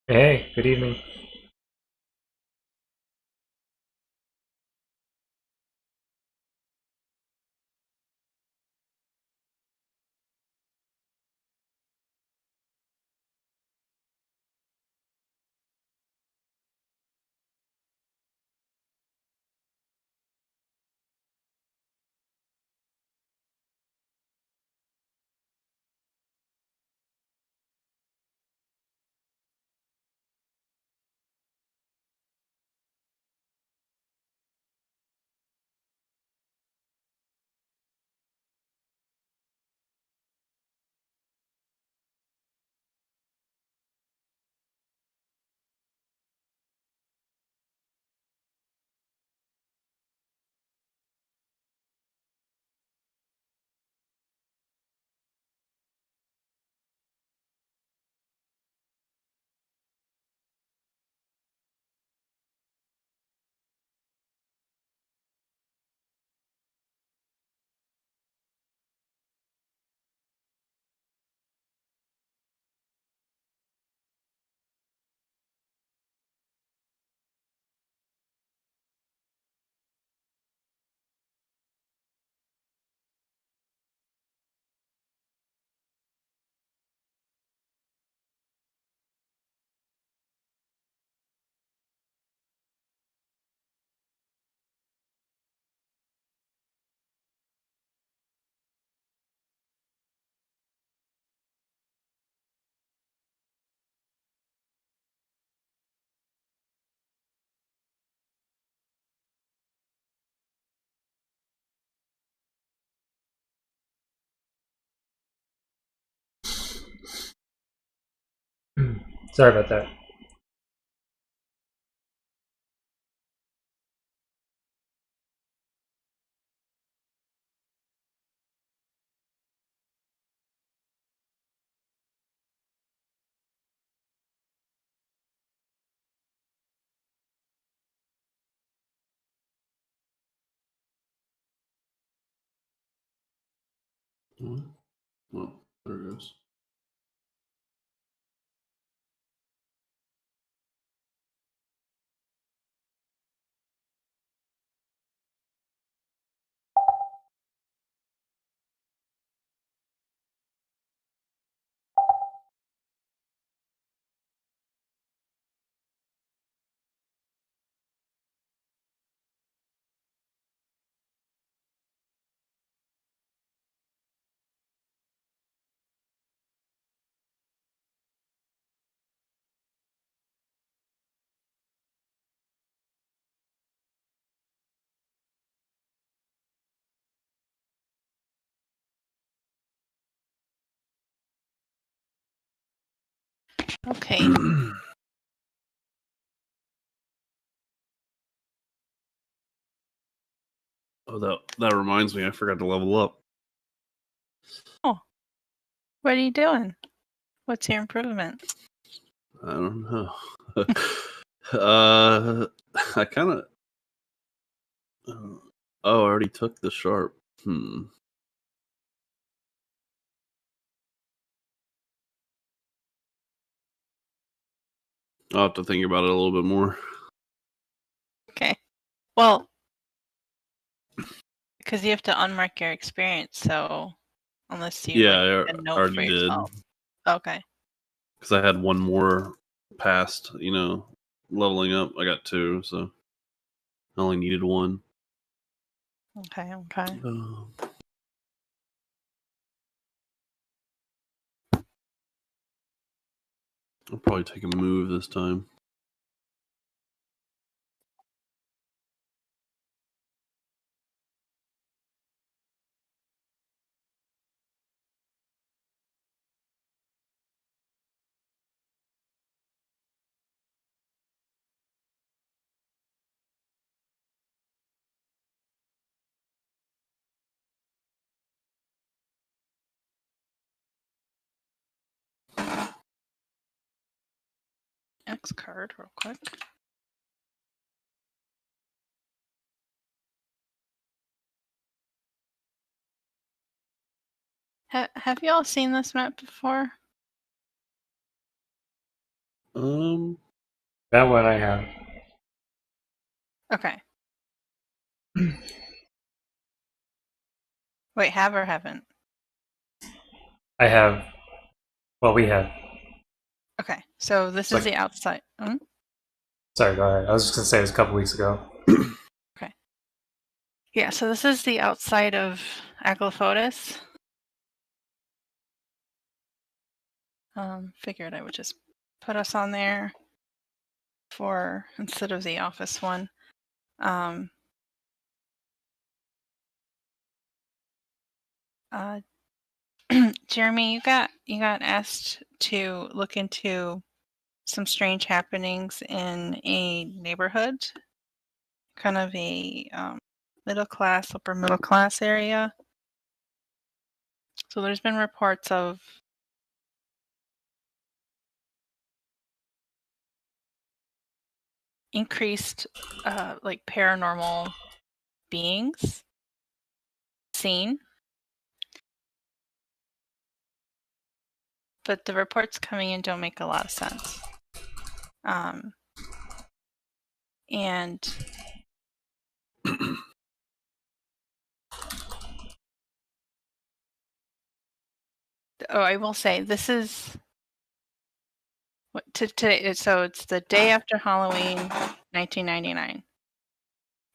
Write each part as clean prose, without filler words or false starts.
Hey, good evening. Sorry about that. Well, there it goes. Okay. Oh, that reminds me, I forgot to level up. Oh, what are you doing? What's your improvement? I don't know. I kind of. Oh, I already took the sharp. I'll have to think about it a little bit more. Okay. Well, because you have to unmark your experience, so unless you Yeah, make a I note for already did. yourself. Okay. Because I had one more past, leveling up. I got two, so I only needed one. Okay. Okay. I'll probably take a move this time. X card, real quick. Have you all seen this map before? Um, That one I have. Okay. Wait, have or haven't? I have. Well, we have. Okay. So this It's is the like, outside. sorry, go ahead. I was just gonna say it was a couple weeks ago. Okay. Yeah, so this is the outside of Aglaophotis. Figured I would just put us on there for instead of the office one. Jeremy, you got asked to look into some strange happenings in a neighborhood, kind of a middle class, upper middle class area. So there's been reports of increased like paranormal beings seen, but the reports coming in don't make a lot of sense. And I will say this is what today. So it's the day after Halloween, 1999,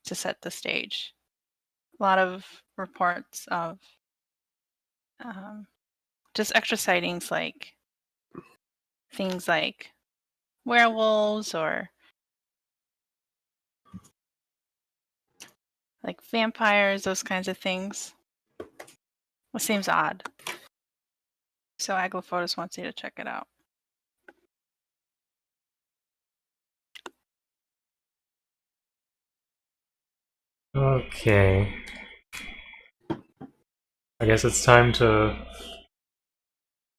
to set the stage. A lot of reports of just extra sightings, like things like werewolves or like vampires, those kinds of things. What seems odd. So Aglaophotis wants you to check it out. Okay. I guess it's time to.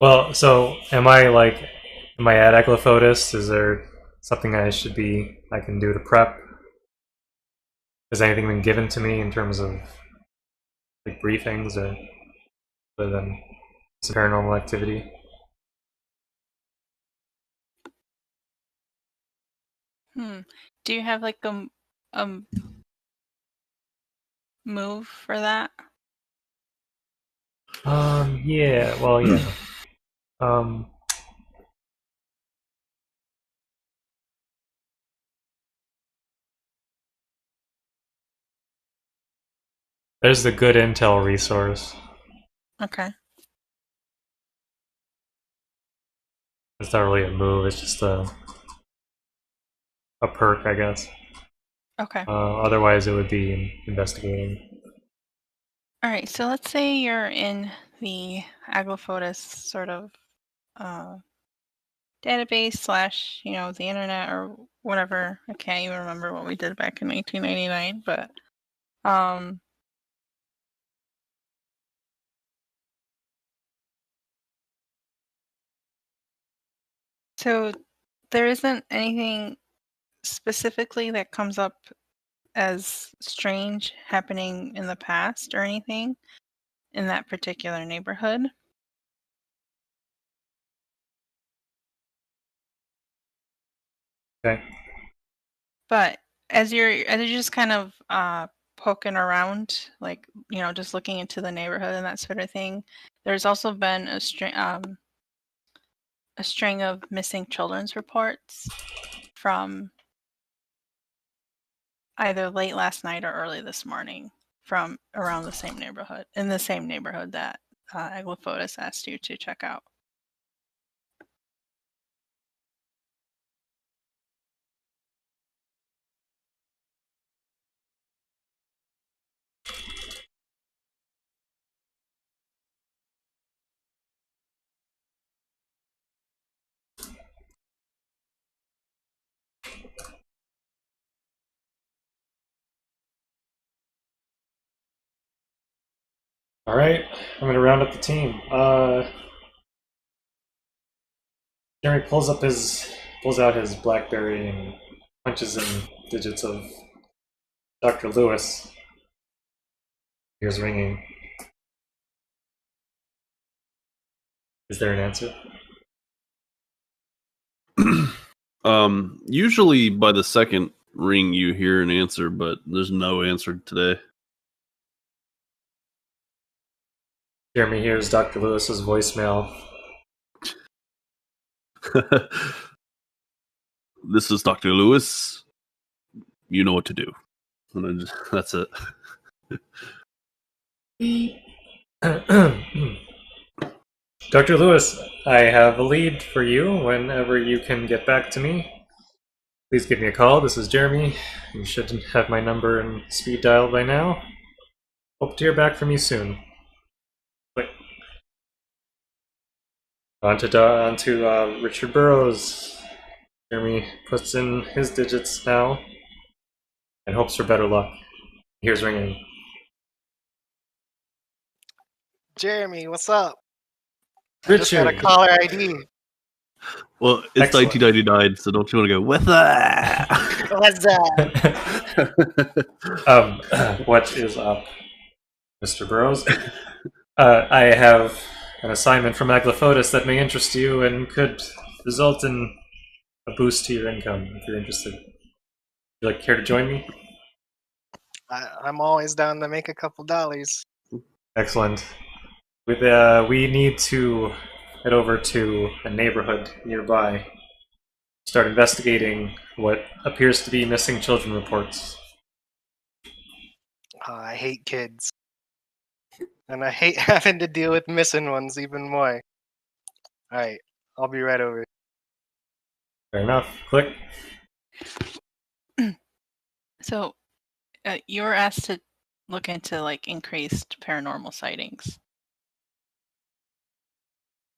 Well, so am I at Aglaophotis? Is there something I can do to prep? Has anything been given to me in terms of like briefings or other than some paranormal activity? Do you have like a move for that? Yeah. Well, yeah. Um. There's the good intel resource. Okay. It's not really a move. It's just a perk, I guess. Okay. Otherwise, it would be investigating. All right. So let's say you're in the Aglaophotis sort of database slash, the internet or whatever. I can't even remember what we did back in 1999, but so there isn't anything specifically that comes up as strange happening in the past or anything in that particular neighborhood. Okay. But as you're just kind of poking around, like just looking into the neighborhood and that sort of thing, there's also been a string of missing children's reports from either late last night or early this morning from around the same neighborhood, in the same neighborhood that Aglaophotis asked you to check out. All right. I'm gonna round up the team. Jeremy pulls out his BlackBerry and punches in digits of Dr. Lewis. Ears ringing. Is there an answer? Usually by the second ring you hear an answer, but there's no answer today. Jeremy hears Dr. Lewis's voicemail. This is Dr. Lewis. You know what to do. And that's it. Dr. Lewis, I have a lead for you whenever you can get back to me. Please give me a call. This is Jeremy. You should have my number and speed dial by now. Hope to hear back from you soon. Click. On to Richard Burroughs. Jeremy puts in his digits now and hopes for better luck. Here's ringing. Jeremy, what's up? I just got a Richard. caller ID. Well, it's Excellent. 1999, so don't you want to go with that? What's that? What is up, Mr. Burroughs? I have an assignment from Aglafotis that may interest you and could result in a boost to your income if you're interested. Would you care to join me? I'm always down to make a couple dollars. Excellent. We need to head over to a neighborhood nearby, start investigating what appears to be missing children reports. I hate kids. And I hate having to deal with missing ones even more. Alright, I'll be right over. Fair enough. Click. So, you were asked to look into like increased paranormal sightings.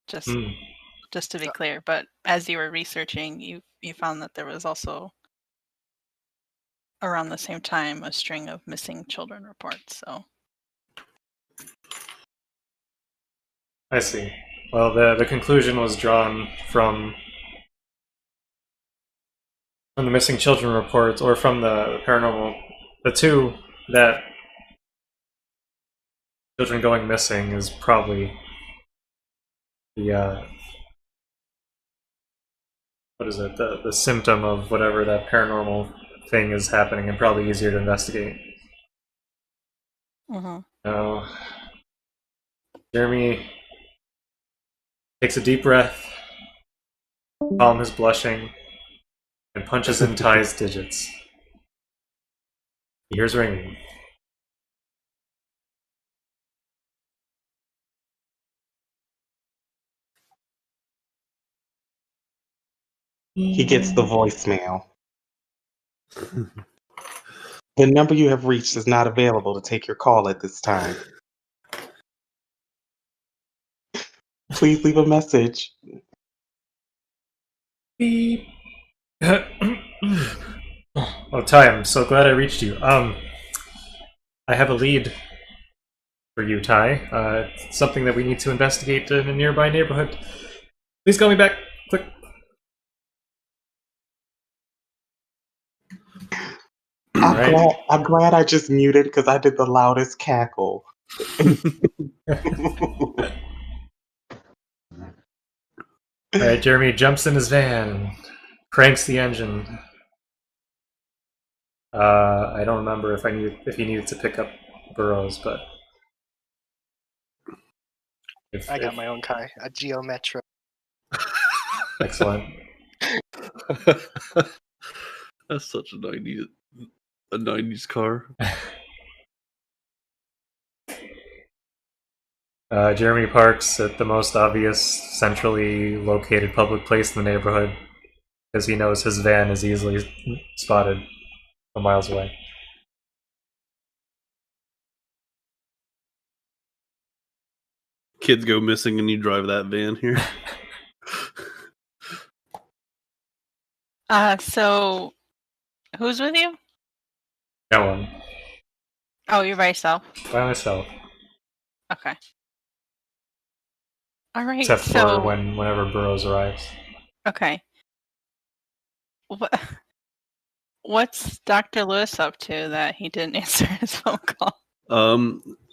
Just to be clear, but as you were researching, you found that there was also around the same time a string of missing children reports. So I see. Well, the conclusion was drawn from the missing children reports, or from the paranormal. The two that children going missing is probably the what is it? The symptom of whatever that paranormal thing is happening, and probably easier to investigate. Now, Jeremy takes a deep breath, palm is blushing, and punches in Ty's digits. He hears ringing. He gets the voicemail. The number you have reached is not available to take your call at this time. Please leave a message. Beep. Oh, Ty, I'm so glad I reached you. I have a lead for you, Ty. It's something that we need to investigate in a nearby neighborhood. Please call me back. Click. I'm glad I just muted because I did the loudest cackle. Alright, Jeremy jumps in his van, cranks the engine. I don't remember if he needed to pick up Burroughs, but I got my own car, a Geo Metro. Excellent. That's such a 90s car. Jeremy parks at the most obvious, centrally located public place in the neighborhood, because he knows his van is easily spotted from miles away. Kids go missing and you drive that van here. So who's with you? No one. Oh, you're by yourself. By myself. Okay. All right. Except so for whenever Burroughs arrives. okay. What's Dr. Lewis up to that he didn't answer his phone call?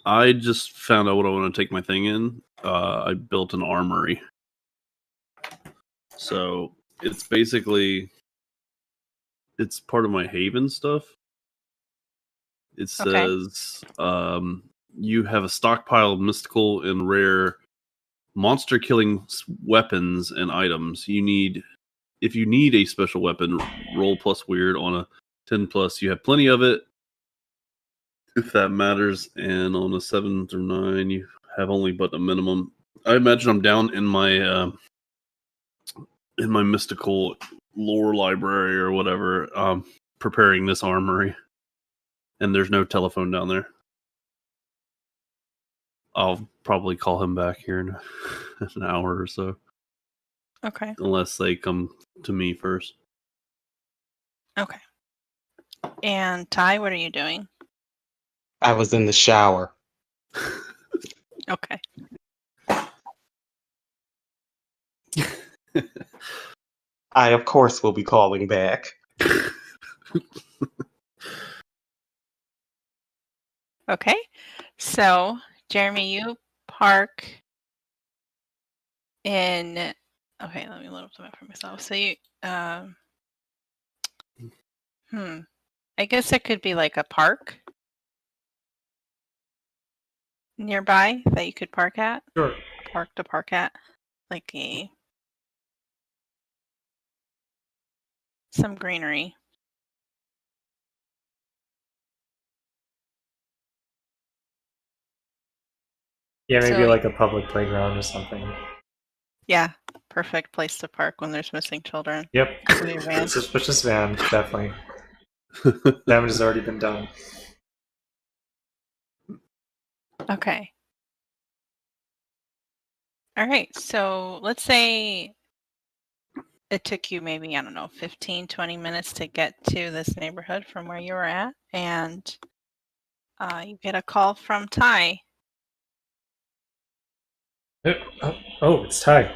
I just found out what I want to take my thing in. I built an armory. So it's basically it's part of my Haven stuff. It Okay. says you have a stockpile of mystical and rare monster killing weapons and items. If you need a special weapon, roll plus weird on a 10 plus. You have plenty of it, if that matters. And on a 7 through 9, you have only but a minimum. I imagine I'm down in my mystical lore library or whatever, preparing this armory. And there's no telephone down there. I'll probably call him back here in an hour or so. Okay. Unless they come to me first. Okay. And Ty, what are you doing? I was in the shower. Okay. I, of course, will be calling back. Okay. So, Jeremy, you park in. Okay, let me load up the map for myself. So you, I guess it could be like a park nearby that you could park at. Sure. Park to park at, like some greenery. Yeah, maybe So- like a public playground or something. Yeah, perfect place to park when there's missing children. Yep. In your van. Suspicious van, definitely. Damage has already been done. Okay. All right. So let's say it took you maybe, I don't know, 15, 20 minutes to get to this neighborhood from where you were at. And you get a call from Ty. Oh, it's Ty.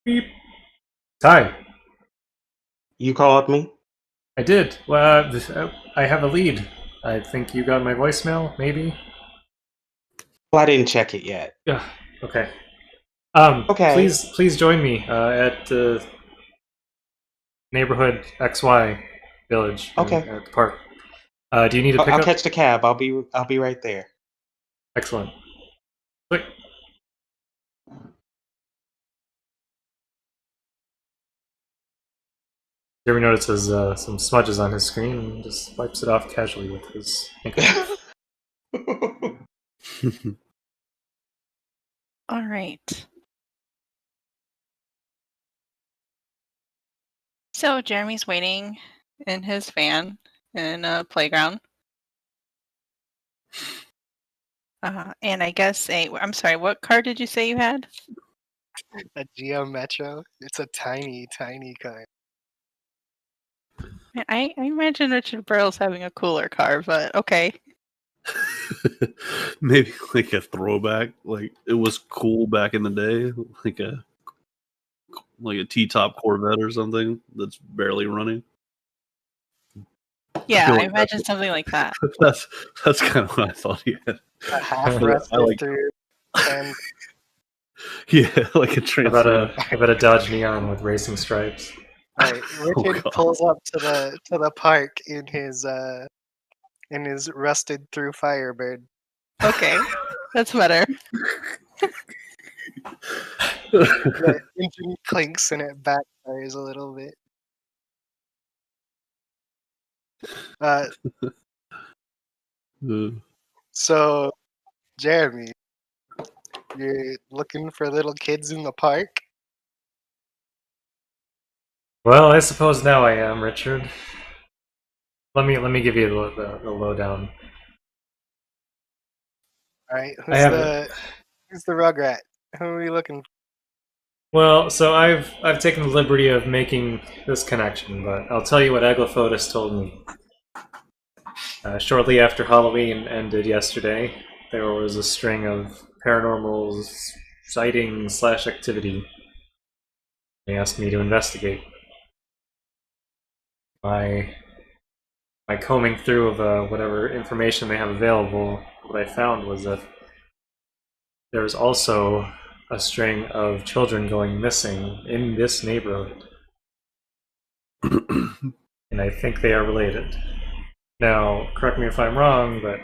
Beep. Ty. You called me? I did. Well, I have a lead. I think you got my voicemail, maybe? Well, I didn't check it yet. Yeah. Okay. Okay. Please join me at the neighborhood XY village. Okay. At the park. Do you need a I'll pickup? catch the cab. I'll be right there. Excellent. Quick. Jeremy notices some smudges on his screen and just wipes it off casually with his handkerchief. All right. So Jeremy's waiting in his van in a playground. And I guess I'm sorry, what car did you say you had? A Geo Metro. It's a tiny, tiny car. I imagine Richard Burrell's having a cooler car, but okay. Maybe like a throwback. Like it was cool back in the day. Like a T-top Corvette or something that's barely running. Yeah, feel I like imagine something like that. That's kind of what I thought he had. A half I rusted like- through. And Yeah, like a How transfer. about a Dodge Neon with racing stripes? right, Richard God. pulls up to the park in his rusted through Firebird. Okay, that's better. The engine clinks and it backfires a little bit. So, Jeremy, you're looking for little kids in the park? Well, I suppose now I am, Richard. Let me give you the lowdown. Alright, I have who's the Rugrat? Who are we looking for? Well, so I've taken the liberty of making this connection, but I'll tell you what Aglafotis told me. Shortly after Halloween ended yesterday, there was a string of paranormal sightings / activity. They asked me to investigate. My combing through of whatever information they have available, what I found was that there was also a string of children going missing in this neighborhood. and I think they are related. Now, correct me if I'm wrong, but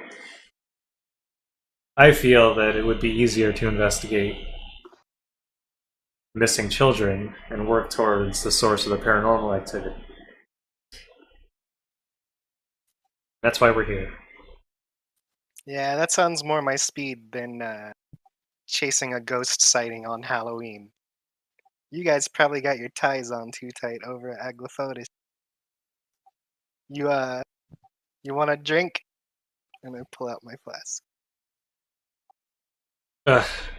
I feel that it would be easier to investigate missing children and work towards the source of the paranormal activity. That's why we're here. Yeah, that sounds more my speed than chasing a ghost sighting on Halloween. You guys probably got your ties on too tight over at Aglafotis. You want a drink? And I pull out my flask.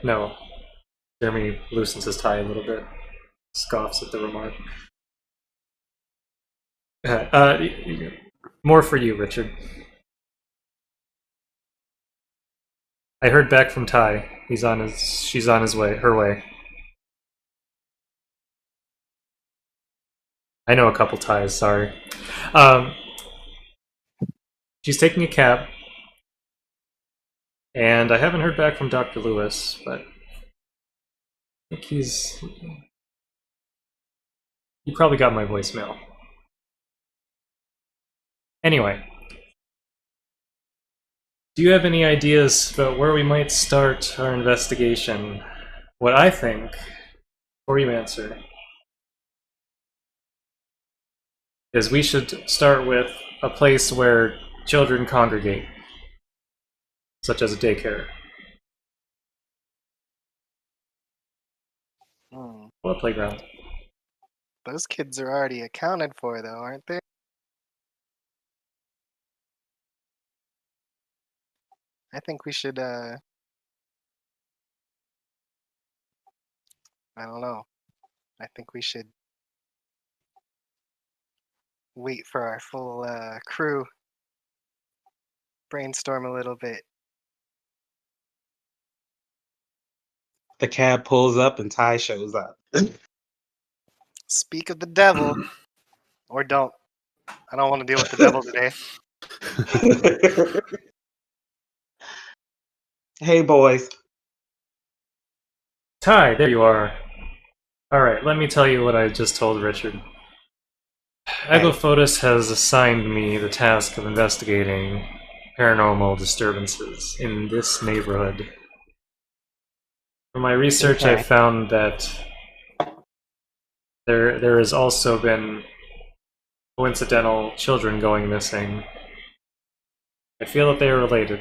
No. Jeremy loosens his tie a little bit, scoffs at the remark. More for you, Richard. I heard back from Ty. She's on her way. I know a couple Ties, sorry. She's taking a cab. And I haven't heard back from Dr. Lewis, but I think he probably got my voicemail. Anyway. Do you have any ideas about where we might start our investigation? What I think, before you answer, is we should start with a place where children congregate, such as a daycare. Or a playground. Those kids are already accounted for, though, aren't they? I think we should, I don't know. I think we should wait for our full crew. Brainstorm a little bit. The cab pulls up and Ty shows up. Speak of the devil. Or don't. I don't want to deal with the devil today. Hey, boys. Ty, there you are. Alright, let me tell you what I just told Richard. Aglafotis has assigned me the task of investigating paranormal disturbances in this neighborhood. From my research, Okay. I found that there has also been coincidental children going missing. I feel that they are related.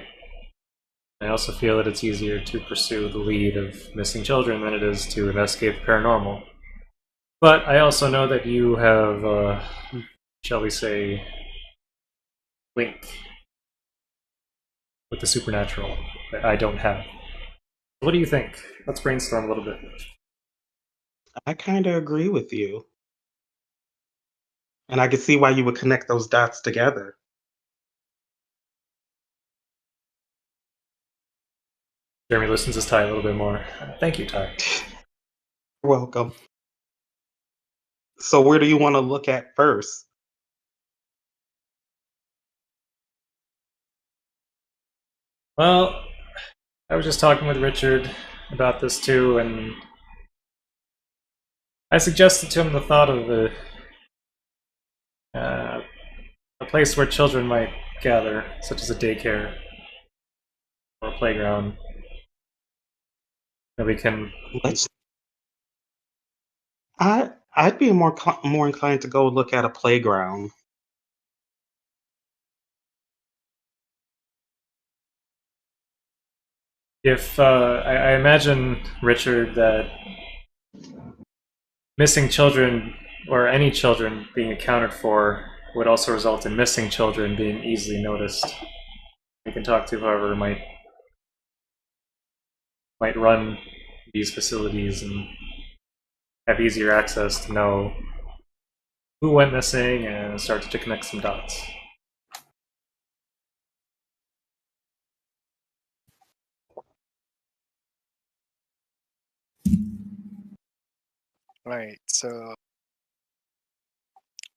I also feel that it's easier to pursue the lead of missing children than it is to investigate the paranormal. But I also know that you have, shall we say, link with the supernatural that I don't have. What do you think? Let's brainstorm a little bit. I kind of agree with you. And I can see why you would connect those dots together. Jeremy listens to Ty a little bit more. Thank you, Ty. You're welcome. So where do you want to look at first? Well, I was just talking with Richard about this too, and I suggested to him the thought of a place where children might gather, such as a daycare or a playground. That we can. Let's. I'd be more inclined to go look at a playground. If I imagine, Richard, that missing children or any children being accounted for would also result in missing children being easily noticed. We can talk to whoever might run these facilities and have easier access to know who went missing and start to connect some dots. Alright, so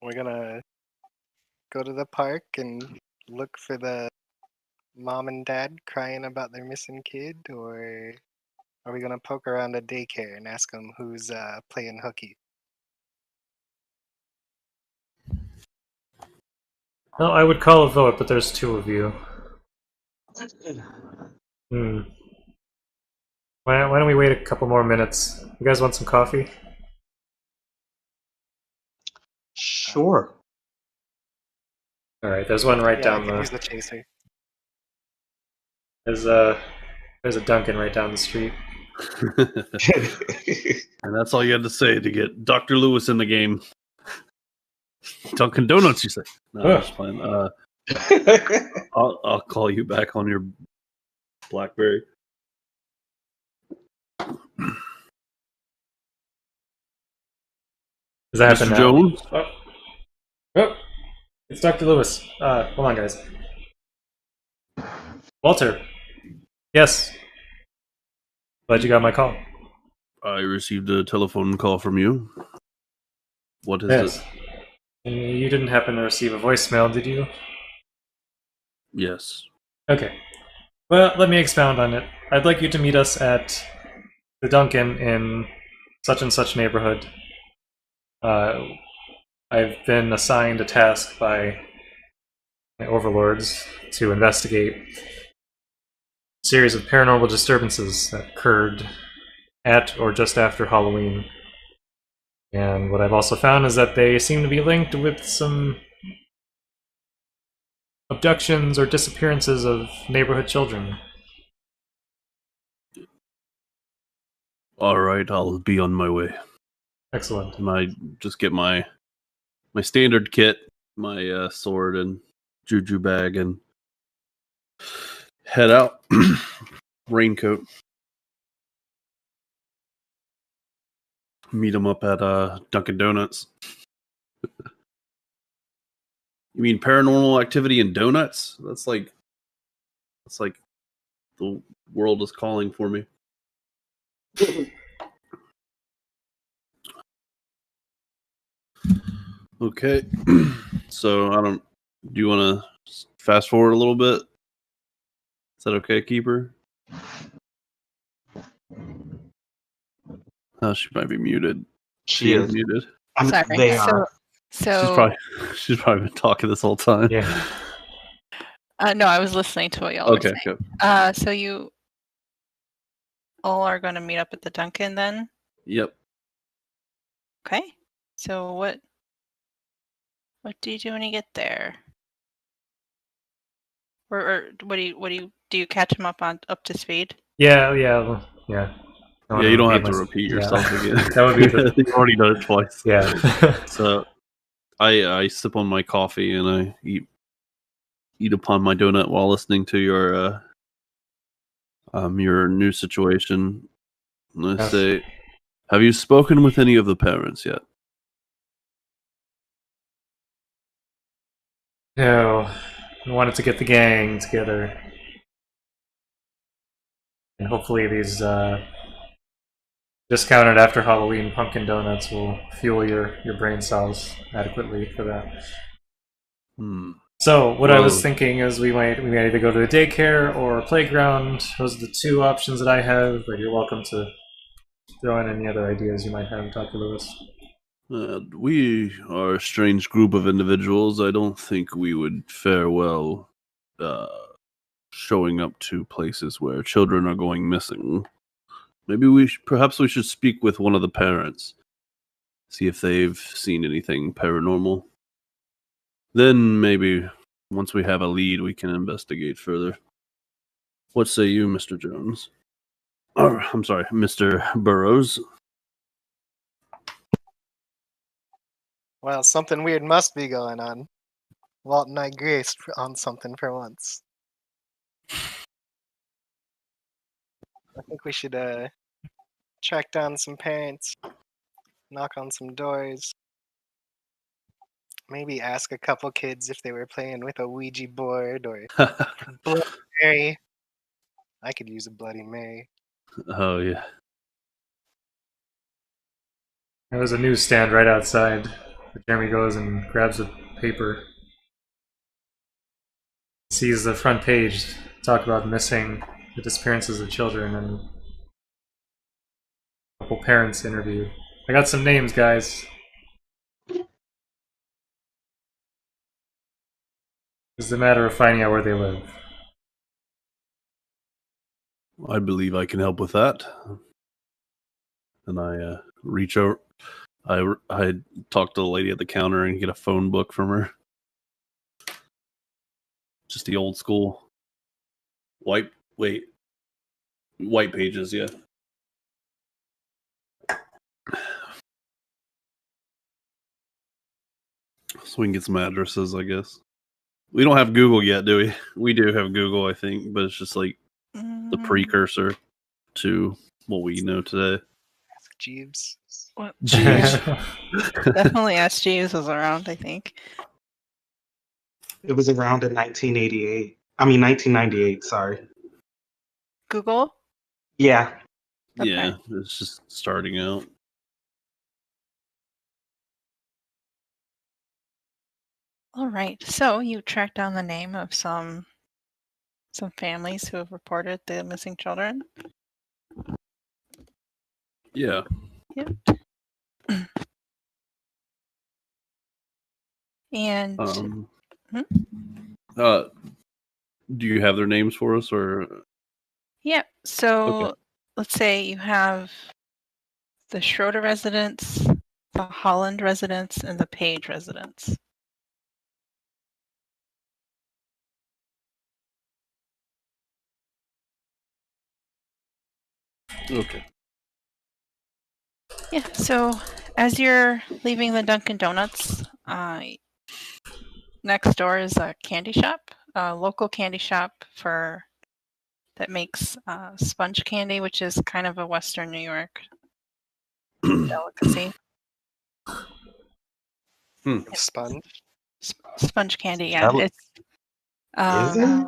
we're gonna go to the park and look for the mom and dad crying about their missing kid, or are we gonna poke around a daycare and ask them who's playing hooky? No, I would call a vote, but there's two of you. Hmm. Why don't we wait a couple more minutes? You guys want some coffee? Sure. All right, there's one right Yeah, I down can use the. the chaser. There's a Dunkin' right down the street. And that's all you had to say to get Dr. Lewis in the game. Dunkin' Donuts, you say? No, I'm just playing. I'll call you back on your BlackBerry. Does that Mr. happen now? Jones? Oh, it's Dr. Lewis. Hold on, guys. Walter. Yes. Glad you got my call. I received a telephone call from you. What is Yes. it? And you didn't happen to receive a voicemail, did you? Yes. Okay. Well, let me expound on it. I'd like you to meet us at the Dunkin' in such and such neighborhood. I've been assigned a task by my overlords to investigate a series of paranormal disturbances that occurred at or just after Halloween. And what I've also found is that they seem to be linked with some abductions or disappearances of neighborhood children. All right, I'll be on my way. Excellent. And I just get my standard kit, my sword and juju bag, and head out. Raincoat. Meet them up at Dunkin' Donuts. You mean paranormal activity and donuts? That's like the world is calling for me. Okay. So do you want to fast forward a little bit? Is that okay, Keeper? Oh, she might be muted. She is. muted. Sorry. They are. So She's probably been talking this whole time. Yeah. no, I was listening to what y'all were Okay, saying. good. So you all are going to meet up at the Dunkin' then? Yep. Okay. So what do you do when you get there? Or what do you catch him up to speed? Yeah. Yeah, you don't have to repeat yourself again. That would be the. You've already done it twice. Yeah. So I sip on my coffee and I eat upon my donut while listening to your new situation. And I Yes. say, have you spoken with any of the parents yet? No. I wanted to get the gang together. And hopefully these discounted after Halloween pumpkin donuts will fuel your brain cells adequately for that. So what I was Well- thinking is we might either go to a daycare or a playground. Those are the two options that I have, but you're welcome to throw in any other ideas you might have, Dr. Lewis. We are a strange group of individuals. I don't think we would fare well showing up to places where children are going missing. Maybe perhaps we should speak with one of the parents, see if they've seen anything paranormal. Then maybe once we have a lead, we can investigate further. What say you, Mr. Jones? Or, I'm sorry, Mr. Burrows. Well, something weird must be going on. Walt and I graced on something for once. I think we should track down some parents, knock on some doors, maybe ask a couple kids if they were playing with a Ouija board or Bloody Mary. I could use a Bloody Mary. Oh, yeah. There's a newsstand right outside. Jeremy goes and grabs a paper. Sees the front page talk about the disappearances of children, and a couple parents interviewed. I got some names, guys. It's a matter of finding out where they live. I believe I can help with that. And I reach over. I talk to the lady at the counter and get a phone book from her. Just the old school white pages, yeah. So we can get some addresses, I guess. We don't have Google yet, do we? We do have Google, I think, but it's just like the precursor to what we know today. Ask Jeeves. What? Jeeves. Definitely Ask Jeeves was around, I think. It was around in 1988. I mean 1998. Sorry. Google? Yeah. Okay. Yeah, it's just starting out. All right. So you tracked down the name of some families who have reported the missing children. Yeah. Yep. And do you have their names for us, or? yeah, so Okay. let's say you have the Schroeder residence, the Holland residence, and the Page residence. Okay. Yeah, so as you're leaving the Dunkin' Donuts, next door is a candy shop, a local candy shop that makes sponge candy, which is kind of a Western New York delicacy. Sponge. Sponge candy, yeah. Is It's it?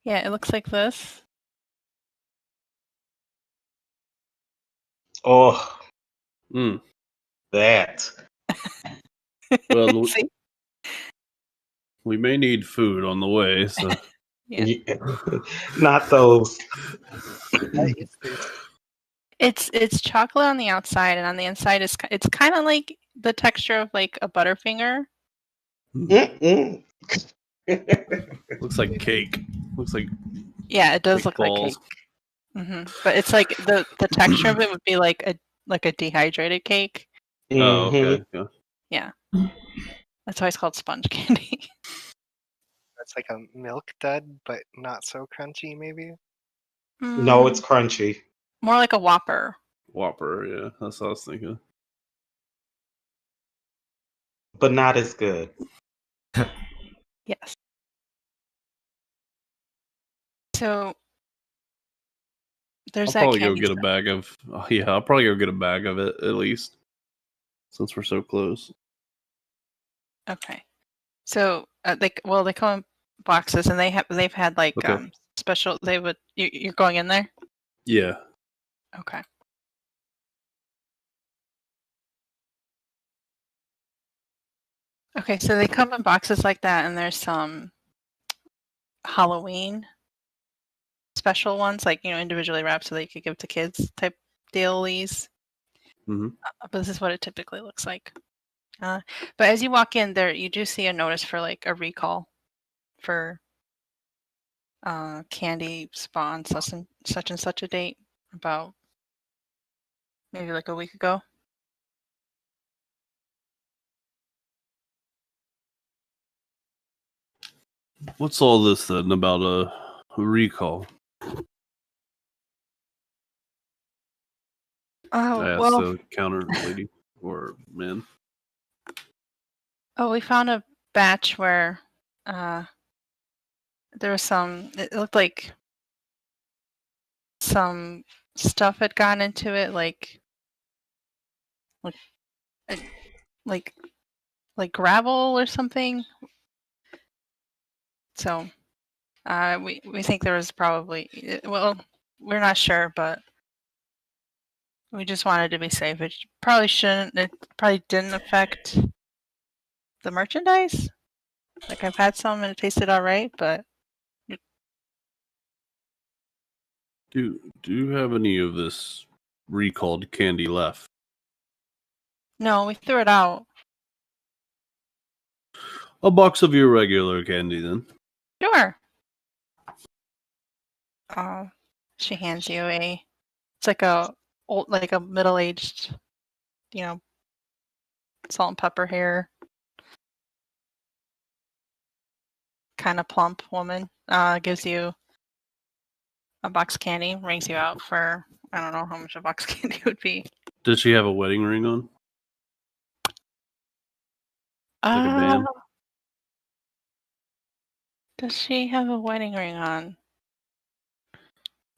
yeah, it looks like this. Oh, Mm. that. Well, See? we may need food on the way, so. Yeah. Not those. It's chocolate on the outside, and on the inside it's kind of like the texture of like a Butterfinger. Mm-mm. Looks like cake. Looks like Yeah, it does cake look balls. like cake. But it's like the texture of it would be like a dehydrated cake. Oh, okay. Mhm. Yeah. That's why it's called sponge candy. That's like a milk dud, but not so crunchy, maybe. No, it's crunchy. More like a Whopper. Whopper, yeah. That's what I was thinking. But not as good. Yes. So there's I'll that probably go candy get a shop. bag of. Yeah, I'll probably go get a bag of it at least, since we're so close. Okay. So they come in boxes, and they've had like Okay. special. You're going in there. Yeah. Okay. Okay, so they come in boxes like that, and there's some Halloween special ones, like individually wrapped, so that you could give to kids type dealies. Mhm. But this is what it typically looks like. But as you walk in there, you do see a notice for like a recall for candy spawn such and such a date, about maybe like a week ago. What's all this then about a recall? Oh, I asked well, the counter lady or man. we found a batch where there was it looked like some stuff had gone into it, like gravel or something. So we think there was probably, well, we're not sure, but we just wanted to be safe. It probably shouldn't. It probably didn't affect the merchandise. Like, I've had some and it tasted all right, but Do you have any of this recalled candy left? no, we threw it out. A box of your regular candy, then. Sure. She hands you it's like like a middle-aged, salt and pepper hair, kind of plump woman. Gives you a box of candy, rings you out for, I don't know how much a box of candy would be. Does she have a wedding ring on? Like a band? Does she have a wedding ring on?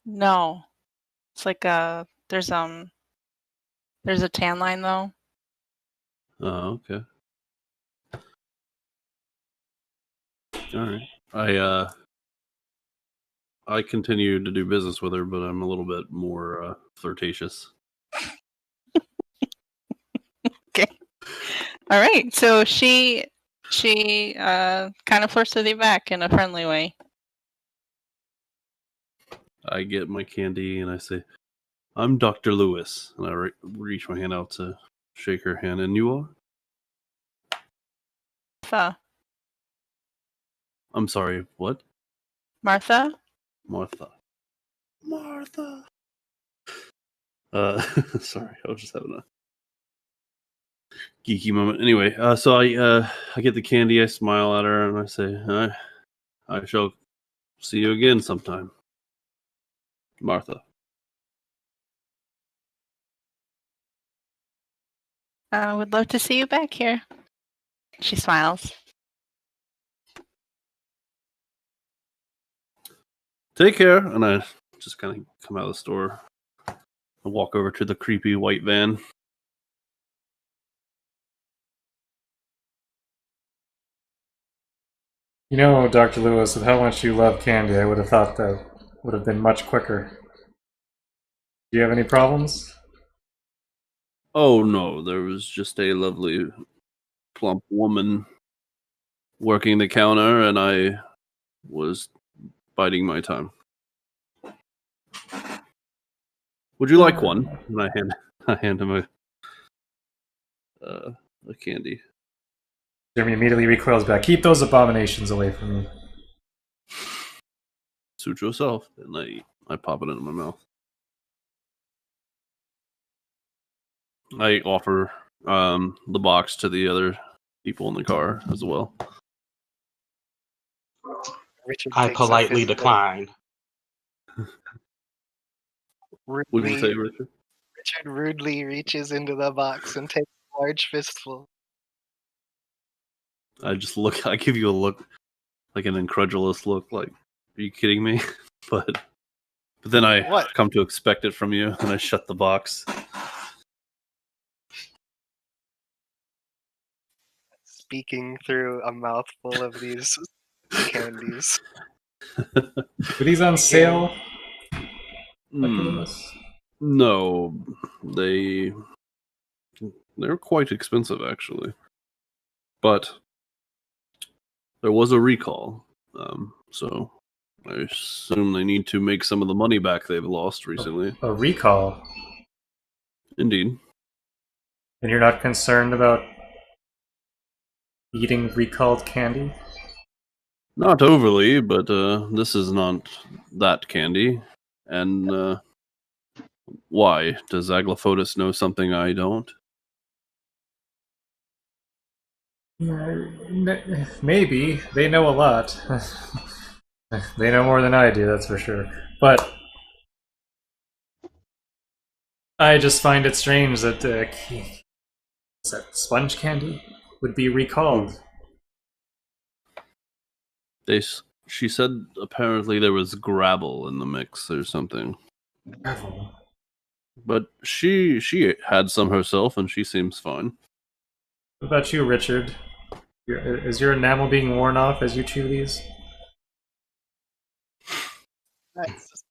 No. It's like there's a tan line though. Oh, okay. All right. I continue to do business with her, but I'm a little bit more flirtatious. Okay. All right. So she kind of flirts with you back in a friendly way. I get my candy and I say, "I'm Dr. Lewis," and I reach my hand out to shake her hand. And you are? Martha. I'm sorry. What? Martha. Martha. Sorry, I was just having a geeky moment. Anyway, so I get the candy, I smile at her, and I say, I shall see you again sometime, Martha. Would love to see you back here. She smiles. Take care. And I just kind of come out of the store and walk over to the creepy white van. You know, Dr. Lewis, with how much you love candy, I would have thought that would have been much quicker. Do you have any problems? Oh no, there was just a lovely, plump woman working the counter, and I was biding my time. Would you like one? And I hand him a candy. Jeremy immediately recoils back. Keep those abominations away from me. Suit yourself. And I pop it into my mouth. I offer the box to the other people in the car as well. Richard I takes up politely his decline. What did you say, Richard? Richard rudely reaches into the box and takes a large fistful. I just look. I give you a look, like an incredulous look. Like, are you kidding me? but then I What? come to expect it from you, and I shut the box. Speaking through a mouthful of these candies. Were these on sale? Dr. Hmm. Lewis? No, they're quite expensive actually, but there was a recall, so I assume they need to make some of the money back they've lost recently. A recall? Indeed. And you're not concerned about eating recalled candy? Not overly, but this is not that candy. And why? Does Aglafotis know something I don't? Maybe. They know a lot. They know more than I do, that's for sure. But I just find it strange that is that sponge candy would be recalled. She said apparently there was gravel in the mix or something. Gravel. But she had some herself, and she seems fine. What about you, Richard? Is your enamel being worn off as you chew these? That's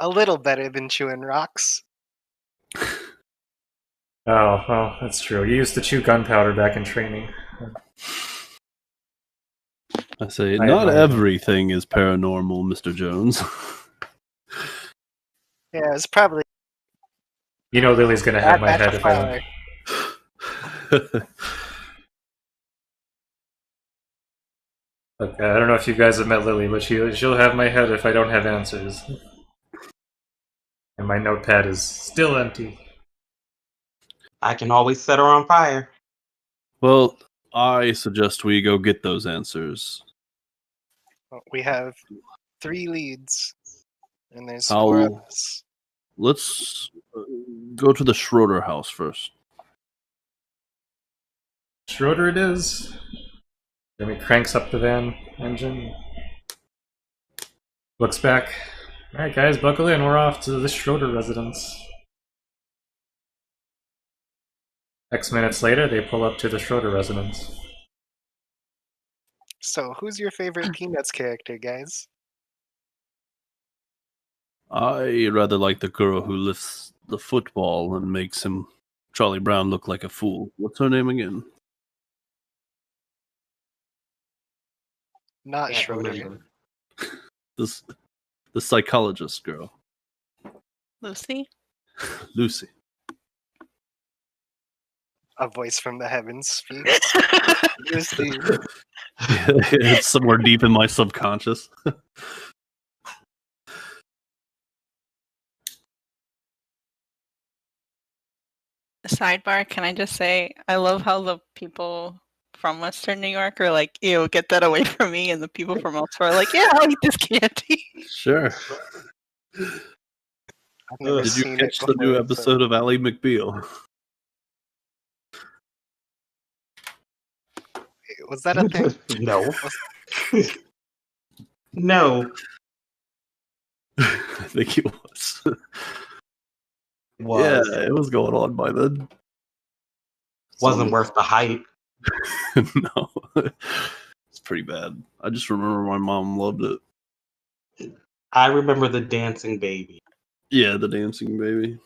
a little better than chewing rocks. Oh, well, that's true. You used to chew gunpowder back in training. I say, I not admire everything is paranormal, Mr. Jones. Yeah, it's probably You know Lily's gonna have my Bad head if I flower. don't. Look, I don't know if you guys have met Lily, but she'll have my head if I don't have answers. And my notepad is still empty. I can always set her on fire. Well, I suggest we go get those answers. Well, we have 3 leads, and there's 4 of How? us. Let's go to the Schroeder house first. Schroeder it is. Jeremy cranks up the van engine. Looks back. Alright guys, buckle in, we're off to the Schroeder residence. X minutes later, they pull up to the Schroeder residence. So, who's your favorite Peanuts character, guys? I rather like the girl who lifts the football and makes him Charlie Brown look like a fool. What's her name again? Not Can't Schroeder. remember. The psychologist girl, Lucy? Lucy. A voice from the heavens speaks. Lucy. It's somewhere deep in my subconscious. Sidebar, can I just say, I love how the people from Western New York are like, ew, get that away from me, and the people from elsewhere are like, yeah, I'll eat this candy. Sure. I've never Did you seen catch it the new before, episode of Ally McBeal? Was that a thing? No. No. I think it was. Was. Yeah, it was going on by then. Wasn't worth the hype. No. It's pretty bad. I just remember my mom loved it. I remember the dancing baby. Yeah, the dancing baby.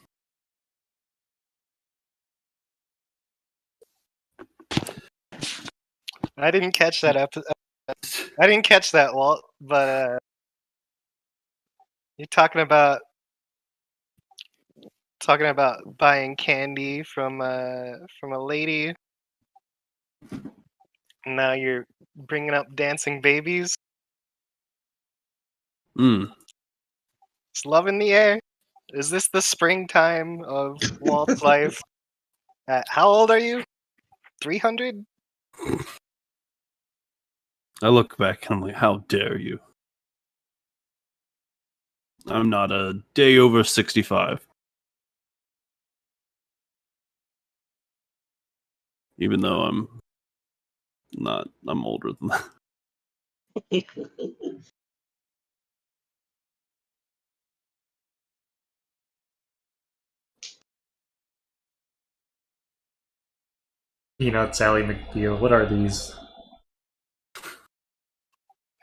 I didn't catch that I didn't catch that, Walt. But you're talking about buying candy from a lady. Now you're bringing up dancing babies. Mm. It's love in the air. Is this the springtime of Walt's life? How old are you? 300? I look back and I'm like, how dare you? I'm not a day over 65. Even though I'm older than that. Peanuts, Ally McBeal, what are these?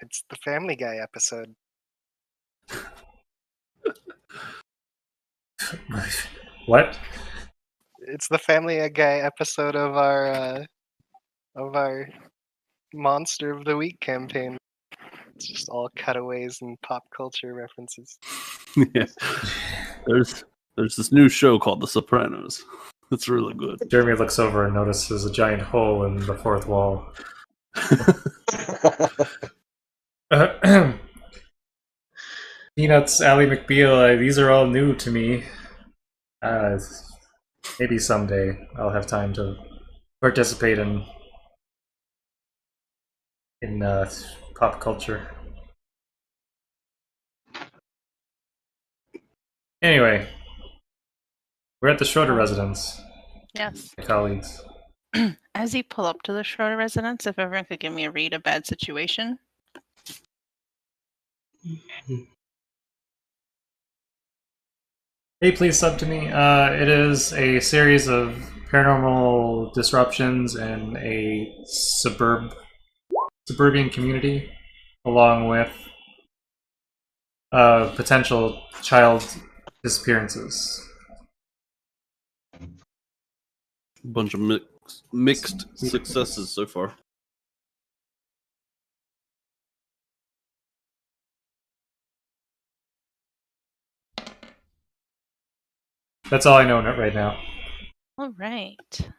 It's the Family Guy episode. What? It's the Family Guy episode of our Monster of the Week campaign. It's just all cutaways and pop culture references. Yeah. There's this new show called The Sopranos. It's really good. Jeremy looks over and notices a giant hole in the fourth wall. Peanuts, Ally McBeal, these are all new to me. Maybe someday I'll have time to participate in pop culture. Anyway, we're at the Schroeder residence. Yes. My colleagues. As you pull up to the Schroeder residence, if everyone could give me a read of bad situation. Hey, please sub to me. It is a series of paranormal disruptions in a suburban community, along with potential child disappearances. Bunch of mixed successes so far. That's all I know right now. All right.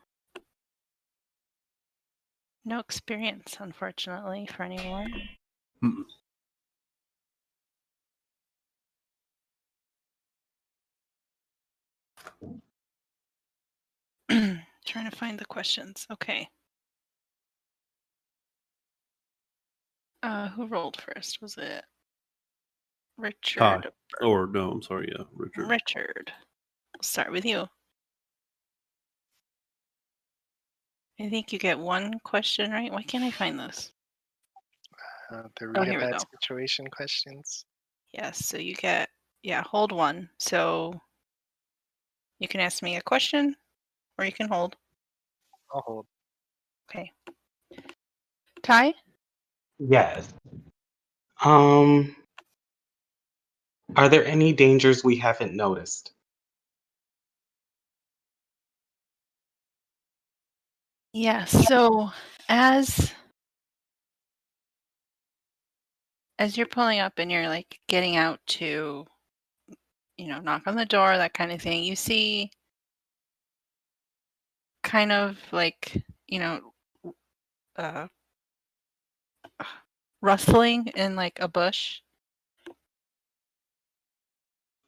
No experience, unfortunately, for anyone. Hmm. Trying to find the questions. Okay. Who rolled first? Was it Richard? Or no, I'm sorry, yeah, Richard. Richard. We'll start with you. I think you get one question right. Why can't I find this? The Oh, read here a we bad go. situation questions. Yes, so you get, hold one. So you can ask me a question or you can hold. I'll hold. Okay. Ty? Yes. Are there any dangers we haven't noticed? Yes. So as you're pulling up and you're like getting out to, knock on the door, that kind of thing, you see kind of like, uh, rustling in like a bush.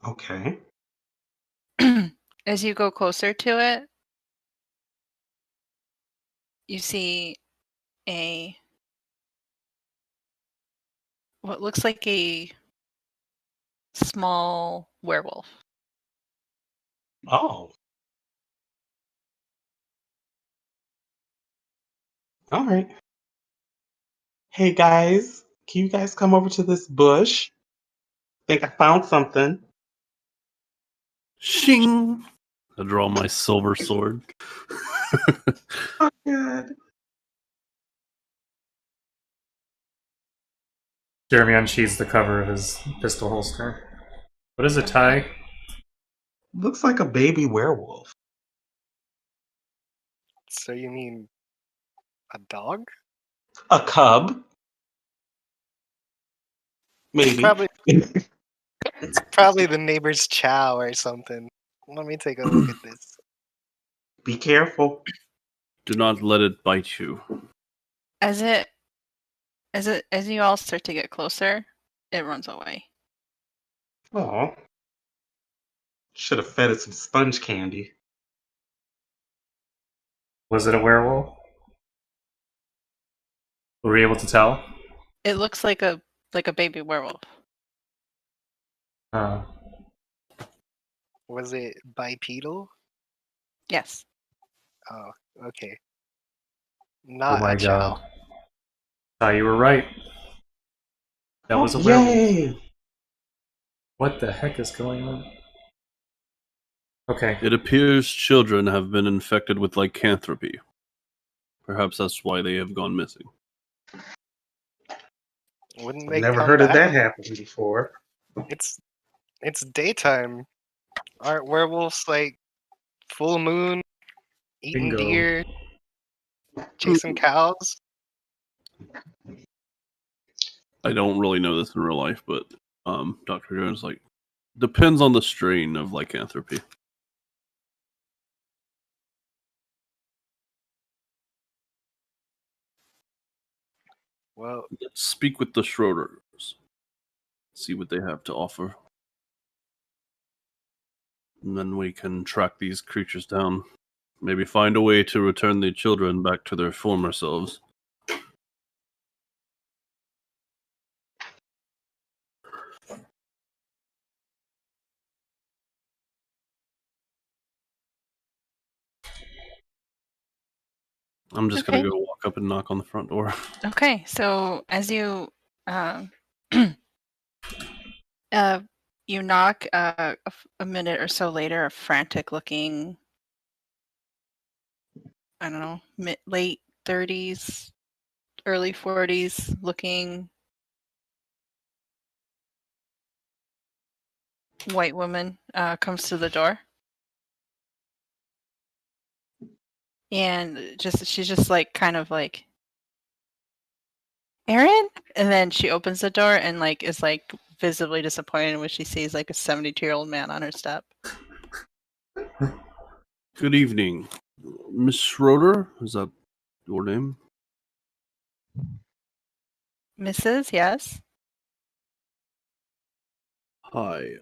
Okay. As you go closer to it, you see what looks like a small werewolf. Oh. All right. Hey guys, can you guys come over to this bush? Think I found something. Shing! I draw my silver sword. Oh, good. Jeremy unsheathes the cover of his pistol holster. What is it, Ty? Looks like a baby werewolf. So you mean a dog? A cub? Maybe. Probably. It's probably the neighbor's chow or something. Let me take a look at this. Be careful. Do not let it bite you. As you all start to get closer, it runs away. Oh. Should have fed it some sponge candy. Was it a werewolf? Were we able to tell? It looks like a baby werewolf. Uh, Was it bipedal? Yes. Oh, okay. oh Not my a chow. god. Ty, you were right. That was a Oh, werewolf. yay! What the heck is going on? Okay. It appears children have been infected with lycanthropy. Perhaps that's why they have gone missing. Wouldn't I've they never come heard of back? that happening before. It's daytime. Aren't werewolves like full moon, eating Bingo. deer, chasing cows? I don't really know this in real life, but Dr. Jones depends on the strain of lycanthropy. Well, Let's speak with the Schroders. See what they have to offer. And then we can track these creatures down. Maybe find a way to return the children back to their former selves. I'm just Okay. gonna go walk up and knock on the front door. Okay. So as you you knock, a minute or so later, a frantic-looking, I don't know, late 30s, early 40s looking white woman comes to the door. And she's just like kind of like, Aaron? And then she opens the door and like is like visibly disappointed when she sees like a 72-year-old man on her step. Good evening. Miss Schroeder? Is that your name? Mrs. Yes. Hi,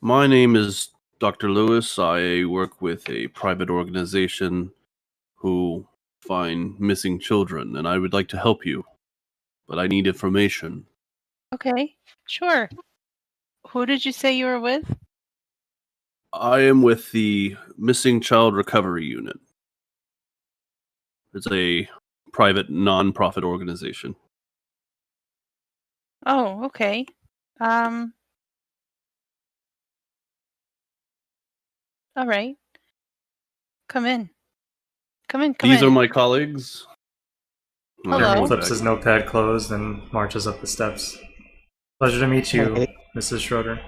my name is Dr. Lewis. I work with a private organization who find missing children, and I would like to help you, but I need information. Okay. Sure. Who did you say you were with? I am with the Missing Child Recovery Unit. It's a private non-profit organization. Oh, okay. Um. All right. Come in. Come in. Come These in. are my colleagues. Hello. Jeremy I'll flips back. his notepad closed and marches up the steps. Pleasure to meet you, Hey. Mrs. Schroeder.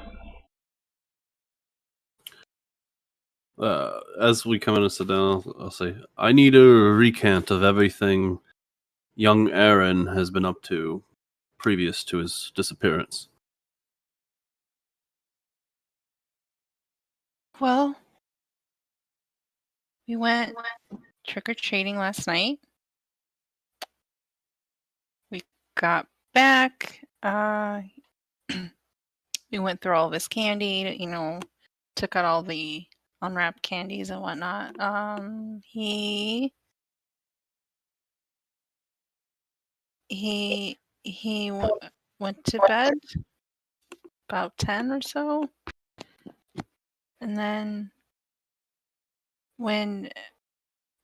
As we come in and sit down, I'll say, I need a recant of everything young Aaron has been up to previous to his disappearance. Well, we went trick or treating last night. We got back. We went through all of his candy. Took out all the unwrapped candies and whatnot. He went to bed about 10 or so, and then when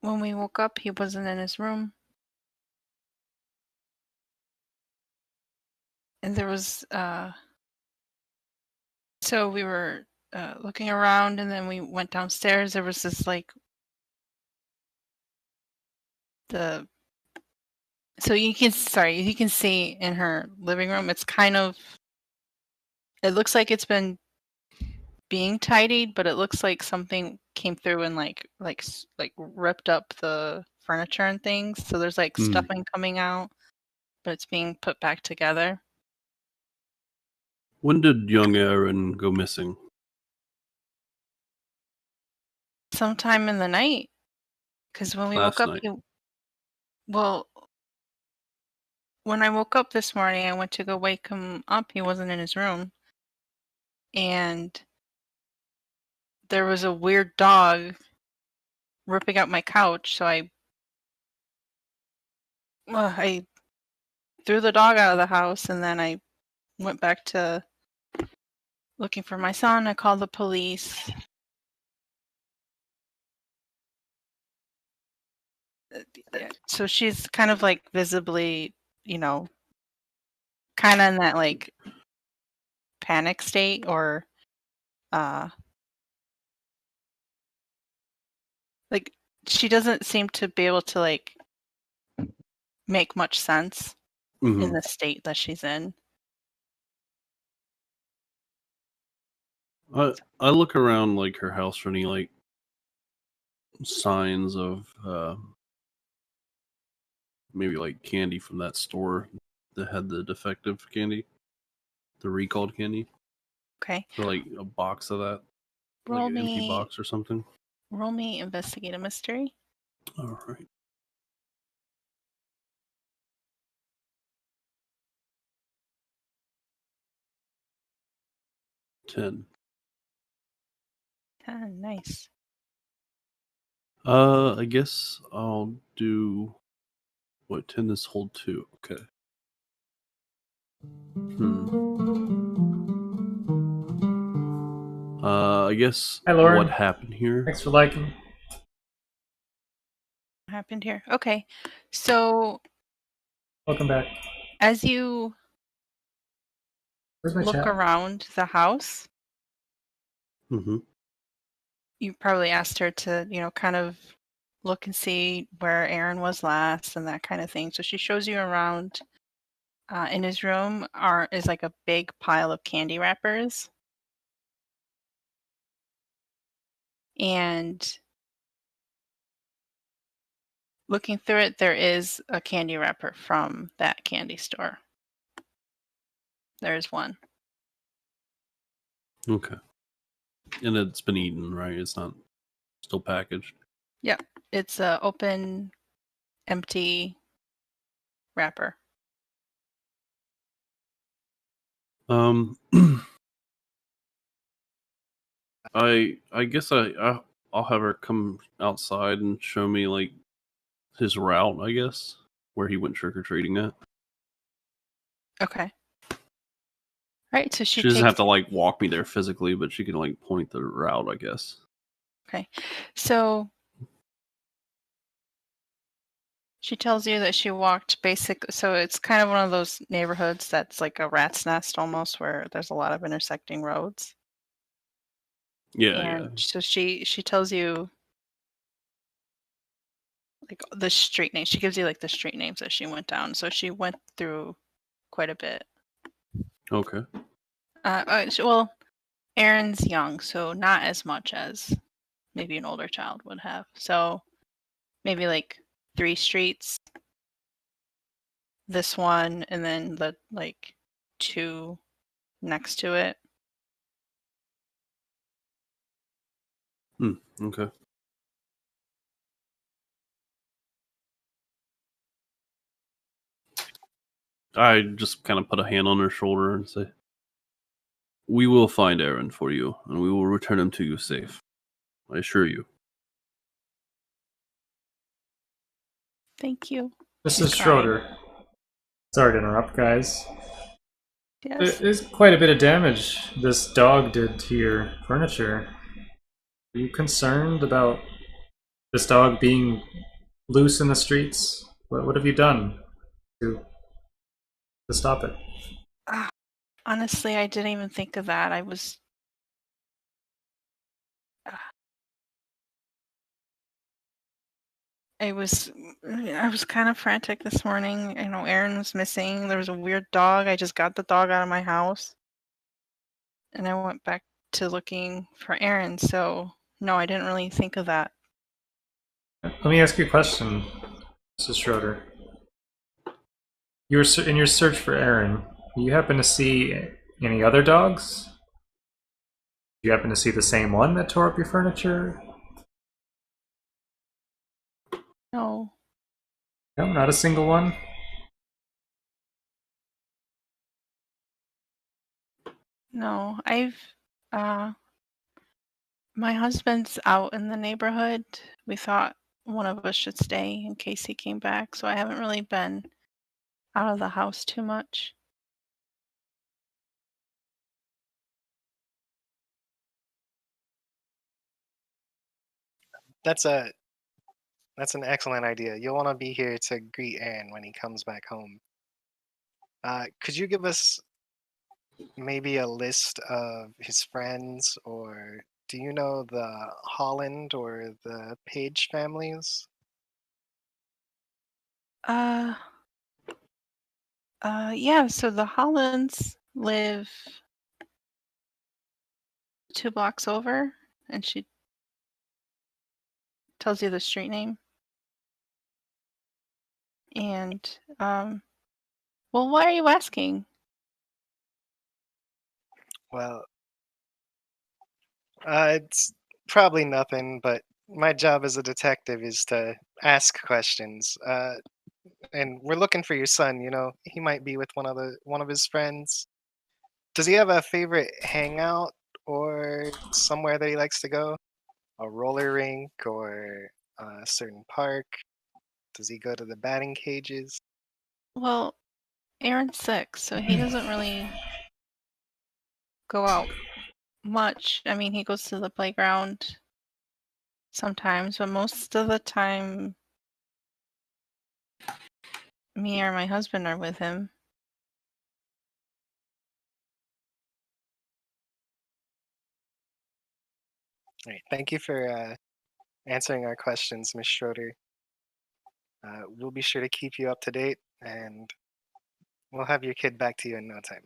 we woke up, he wasn't in his room, and there was so we were looking around, and then we went downstairs. There was this like the so you can see in her living room. It's kind of, it looks like it's been being tidied, but it looks like something came through and like ripped up the furniture and things. So there's like stuffing coming out, but it's being put back together. When did young Aaron go missing? Sometime in the night, because when we woke Last up, night. well, when I woke up this morning, I went to go wake him up. He wasn't in his room, and there was a weird dog ripping up my couch. So I threw the dog out of the house, and then I went back to looking for my son. I called the police. So she's kind of like visibly, kind of in that like panic state, or like she doesn't seem to be able to like make much sense in the state that she's in. I look around like her house for any like signs of maybe like candy from that store that had the defective candy, the recalled candy, Okay. or like a box of that, like Roll an empty me box or something. investigate a mystery. All right. $10. Nice. I guess I'll do what 10 is hold 2. Okay. I guess Hi, Lauren. what happened here? Thanks for liking. What happened here? Okay. So Welcome back. as you Where's my look chat? around the house, Mm-hmm. you probably asked her to, kind of look and see where Aaron was last and that kind of thing. So she shows you around. In his room is like a big pile of candy wrappers. And looking through it, there is a candy wrapper from that candy store. There's one. Okay. And it's been eaten, right? It's not still packaged. Yep. It's a open empty wrapper. Um, I guess I'll have her come outside and show me like his route. I guess where he went trick or treating at. Okay. Right. So She she doesn't have takes. to like walk me there physically, but she can like point the route. I guess. Okay. So she tells you that she walked so it's kind of one of those neighborhoods that's like a rat's nest almost, where there's a lot of intersecting roads. Yeah, And so she tells you like the street names. She gives you like the street names that she went down. So she went through quite a bit. Okay. Well, Aaron's young, so not as much as maybe an older child would have. So maybe like 3 streets, this one, and then the like 2 next to it. Okay. I just kind of put a hand on her shoulder and say, "We will find Aaron for you, and we will return him to you safe. I assure you." Thank you. Mrs. She's crying. Schroeder. Sorry to interrupt, guys. Yes. There's quite a bit of damage this dog did to your furniture. Are you concerned about this dog being loose in the streets? What have you done to stop it? Honestly, I didn't even think of that. I was kind of frantic this morning. I know Aaron was missing. There was a weird dog. I just got the dog out of my house. And I went back to looking for Aaron. So, no, I didn't really think of that. Let me ask you a question, Mrs. Schroeder. You were in your search for Aaron. Do you happen to see any other dogs? Do you happen to see the same one that tore up your furniture? No. No, not a single one? No. My husband's out in the neighborhood. We thought one of us should stay in case he came back. So I haven't really been out of the house too much. That's an excellent idea. You'll want to be here to greet Aaron when he comes back home. Could you give us maybe a list of his friends, or do you know the Holland or the Page families? Uh, yeah, so the Hollands live 2 blocks over, and she tells you the street name. And, well, why are you asking? Well, it's probably nothing, but my job as a detective is to ask questions. And we're looking for your son. You know, he might be with one of his friends. Does he have a favorite hangout or somewhere that he likes to go? A roller rink or a certain park? Does he go to the batting cages? Well, Aaron's 6, so he doesn't really go out much. I mean, he goes to the playground sometimes, but most of the time, me or my husband are with him. All right, thank you for answering our questions, Miss Schroeder. We'll be sure to keep you up to date, and we'll have your kid back to you in no time.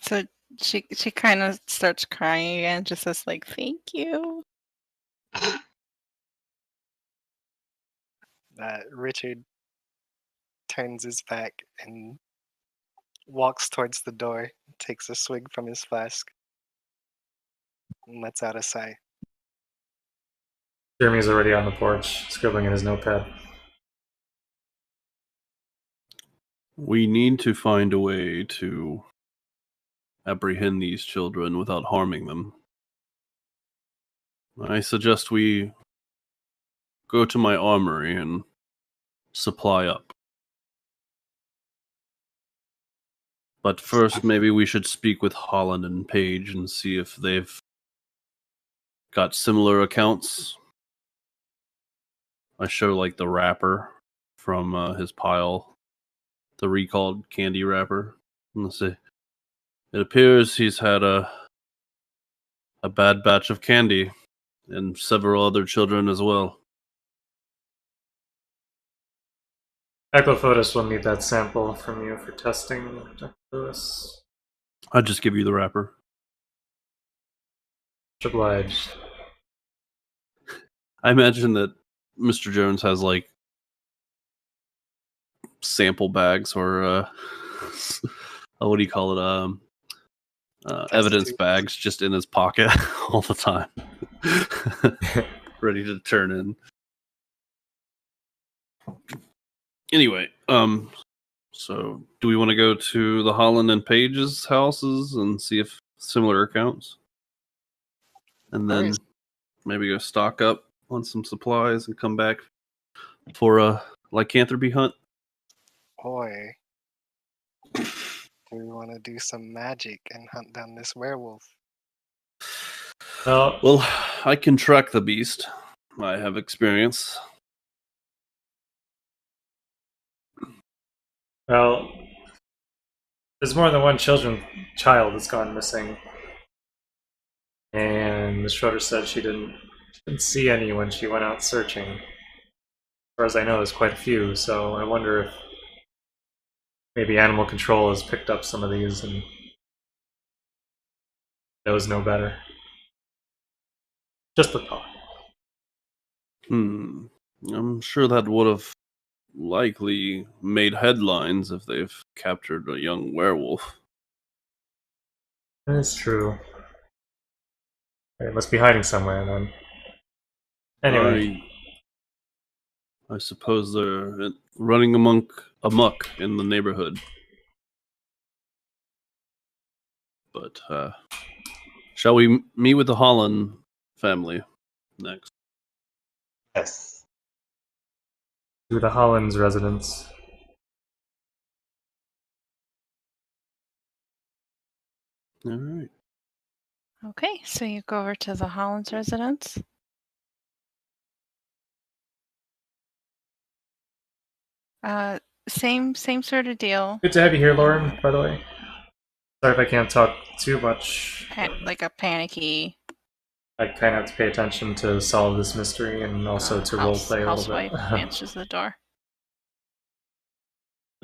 So she kind of starts crying again, just says like, "Thank you." Richard turns his back and walks towards the door, takes a swig from his flask, and lets out a sigh. Jeremy's already on the porch, scribbling in his notepad. We need to find a way to apprehend these children without harming them. I suggest we go to my armory and supply up. But first, maybe we should speak with Holland and Page and see if they've got similar accounts. I show like the wrapper from his pile, the recalled candy wrapper. Let's see. It appears he's had a bad batch of candy, and several other children as well. Eglophotus will need that sample from you for testing, Dr. Lewis. I'll just give you the wrapper. Much obliged. I imagine that Mr. Jones has like sample bags or what do you call it? Evidence tubes. bags just in his pocket all the time, ready to turn in. Anyway, so do we want to go to the Holland and Page's houses and see if similar accounts, and then Nice. maybe go stock up on some supplies and come back for a lycanthropy hunt? Boy. Do we want to do some magic and hunt down this werewolf? Well, I can track the beast. I have experience. well, there's more than one child that's gone missing. And Miss Schroeder said she didn't see any when she went out searching. As far as I know, there's quite a few, so I wonder if maybe animal control has picked up some of these and knows no better. Just a thought. I'm sure that would have likely made headlines if they've captured a young werewolf. That's true. It must be hiding somewhere then. Anyway, I suppose they're running amok in the neighborhood. But shall we meet with the Holland family next? Yes. to the Holland's residence. All right. Okay, so you go over to the Hollins residence. Same sort of deal. Good to have you here, Lauren, by the way. Sorry if I can't talk too much. Like a panicky I kind of have to pay attention to solve this mystery and also to roleplay a little housewife bit. answers the door.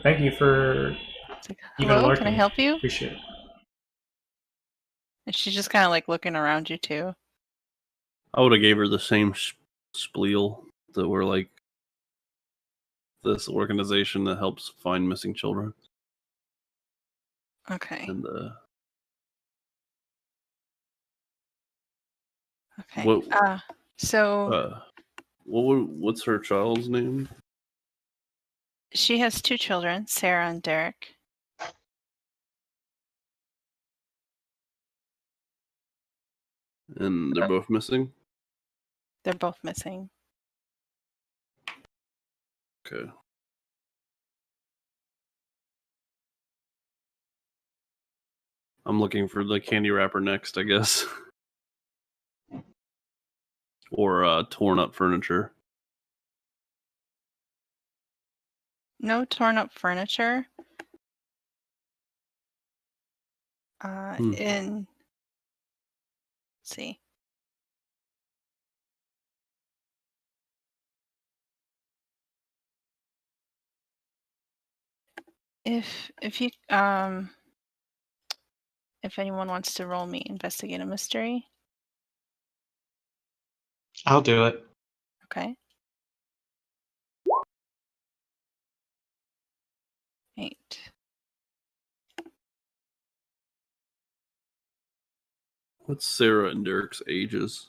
Thank you for It's like, even hello, lurking. can I help you? Appreciate it. And she's just kind of like looking around you too. I would have gave her the same spiel that we're like this organization that helps find missing children. Okay. And Okay. what- So what's her child's name? she has two children, Sarah and Derek. And they're both missing? They're both missing. Okay. I'm looking for the candy wrapper next, I guess. Or torn up furniture. No torn up furniture. Let's see. If anyone wants to roll me investigate a mystery, I'll do it. okay. 8. What's Sarah and Derek's ages?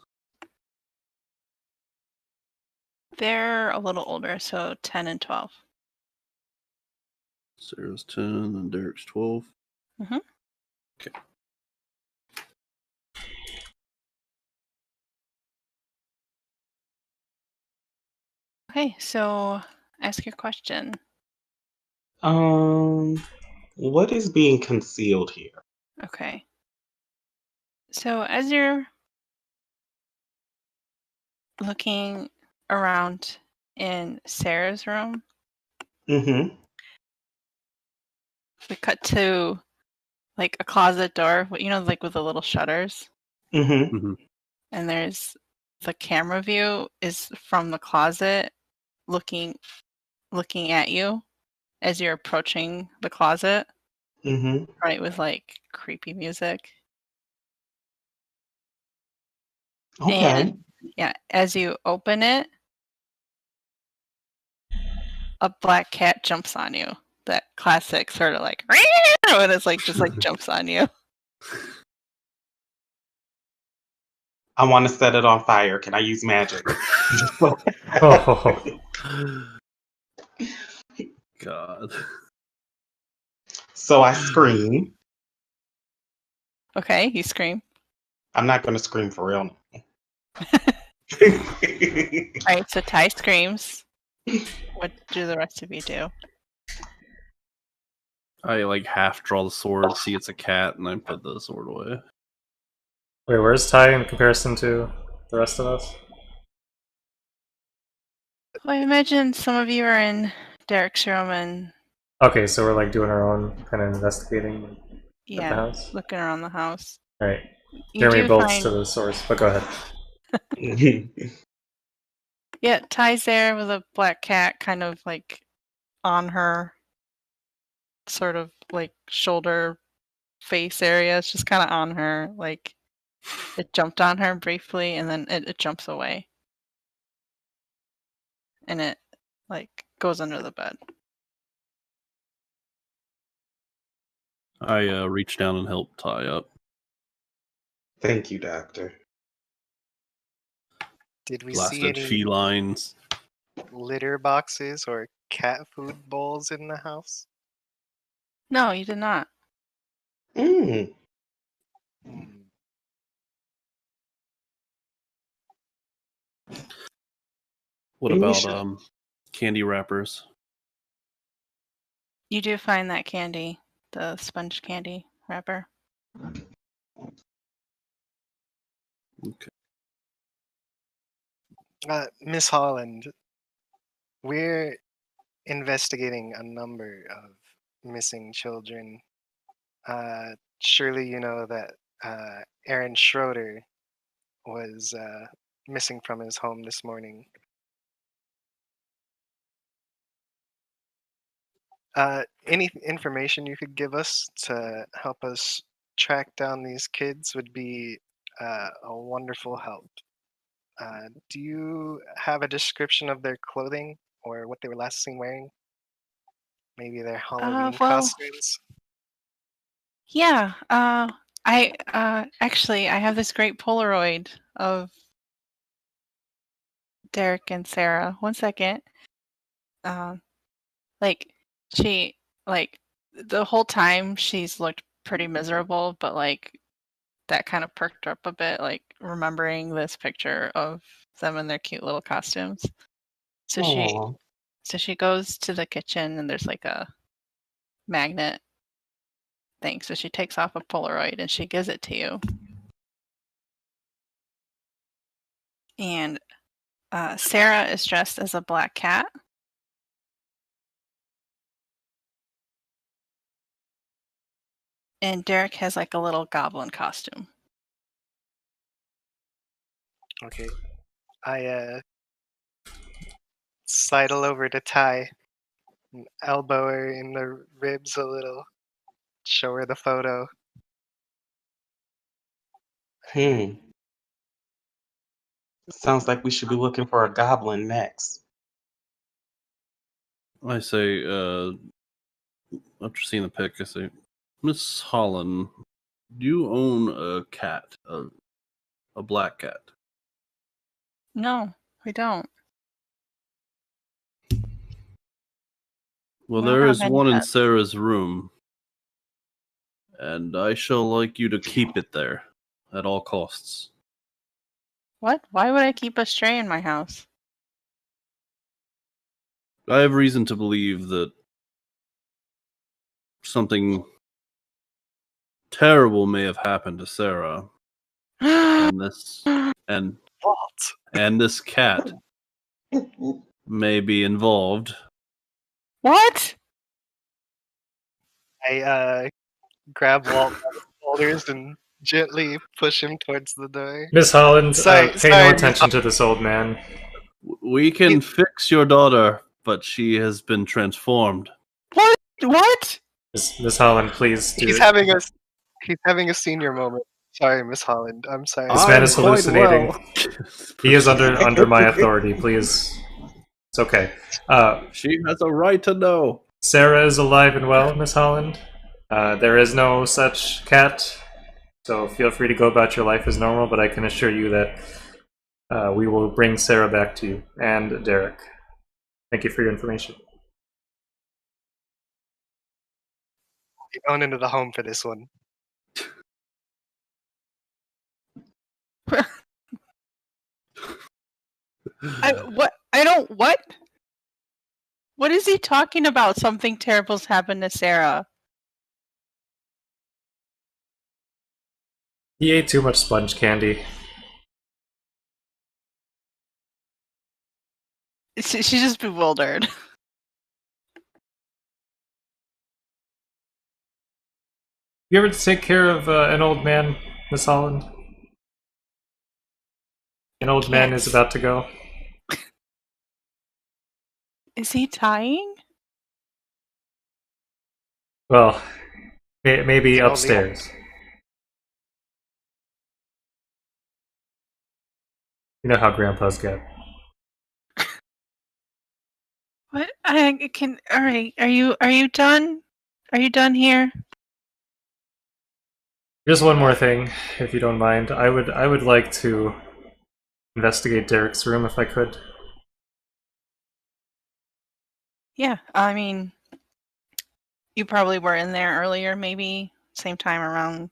They're a little older, so 10 and 12. Sarah's 10 and Derek's 12. Mhm. Okay. Okay, so ask your question. What is being concealed here? Okay. So as you're looking around in Sarah's room, Mm-hmm. we cut to like a closet door, like with the little shutters, Mm-hmm. Mm-hmm. and there's the camera view is from the closet looking at you as you're approaching the closet, Mm-hmm. right, with like creepy music. Okay. And yeah, as you open it, a black cat jumps on you. That classic sort of like when it's like just like jumps on you. I want to set it on fire. Can I use magic? Oh, God. So I scream. Okay, you scream. I'm not going to scream for real. All right, so Ty screams. What do the rest of you do? I like half draw the sword, see it's a cat, and I put the sword away. wait, where's Ty in comparison to the rest of us? Well, I imagine some of you are in Derek's room and Okay, so we're like doing our own kind of investigating at the yeah, house. looking around the house. All right, You Jeremy do bolts find to the source, but go ahead. yeah, Ty's there with a black cat kind of like on her sort of like shoulder face area. It's just kind of on her. Like it jumped on her briefly and then it jumps away. And it like goes under the bed. I reach down and help tie up. Thank you, Doctor. Did we see Blasted any felines. litter boxes or cat food bowls in the house? No, you did not. Mm. Hmm. What Maybe we about should- candy wrappers? You do find that candy, the sponge candy wrapper. Okay. Miss Holland, we're investigating a number of missing children. Surely you know that Aaron Schroeder was missing from his home this morning. Any information you could give us to help us track down these kids would be a wonderful help. Do you have a description of their clothing or what they were last seen wearing? Maybe their Halloween Well, costumes? yeah. I actually I have this great Polaroid of Derek and Sarah. One second. Like she like the whole time she's looked pretty miserable, but like that kind of perked her up a bit, like remembering this picture of them in their cute little costumes. So Aw. she goes to the kitchen and there's like a magnet thing. So she takes off a Polaroid and she gives it to you. And Sarah is dressed as a black cat. And Derek has like a little goblin costume. Okay. I sidle over to Ty and elbow her in the ribs a little, show her the photo. Hmm. Sounds like we should be looking for a goblin next. I say, after seeing the pic, I say, Miss Holland, do you own a cat? A black cat? No, we don't. Well, We don't there have is any one in pets. Sarah's room, and I shall like you to keep it there at all costs. What? Why would I keep a stray in my house? I have reason to believe that something terrible may have happened to Sarah, and What? this cat may be involved. What? I grab Walt by the shoulders and gently push him towards the door. Miss Holland, Sorry, pay no sorry, attention to this old man. We can fix your daughter, but she has been transformed. What? What? Miss Holland, please do He's it. having a senior moment. Sorry, Miss Holland. I'm sorry. This man I'm is quite hallucinating. well. He is under my authority. Please, it's okay. She has a right to know. Sarah is alive and well, Miss Holland. There is no such cat, so feel free to go about your life as normal. But I can assure you that we will bring Sarah back to you and Derek. Thank you for your information. You're going into the home for this one. What? I don't. What? What is he talking about? Something terrible's happened to Sarah. He ate too much sponge candy. She's just bewildered. You ever take care of an old man, Miss Holland? An old man is Yes. about to go. Is he dying? Well, maybe He's only upstairs. You know how grandpas get. What? I can. All right. Are you done? Are you done here? Just one more thing, if you don't mind. I would like to investigate Derek's room if I could. Yeah. I mean, you probably were in there earlier, maybe same time around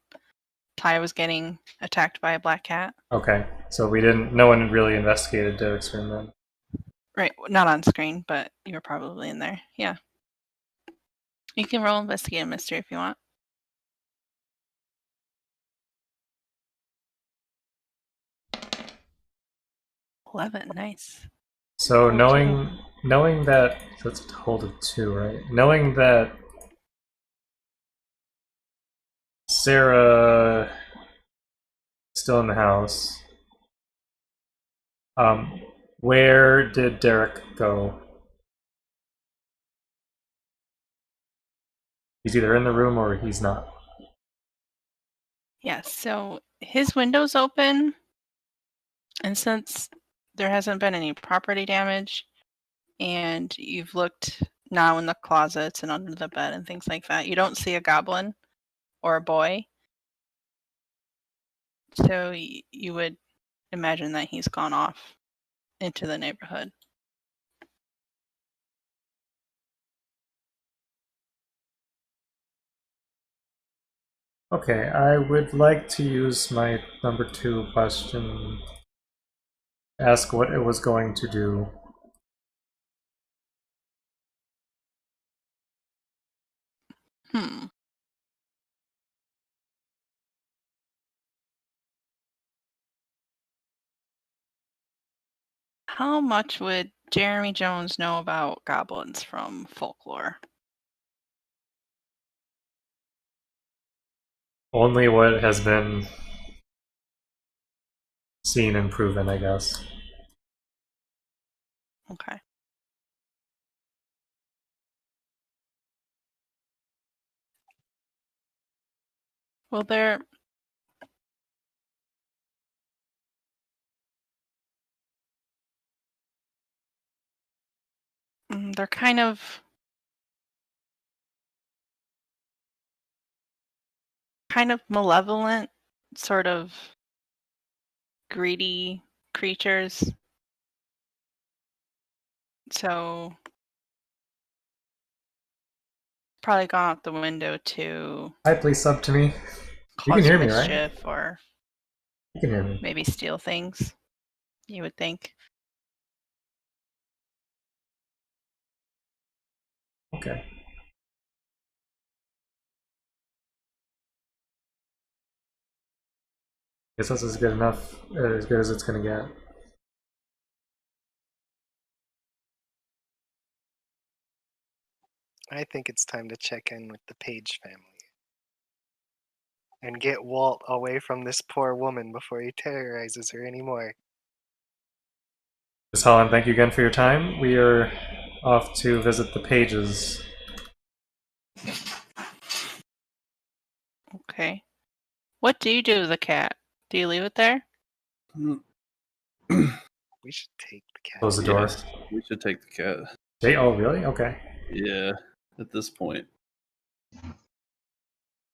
Ty was getting attacked by a black cat. Okay, so no one really investigated Derek's room then. Right. Not on screen, but you were probably in there. Yeah. You can roll investigate a mystery if you want. 11. Nice. So Cool, knowing that, so it's a hold of 2, right? Knowing that Sarah is still in the house, where did Derek go? He's either in the room or he's not. Yes. So his window's open, and since there hasn't been any property damage, and you've looked now in the closets and under the bed and things like that, you don't see a goblin or a boy. So you would imagine that he's gone off into the neighborhood. Okay, I would like to use my number 2 question. Ask what it was going to do. How much would Jeremy Jones know about goblins from folklore? Only what has been seen and proven, I guess. Okay. Well, they're kind of malevolent, sort of greedy creatures. So probably gone out the window to Hi, please sub to me. You can cause hear me, right? mischief or You can hear me. maybe steal things. You would think. Okay. Guess this is good enough, or as good as it's gonna get. I think it's time to check in with the Page family. And get Walt away from this poor woman before he terrorizes her anymore. Ms. Holland, thank you again for your time. We are off to visit the Pages. Okay. What do you do with the cat? Do you leave it there? We should take the cat. Close the door. Yes, we should take the cat. Hey, oh, really? Okay. Yeah, at this point.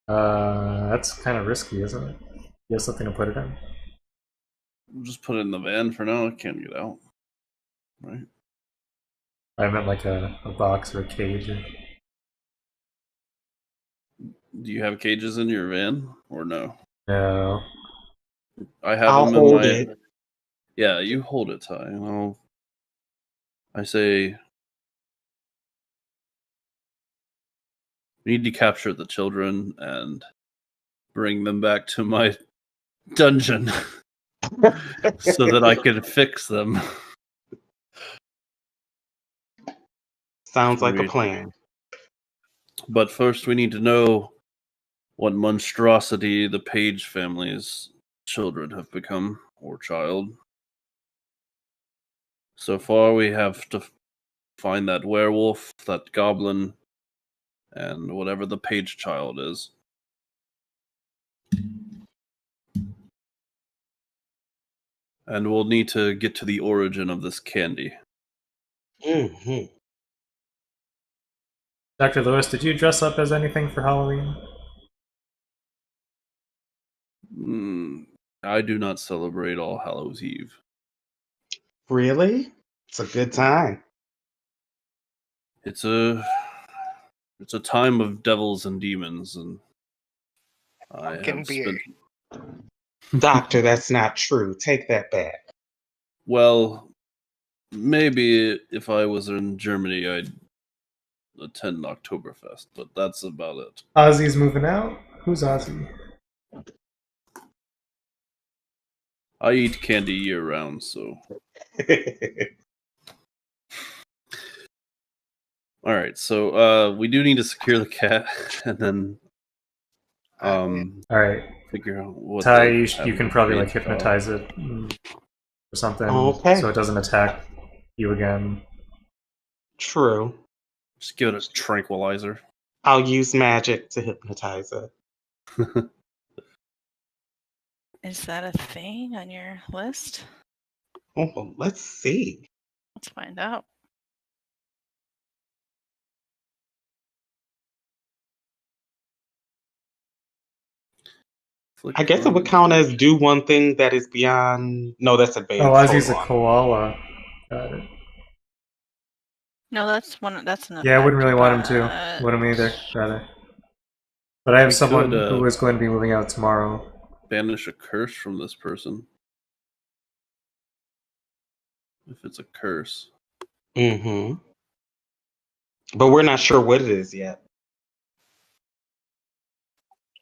That's kind of risky, isn't it? You have something to put it in? We'll just put it in the van for now. It can't get out. Right? I meant like a box or a cage. Do you have cages in your van or no? No. I have I'll them hold in my. it. Yeah, you hold it, Ty. And I say we need to capture the children and bring them back to my dungeon so that I can fix them. Sounds like a Sweet. plan. But first, we need to know what monstrosity the Page family's children have become, or child. So far, we have to find that werewolf, that goblin, and whatever the Page child is. And we'll need to get to the origin of this candy. Hmm. Dr. Lewis, did you dress up as anything for Halloween? I do not celebrate All Hallows Eve. Really? It's a good time. It's a time of devils and demons, and I Pumpkin have beer. spent. Doctor, that's not true. Take that back. Well, maybe if I was in Germany, I'd attend Oktoberfest, but that's about it. Ozzy's moving out? Who's Ozzy? I eat candy year round, so. All right, so we do need to secure the cat, and then Alright. figure out what. Ty, the- you can probably like Page child. hypnotize it or something Okay. so it doesn't attack you again. True. Just give it a tranquilizer. I'll use magic to hypnotize it. Is that a thing on your list? Oh, well, let's see. Let's find out. I guess it would count as do one thing that is beyond. No, that's advanced. Oh, Ozzy's a Hold on. koala. Got it. No, that's one. That's an Yeah, I wouldn't really want him to. effect, Wouldn't either, rather. But I have We someone could, who is going to be moving out tomorrow. Banish a curse from this person. If it's a curse. Mm-hmm. But we're not sure what it is yet.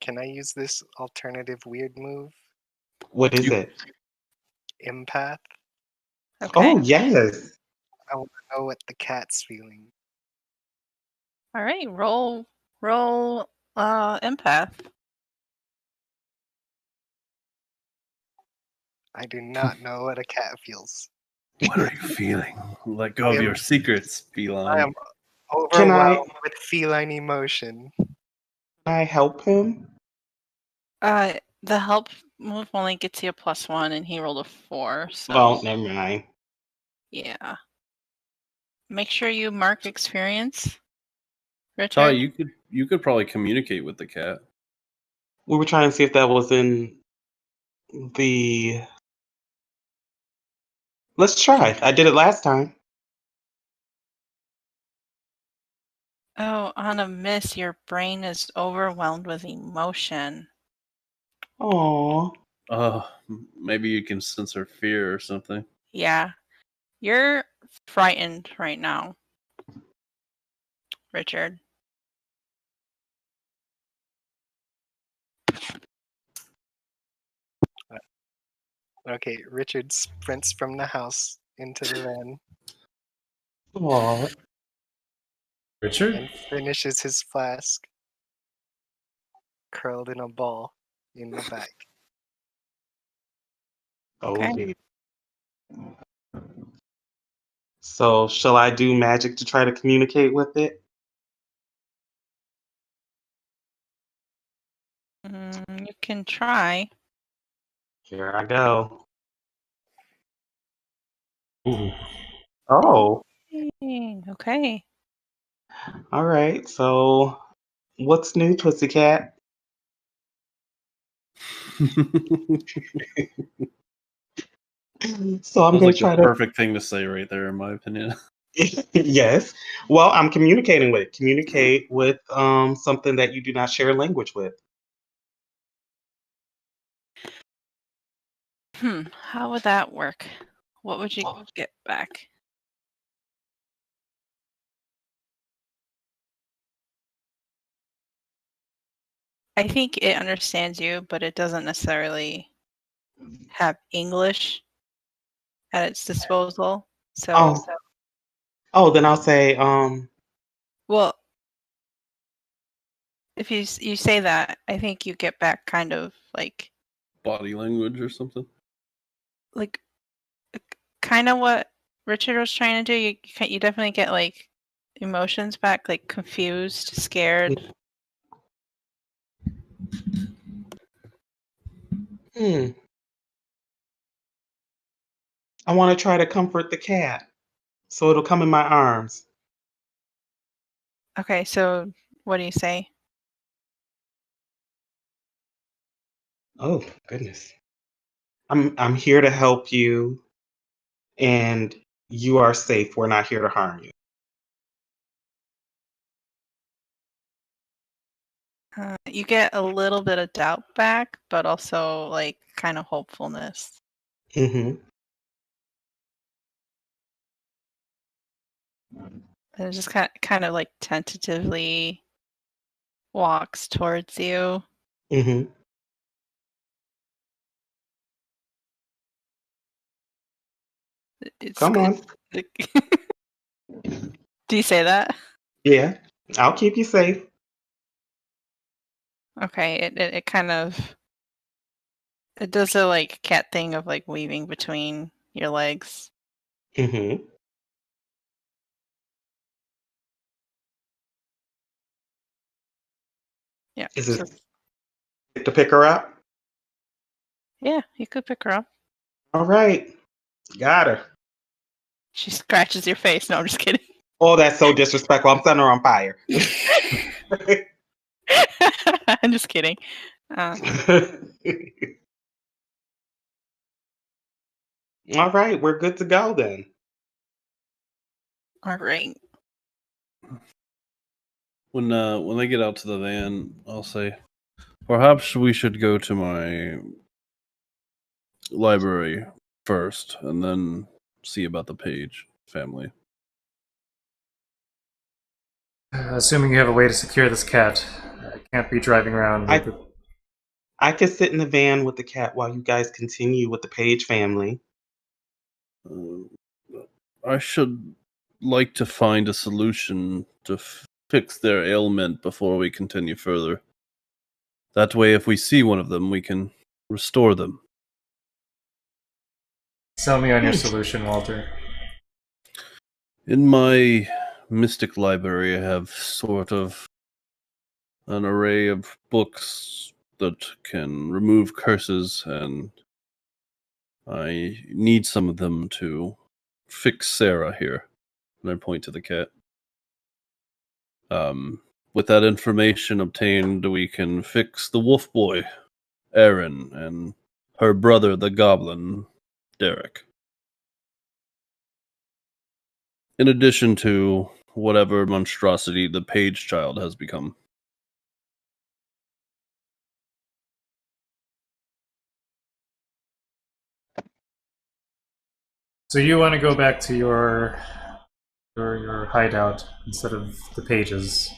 Can I use this alternative weird move? What is You- it? Empath? Okay. Oh, yes. I want to know what the cat's feeling. All right. Roll. Empath. I do not know what a cat feels. What are you feeling? Let go I of am- your secrets, I feline. am overwhelmed with feline emotion. Can I help him? The help move only gets you a +1, and he rolled a 4. So Oh, never mind. yeah. Make sure you mark experience. Richard. Ty, you could probably communicate with the cat. We were trying to see if that was in the. Let's try. I did it last time. Oh, on a miss, your brain is overwhelmed with emotion. Oh, Maybe you can sense her fear or something. Yeah. You're frightened right now, Richard. Okay, Richard sprints from the house into the van oh, Richard? and finishes his flask, curled in a ball in the back. Okay. okay. So, shall I do magic to try to communicate with it? You can try. Here I go. Ooh. Oh, Okay. all right. So, what's new, Pussycat? So, I'm Sounds going like to the try to. perfect thing to say right there, in my opinion. Yes. Well, I'm communicating with it. Communicate with something that you do not share language with. How would that work? What would you get back? I think it understands you, but it doesn't necessarily have English at its disposal. So, Oh, oh, then I'll say well, if you say that, I think you get back kind of like Body language or something. like kind of what Richard was trying to do. You definitely get like emotions back, like confused, scared. hmm. I want to try to comfort the cat, so it'll come in my arms. Okay, so what do you say? Oh goodness. I'm here to help you, and you are safe. We're not here to harm you. You get a little bit of doubt back, but also like kind of hopefulness. Mm-hmm. And it just kind of like tentatively walks towards you. Mm-hmm. It's Come on. do you say that? Yeah. I'll keep you safe. Okay, it kind of it does the like cat thing of like weaving between your legs. Mm-hmm. Yeah. Is So it to pick her up? yeah, you could pick her up. All right. Got her. She scratches your face. No, I'm just kidding. Oh, that's so disrespectful. I'm setting her on fire. I'm just kidding. All right, we're good to go then. All right. When they get out to the van, I'll say, perhaps we should go to my library first, and then see about the Page family. Assuming you have a way to secure this cat, I can't be driving around with it. I could sit in the van with the cat while you guys continue with the Page family. I should like to find a solution to fix their ailment before we continue further. That way, if we see one of them, we can restore them. Sell me on your solution, Walter. In my mystic library, I have sort of an array of books that can remove curses, and I need some of them to fix Sarah here. And I point to the cat. With that information obtained, we can fix the wolf boy, Aaron, and her brother, the goblin, Derek. In addition to whatever monstrosity the page child has become. So you want to go back to your hideout instead of the pages.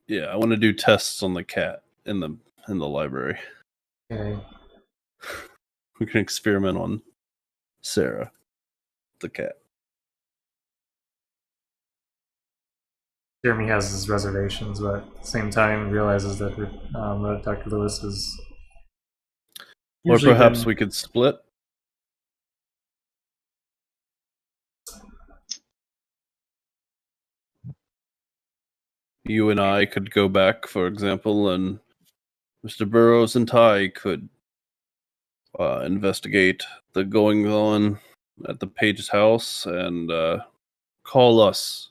Yeah, I want to do tests on the cat in the library. Okay. We can experiment on Sarah, the cat. Jeremy has his reservations, but at the same time realizes that Dr. Lewis is. Or usually perhaps been- we could split. You and I could go back, for example, and Mr. Burroughs and Ty could investigate the goings on at the Page's house and call us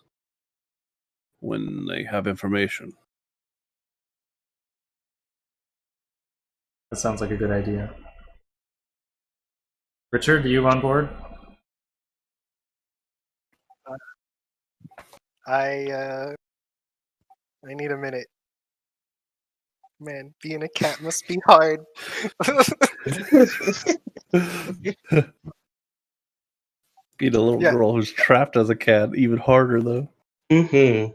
when they have information. That sounds like a good idea. Richard, are you on board? I need a minute. Man, being a cat must be hard. Being a little Yeah. girl who's trapped as a cat, even harder though. Mm-hmm.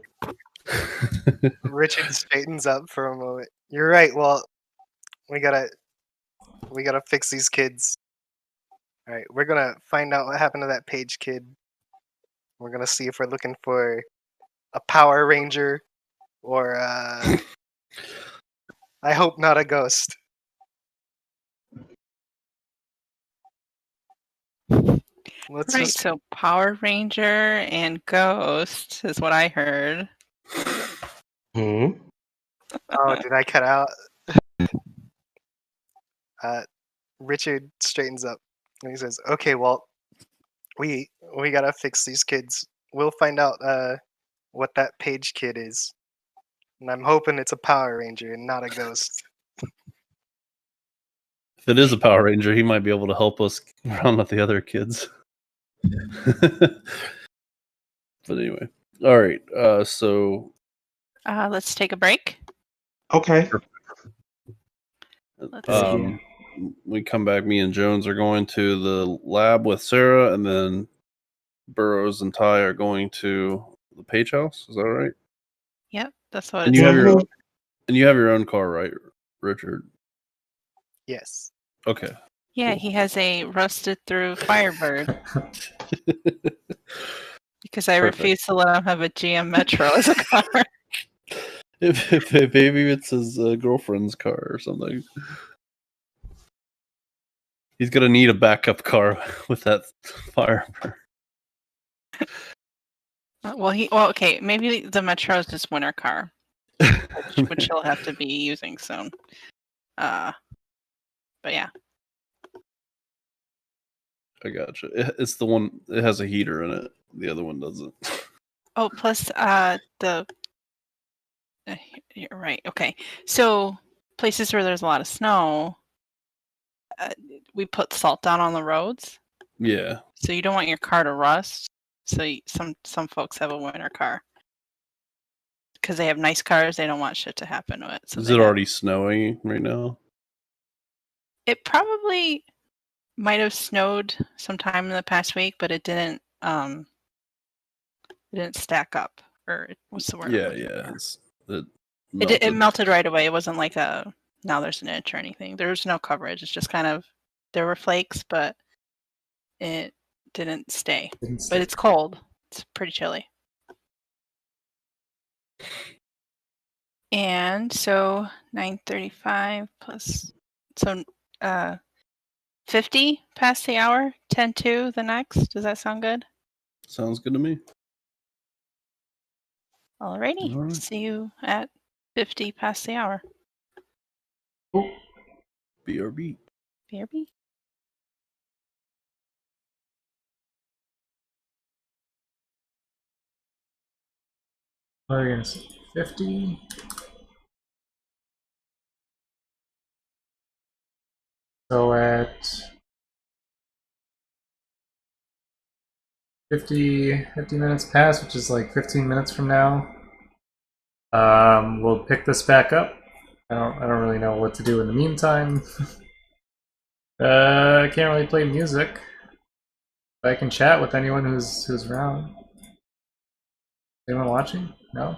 Richard straightens up for a moment. You're right. Well, we gotta fix these kids. All right, we're gonna find out what happened to that Page kid. We're gonna see if we're looking for a Power Ranger or I hope not a ghost. Let's Right, just so Power Ranger and Ghost is what I heard. Hmm. Oh, did I cut out? Richard straightens up and he says, "Okay, well, we gotta fix these kids. We'll find out what that Page kid is, and I'm hoping it's a Power Ranger and not a ghost." If it is a Power Ranger, he might be able to help us round up the other kids. But anyway, all right. So Let's take a break. Okay. Let's see. we come back. Me and Jones are going to the lab with Sarah, and then Burroughs and Ty are going to the Page house. Is that right? Yep, that's what And it you have your says. own, and you have your own car, right, Richard? Yes. Okay. Yeah, cool. he has a rusted through Firebird because I Perfect. refuse to let him have a GM Metro as a car. If maybe it's his girlfriend's car or something. He's gonna need a backup car with that Firebird. Well, okay, maybe the Metro is his winter car, which he'll have to be using soon. But yeah. I gotcha. It's the one. It has a heater in it. The other one doesn't. Oh, plus you're right. Okay, so places where there's a lot of snow, we put salt down on the roads, Yeah. so you don't want your car to rust. So some folks have a winter car because they have nice cars. They don't want shit to happen to it. So Is they it have- already snowing right now? It probably might have snowed sometime in the past week, but it didn't. It didn't stack up, or what's the word? I'm Yeah, looking yeah. for? It It melted right away. It wasn't like now there's an inch or anything. There was no coverage. It's just kind of there were flakes, but it didn't stay. But it's cold. It's pretty chilly. And so 9:35 plus 50 past the hour, 10:02 the next. Does that sound good? Sounds good to me. Alrighty. All right. See you at 50 past the hour. BRB. BRB. What are we gonna say? 50? So at 50 minutes pass, which is like 15 minutes from now. We'll pick this back up. I don't really know what to do in the meantime. I can't really play music. I can chat with anyone who's around. Anyone watching? No?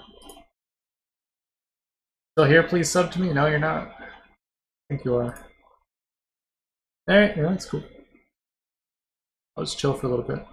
Still here? Please sub to me? No, you're not. I think you are. Alright, yeah, that's cool. I'll just chill for a little bit.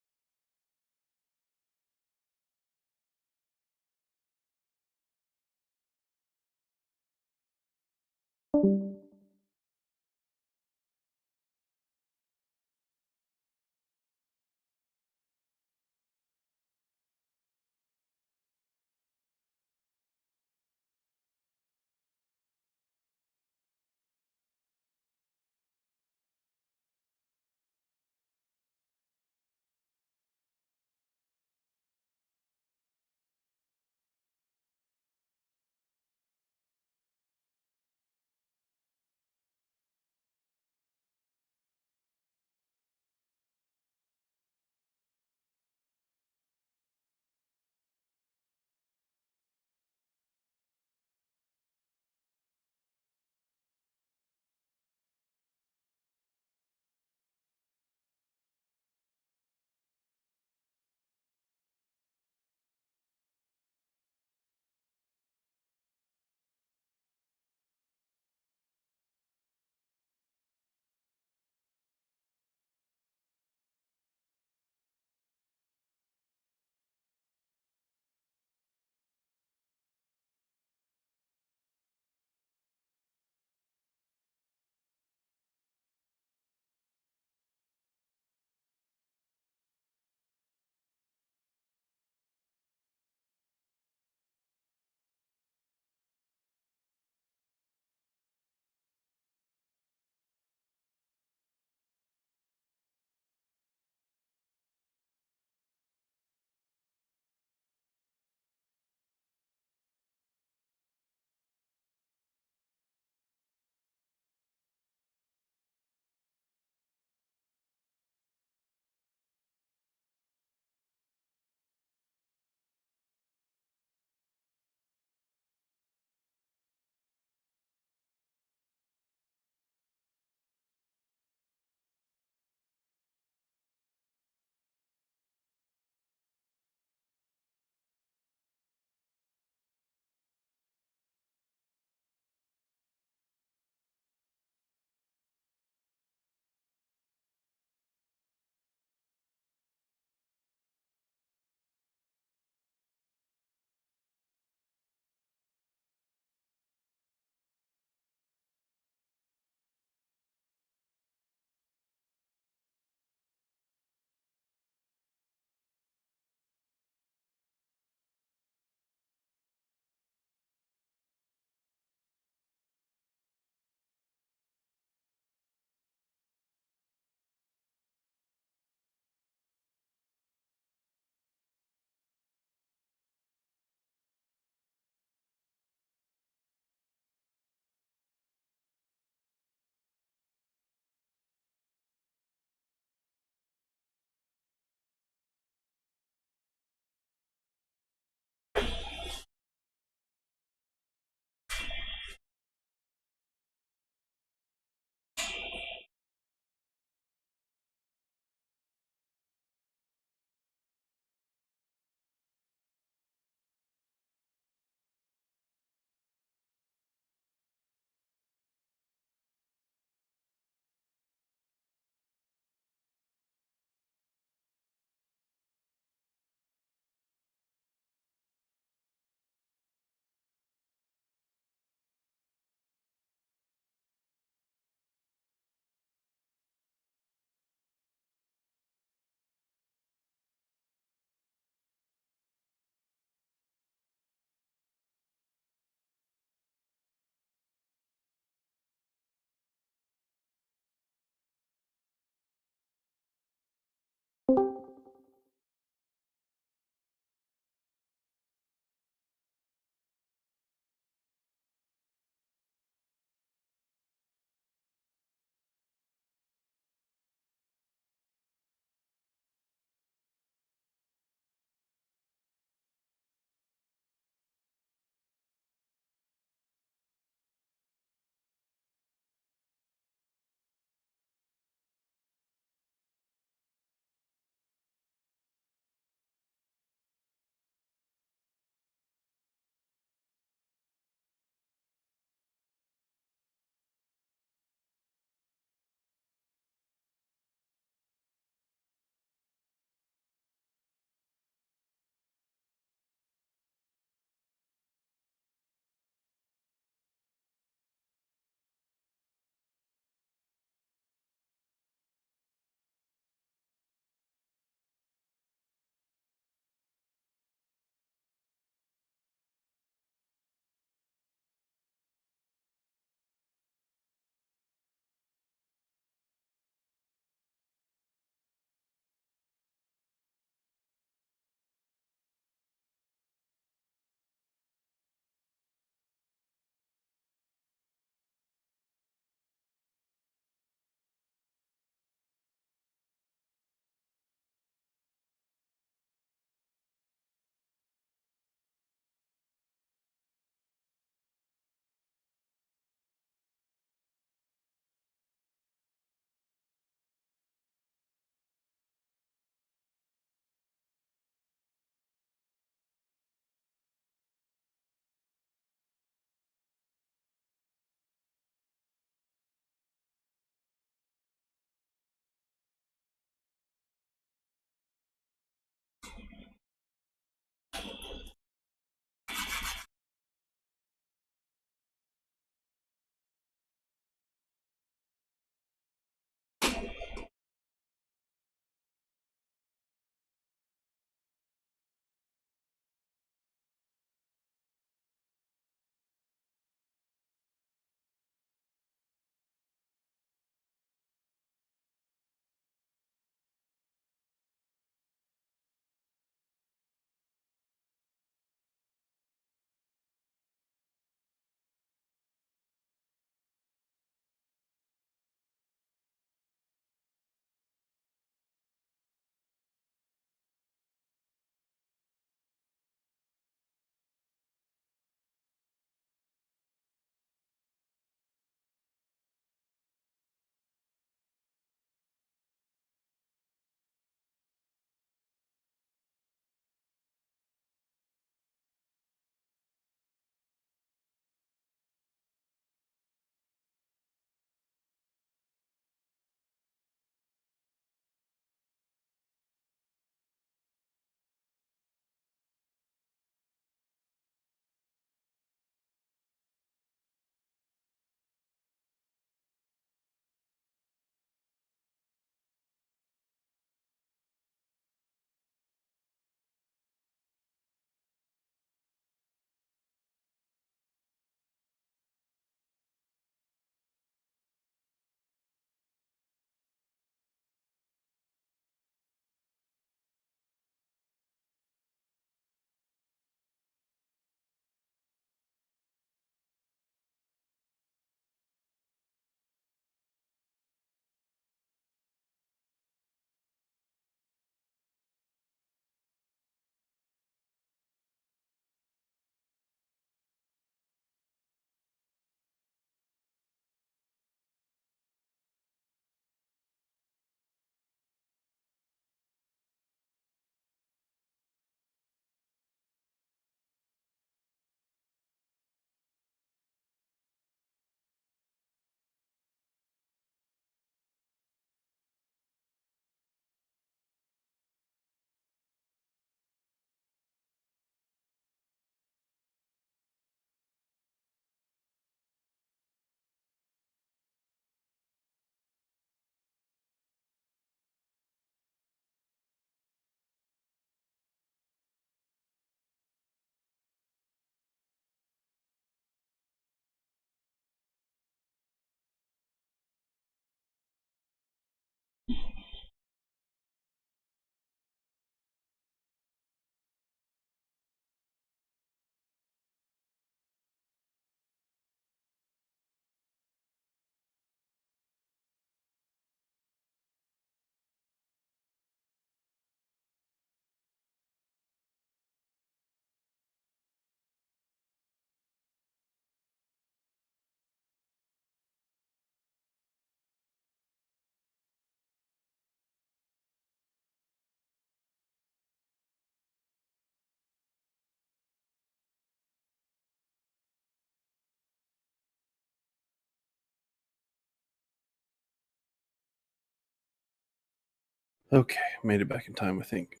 Okay, made it back in time, I think.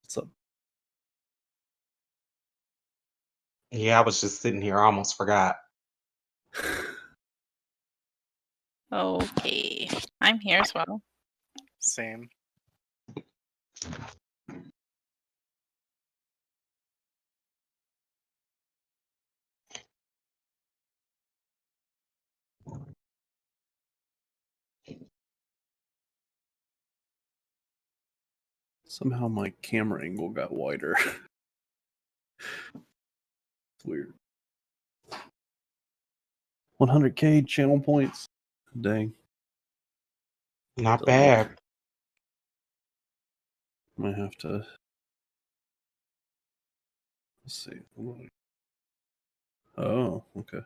What's up? Yeah, I was just sitting here. I almost forgot. Okay. I'm here as well. Same. Somehow my camera angle got wider. It's weird. 100k channel points. Dang. Not So bad. might have to. Let's see. Oh, okay.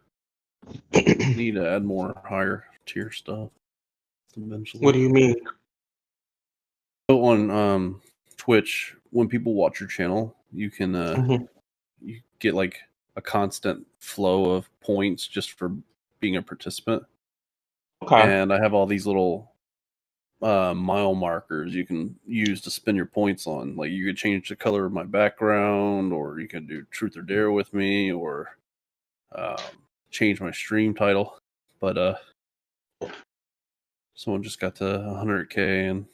Need to add more higher tier stuff eventually. What do you mean? So on Twitch, when people watch your channel, you can Mhm. you get like a constant flow of points just for being a participant. Okay. And I have all these little mile markers you can use to spend your points on. Like you could change the color of my background, or you can do truth or dare with me, or change my stream title. But someone just got to 100k, and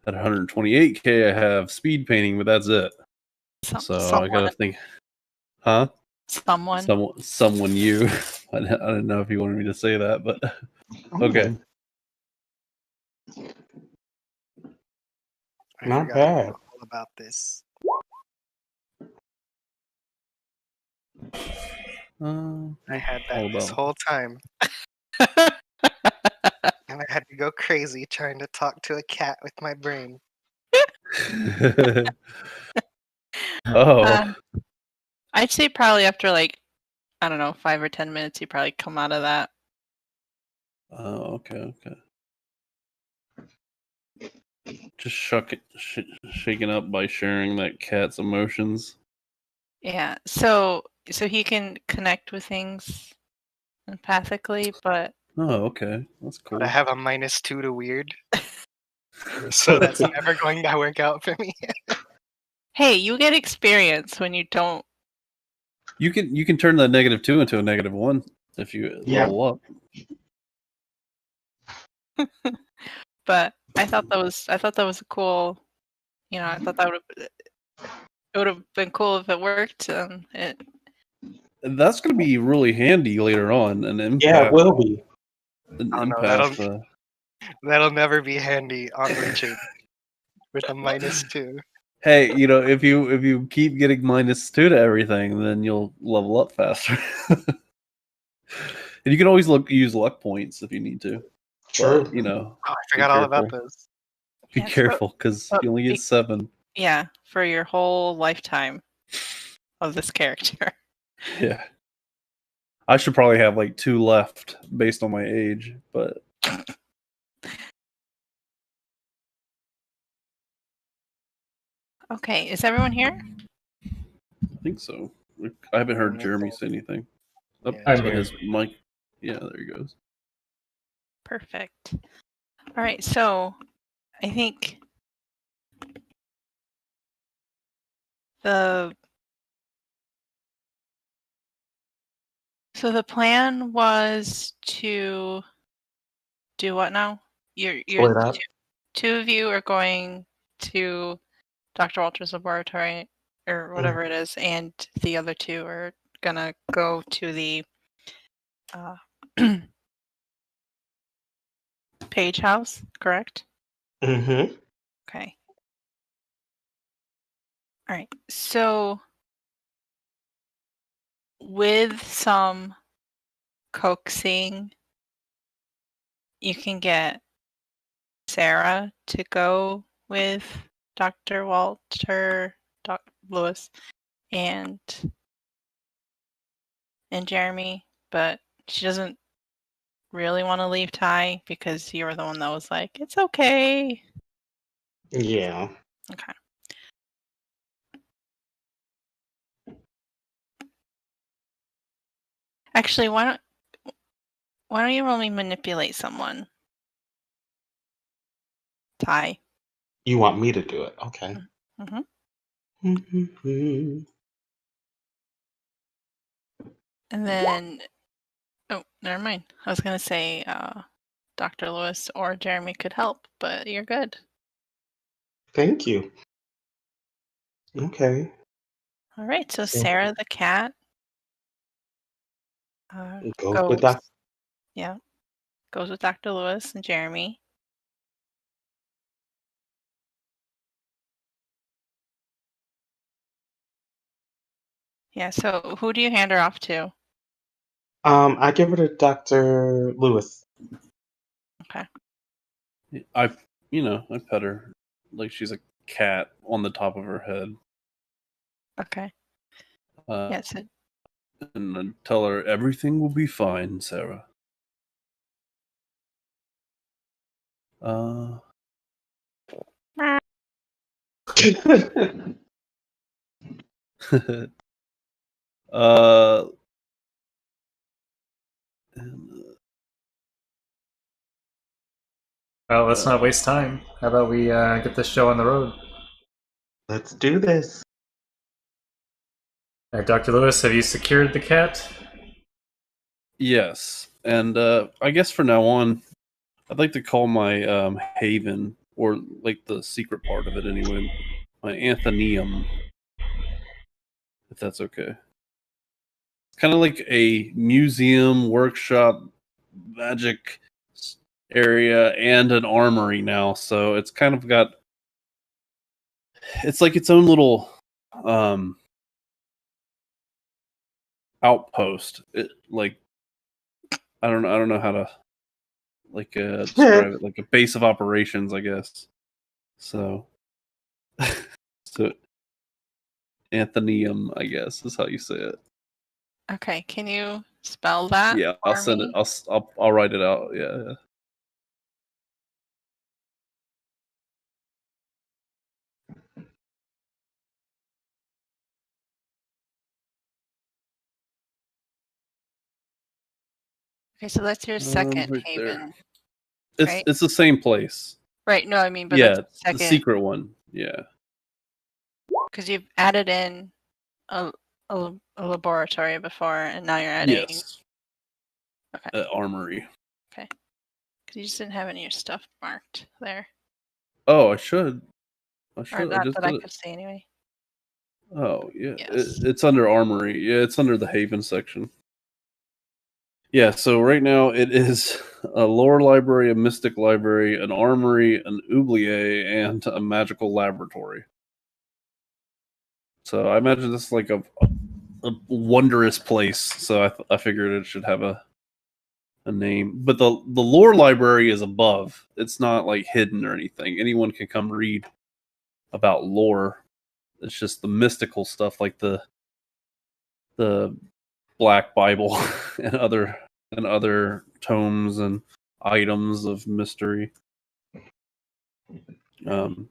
at 128k I have speed painting, but that's it. So I gotta think, huh? Someone. Someone you. I didn't know if you wanted me to say that, but okay. I Not forgot bad. all about this. I had that all this about whole time, and I had to go crazy trying to talk to a cat with my brain. oh, I'd say probably after like, I don't know, 5 or 10 minutes, you probably come out of that. okay. Just shaken up by sharing that cat's emotions. Yeah. So he can connect with things empathically, but Oh, okay, that's cool. But I have a -2 to weird, so that's never going to work out for me. hey, you get experience when you don't. You can turn the -2 into a -1 if you Yeah. level up. But I thought that was a cool. I thought that would have been cool if it worked. That's going to be really handy later on. An empath. Yeah, it will be. An Oh no, empath. that'll never be handy on Reaching with a -2. Hey, if you keep getting -2 to everything, then you'll level up faster. And you can always use luck points if you need to. True. But Oh, I be forgot all about careful. those. Be Yes, careful, because but you only get 7. Yeah, for your whole lifetime of this character. Yeah. I should probably have like 2 left based on my age, but Okay, is everyone here? I think so. I haven't heard Mm, Jeremy say anything. Oh, Yeah, I'm but here. his mic. Yeah, there he goes. Perfect. All right, so I think the plan was to do what now? You're Split up. two of you are going to Dr. Walter's laboratory or whatever it is, and the other 2 are gonna go to the Page House, correct? Mm-hmm. Okay. All right. So with some coaxing, you can get Sarah to go with Dr. Walter, Dr. Lewis, and Jeremy, but she doesn't really want to leave Ty because you're the one that was like, it's okay. Yeah. Okay. Actually, why don't you roll me manipulate someone? Ty. You want me to do it? Okay. Mm-hmm. And then, oh, never mind. I was gonna say Dr. Lewis or Jeremy could help, but you're good. Thank you. Okay. All right. So Sarah the cat Goes with that. Yeah, goes with Dr. Lewis and Jeremy. Yeah. So who do you hand her off to? I give her to Dr. Lewis. Okay. I pet her like she's a cat on the top of her head. Okay. Yeah. So And then tell her everything will be fine, Sarah. Well, let's not waste time. How about we get this show on the road? Let's do this. All right, Dr. Lewis, have you secured the cat? Yes, and I guess for now on, I'd like to call my haven, or like the secret part of it anyway, my Anthonium, if that's okay. It's kind of like a museum, workshop, magic area, and an armory now. So it's kind of got, it's like its own little outpost. It like I don't know how to describe it, like a base of operations, I guess. So so Anthonium, I guess, is how you say it. okay, can you spell that? Yeah, I'll send it. I'll write it out. Yeah. Okay, so that's your second Right haven. There. Right? It's the same place. Right. No, I mean, but yeah, that's the second, the secret one. Yeah. because you've added in a laboratory before, and now you're adding. Yes. Okay. Armory. Okay. Because you just didn't have any of your stuff marked there. Oh, I should. Or I not just that I did could it. see anyway. Oh yeah, Yes. it's under Armory. Yeah, it's under the Haven section. Yeah, so right now it is a lore library, a mystic library, an armory, an oubliette, and a magical laboratory. So I imagine this is like a wondrous place. So I figured it should have a name. But the lore library is above. It's not like hidden or anything. Anyone can come read about lore. It's just the mystical stuff, like the Black Bible and other tomes and items of mystery. Don't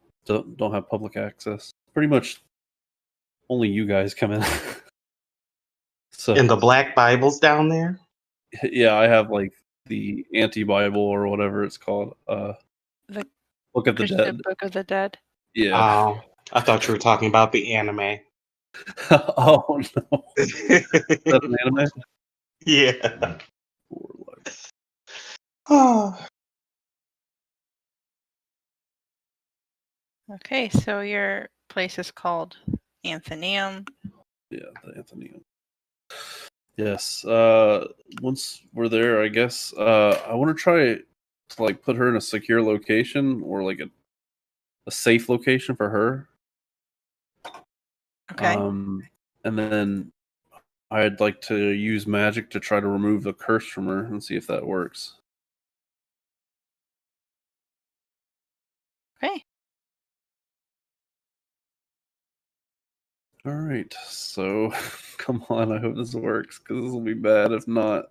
have public access. Pretty much only you guys come in. So And the Black Bible's down there? Yeah, I have like the anti-Bible or whatever it's called. The Book of the Christian Dead. Book of the Dead. Yeah. Oh, I thought you were talking about the anime. Oh no. That's an anime? Yeah. Oh. Okay, so your place is called Anthonium. Yeah, the Anthonium. Yes. Once we're there, I guess I want to try to like put her in a secure location or like a safe location for her. Okay. And then I'd like to use magic to try to remove the curse from her and see if that works. Okay. All right, so come on, I hope this works because this will be bad if not.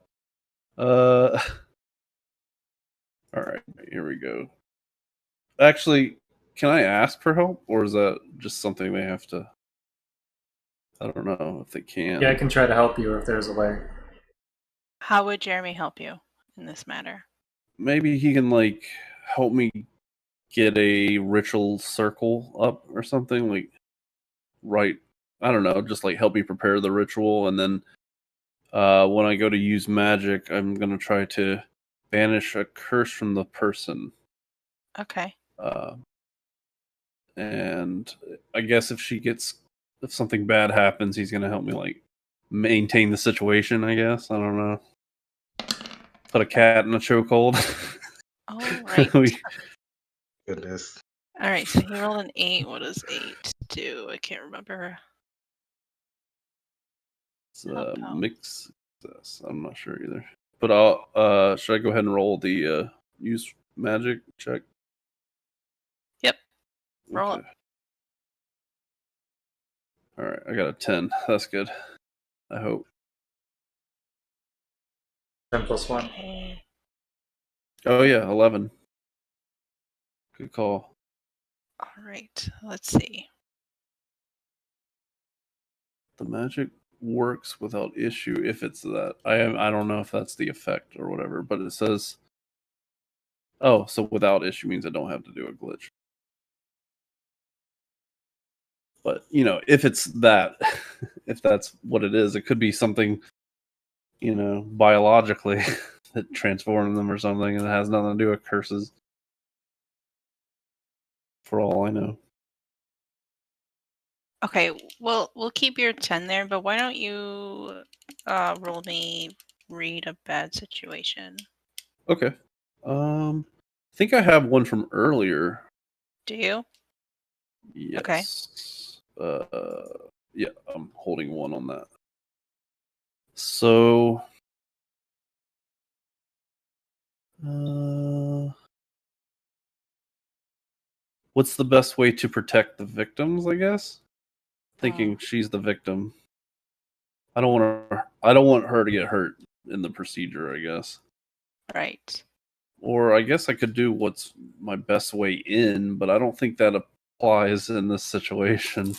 All right, here we go. Actually, can I ask for help, or is that just something they have to? I don't know if they can. Yeah, I can try to help you if there's a way. How would Jeremy help you in this matter? Maybe he can like help me get a ritual circle up or something, like right, I don't know, just like help me prepare the ritual, and then when I go to use magic, I'm gonna try to banish a curse from the person. Okay. And I guess if something bad happens, he's gonna help me like maintain the situation. I guess I don't know. Put a cat in a chokehold. All right. Goodness. All right. So he rolled an 8. What does 8 do? I can't remember. It's Oh, no. mix success. I'm not sure either. But I'll should I go ahead and roll the use magic check? Yep. Roll Okay. All right, I got a 10. That's good. I hope. 10 plus 1. Okay. Oh yeah, 11. Good call. All right. Let's see. The magic works without issue if it's that. I don't know if that's the effect or whatever, but it says, oh, so without issue means I don't have to do a glitch. But if it's that, if that's what it is, it could be something, biologically that transformed them or something, and it has nothing to do with curses. For all I know. Okay. Well, we'll keep your 10 there, but why don't you roll me read a bad situation? Okay. I think I have one from earlier. Do you? Yes. Yeah, I'm holding one on that. So, what's the best way to protect the victims, I guess? Thinking she's the victim. I don't want her to get hurt in the procedure, I guess. Right. Or I guess I could do what's my best way in, but I don't think that applies in this situation.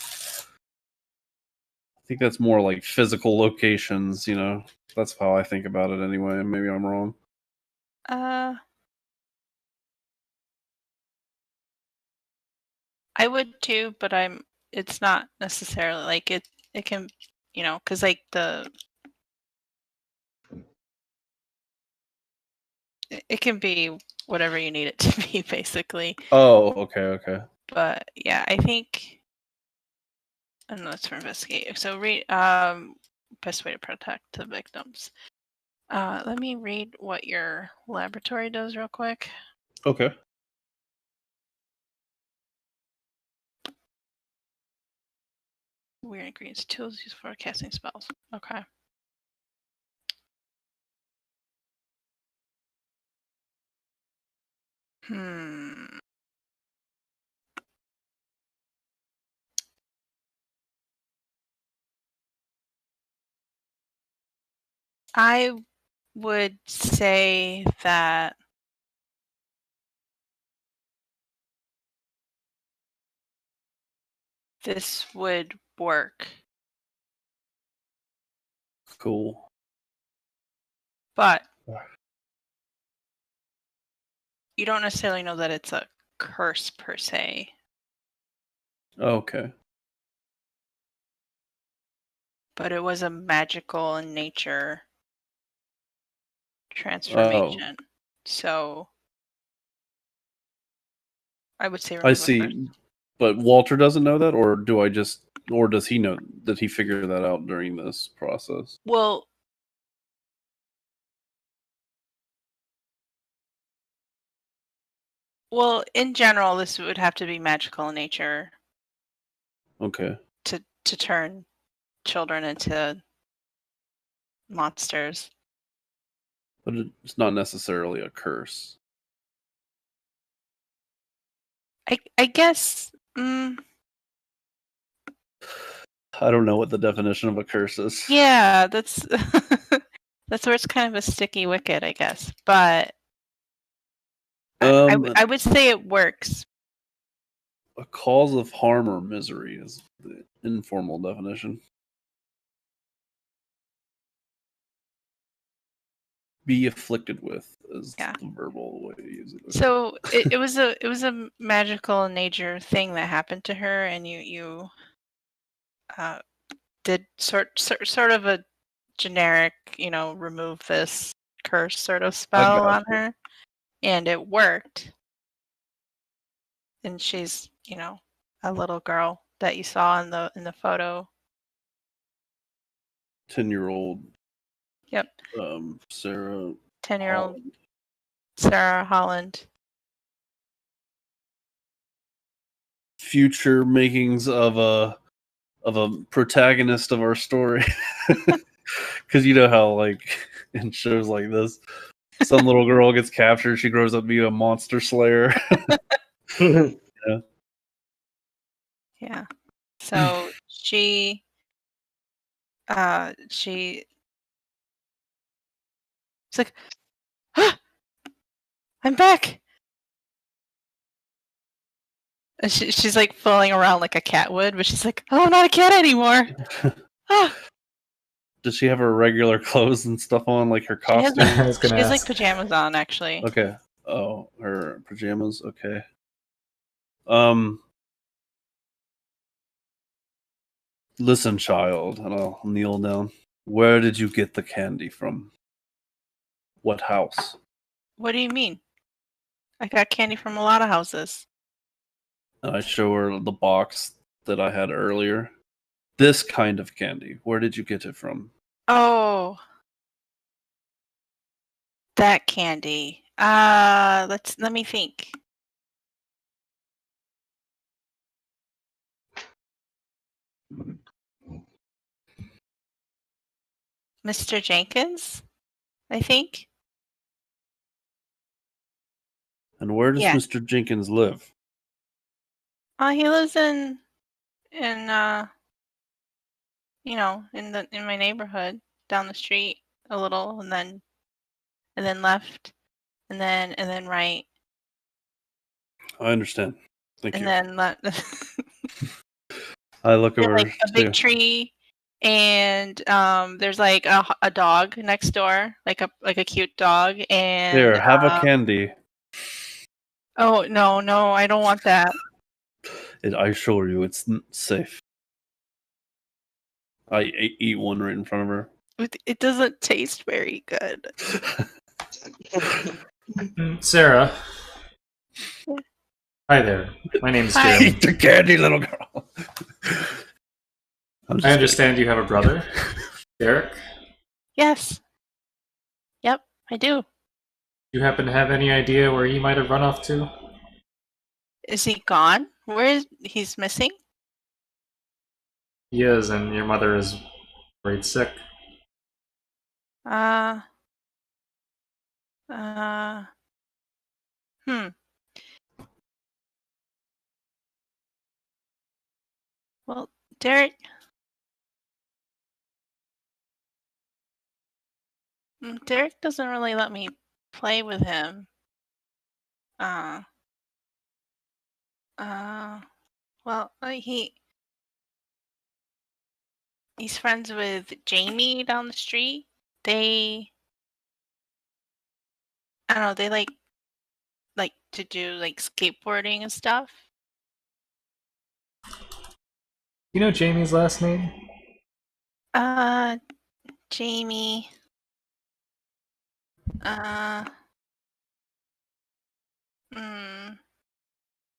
I think that's more like physical locations, That's how I think about it anyway. Maybe I'm wrong. I would too, but it's not necessarily like it can, because like it can be whatever you need it to be, basically. Oh, okay. But yeah, I think, and that's for investigate. So read best way to protect the victims. Let me read what your laboratory does real quick. Okay. Weird ingredients, tools used for casting spells. Okay. I would say that this would work. Cool. But you don't necessarily know that it's a curse per se. Okay. But it was a magical in nature transformation. So I would say I see. But Walter doesn't know that, or does he know? Did he figure that out during this process? Well, in general, this would have to be magical in nature. Okay. To turn children into monsters. But it's not necessarily a curse. I guess. I don't know what the definition of a curse is. Yeah, that's that's where it's kind of a sticky wicket, I guess. But I would say it works. A cause of harm or misery is the informal definition. be afflicted with is Yeah. the verbal way to use it. Okay. So it was a magical nature thing that happened to her, and you did sort of a generic, remove this curse sort of spell on gotcha. her, and it worked. And she's, a little girl that you saw in the photo. 10-year-old Yep, Sarah 10-year-old Holland. Sarah Holland. Future makings of a protagonist of our story. Because you know how, like, in shows like this, some little girl gets captured, she grows up to be a monster slayer. Yeah. So she's like, ah, I'm back. And she's like falling around like a cat would, but she's like, oh, I'm not a cat anymore. Ah. Does she have her regular clothes and stuff on, like her She has, costume? I was she gonna has like ask. pajamas on, actually. Okay. Oh, her pajamas. Okay. Listen, child, and I'll kneel down. Where did you get the candy from? What house? What do you mean? I got candy from a lot of houses. And I show her the box that I had earlier. This kind of candy. Where did you get it from? Oh, that candy. Let me think. Mr. Jenkins, I think. And where does Yeah. Mr. Jenkins live? He lives in in my neighborhood down the street a little, and then left, and then right, I understand. Thank and you. then left. I look There's over like a big tree, and there's like a dog next door, like a cute dog, and Here, have a candy. oh no, I don't want that. I assure you, it's safe. I eat one right in front of her. It doesn't taste very good. Sarah. Hi there. My name's Hi. Jim. Eat the candy, little girl. I understand you have a brother, Derek. Yes. Yep, I do. Do you happen to have any idea where he might have run off to? Is he gone? Where is he's missing? He is, and your mother is worried sick. Well, Derek doesn't really let me play with him. Well, he's friends with Jamie down the street. I don't know, they like to do like skateboarding and stuff. You know Jamie's last name? Jamie.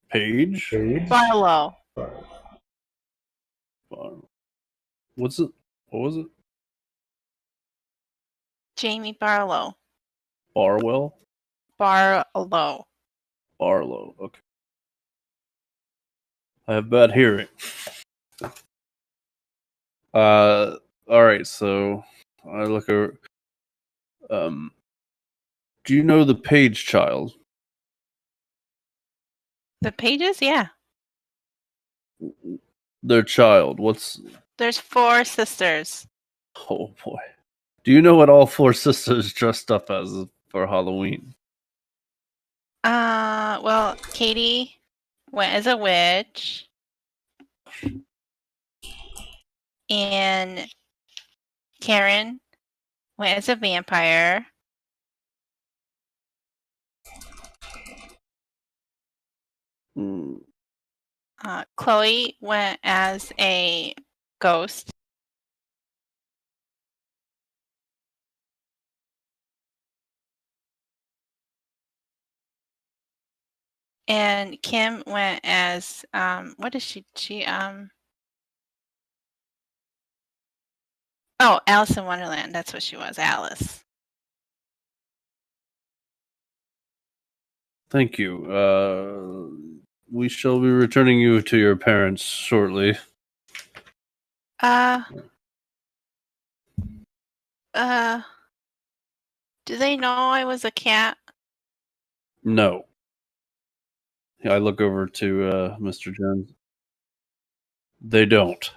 Page? Barlow. What's it? What was it? Jamie Barlow. Barwell? Barlow. Barlow. Okay. I have bad hearing. All right. So I look over. Do you know the Page child? The Pages? Yeah. Their child. There's 4 sisters. Oh boy. Do you know what all 4 sisters dressed up as for Halloween? Well, Katie went as a witch. And Karen went as a vampire. Hmm. Chloe went as a ghost. And Kim went as what is she? Oh, Alice in Wonderland. That's what she was, Alice. Thank you. We shall be returning you to your parents shortly. Uh, do they know I was a cat? No. I look over to Mr. Jones. They don't.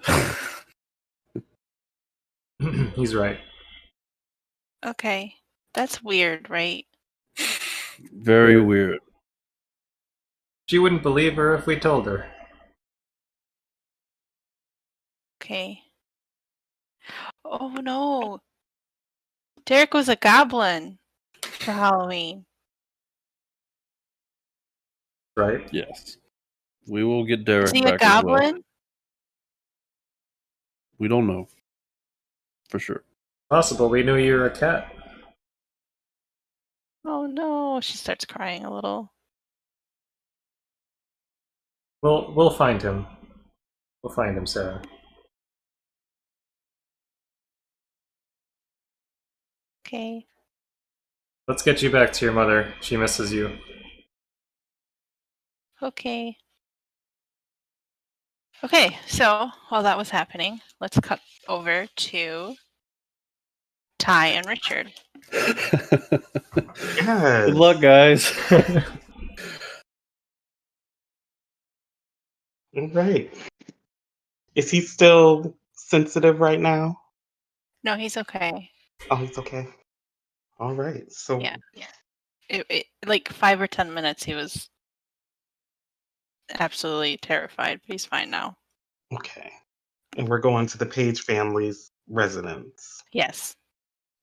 He's right. Okay, that's weird, right? Very Weird. weird. She wouldn't believe her if we told her. Okay. Oh no, Derek was a goblin for Halloween. Right? Yes. We will get Is Derek he a back as well. goblin? We don't know. For sure. Possible we knew you were a cat. Oh no, she starts crying a little. We'll find him. We'll find him, Sarah. Okay. Let's get you back to your mother. She misses you. Okay. Okay, so while that was happening, let's cut over to Ty and Richard. Yes. Good luck, guys. All right. Is he still sensitive right now? No, he's okay. Oh, he's okay. All right. So Yeah. Like 5 or 10 minutes, he was absolutely terrified, but he's fine now. okay. And we're going to the Page family's residence. Yes.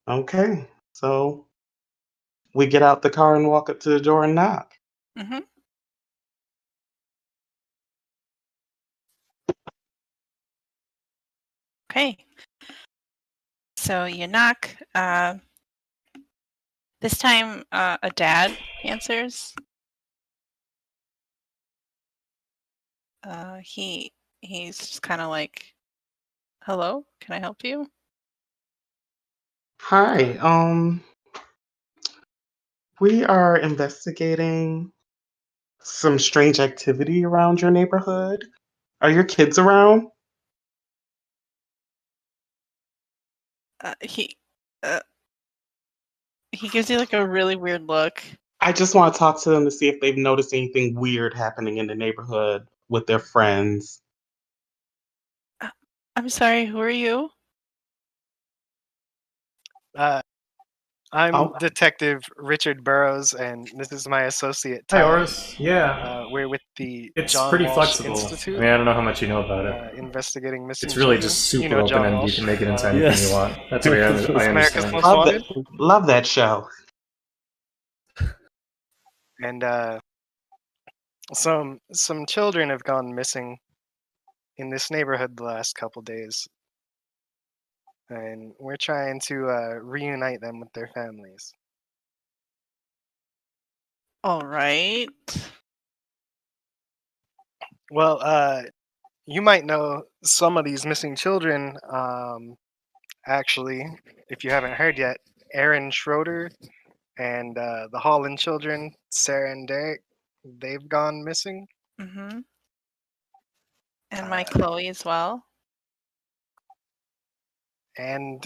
Okay. So we get out the car and walk up to the door and knock. Mm-hmm. Okay. So you knock. This time, a dad answers. He's just kind of like, "Hello, can I help you?" Hi. We are investigating some strange activity around your neighborhood. Are your kids around? Uh, he uh, he gives you like a really weird look. I just want to talk to them to see if they've noticed anything weird happening in the neighborhood with their friends. I'm sorry, who are you? I'm Oh. Detective Richard Burrows, and this is my associate Hi, Ty. Oris. Yeah. We're with the It's John pretty Walsh flexible. Institute, I mean, I don't know how much you know about it. investigating missing It's really children. just super You know John open-ended. You Walsh. can make it into anything Yes. you want. That's what I America's understand. Most Love Wanted. love that show. And some children have gone missing in this neighborhood the last couple days, and we're trying to reunite them with their families. All right. Well, you might know some of these missing children. Actually, if you haven't heard yet, Aaron Schroeder and the Holland children, Sarah and Derek, they've gone missing. Mm-hmm. And my Chloe as well. And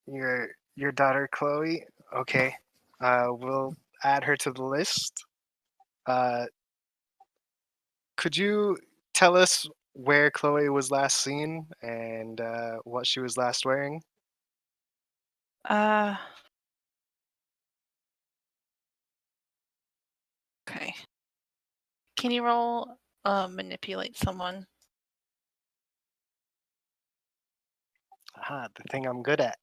your daughter Chloe. Okay, we'll add her to the list. Could you tell us where Chloe was last seen and what she was last wearing? Okay. Can you roll manipulate someone? Ah, the thing I'm good at.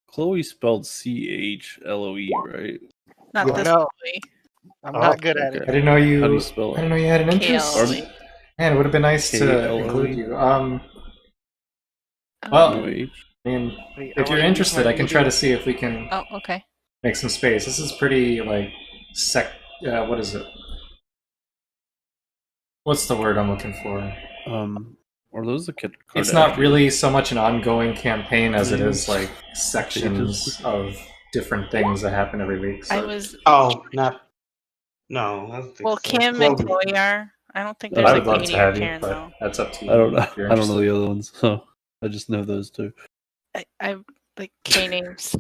Chloe spelled CHLOE, right? Not Yeah. this No. way. I'm Oh, not good at okay. it. I didn't know How do you. you spell I didn't it? know you had an interest. KLOE. Man, it would have been nice to KLOE? include you. No Well, H. I mean, Wait, I if you're wanna use my interested, I can try to reading. see if we can Oh, okay. make some space. This is pretty like what is it? What's the word I'm looking for? Are those the It's not Kardashians? really so much an ongoing campaign as it Names? is like sections of different things that happen every week. I So was Oh, not. No, I don't think well. so. Kim and Chloe. Chloe are. I don't think I there's I like would love to Katie or have you, Karen but though. that's up to you. I don't know. if you're I don't know interested. the other ones, so I just know those two. I like K names.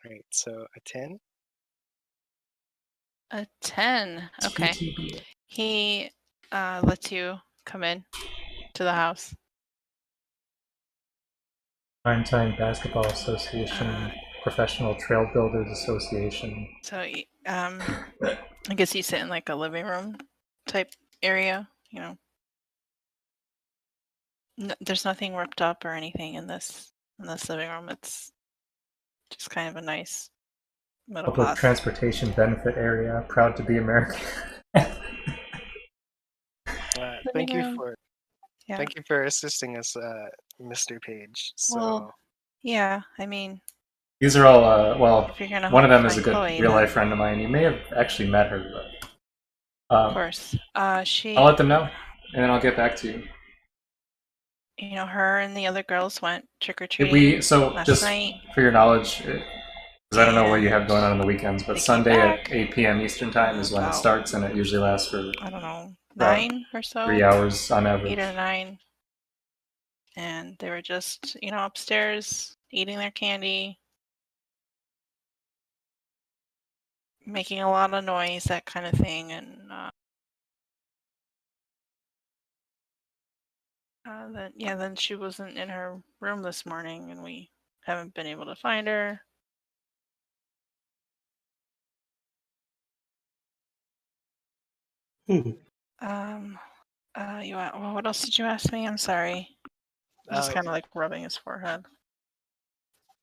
Right, so a 10. A 10. Okay. TTB. He lets you come in to the house. Primetime Basketball Association, Professional Trail Builders Association. So I guess you sit in like a living room type area. You know, there's nothing ripped up or anything in this living room. It's just kind of a nice middle Public class. Transportation Benefit Area, proud to be American. Thank you room. for Yeah. thank you for assisting us, Mr. Page. So Well, yeah. I mean, These are all, well, if you're gonna one of help them is a find good Chloe, real life then friend of mine. You may have actually met her, but of course. She. I'll let them know, and then I'll get back to you. You know, her and the other girls went trick or treating last Just night. for your knowledge, because I don't know what you have going on the weekends, but They came Sunday back at 8 p.m. Eastern Time is when it about- starts, and it usually lasts for I don't know, about 9 or so. 3 hours on average. 8 or 9. And they were just, upstairs eating their candy, making a lot of noise, that kind of thing. And then she wasn't in her room this morning, and we haven't been able to find her. What else did you ask me? I'm sorry. Just kind of like rubbing his forehead.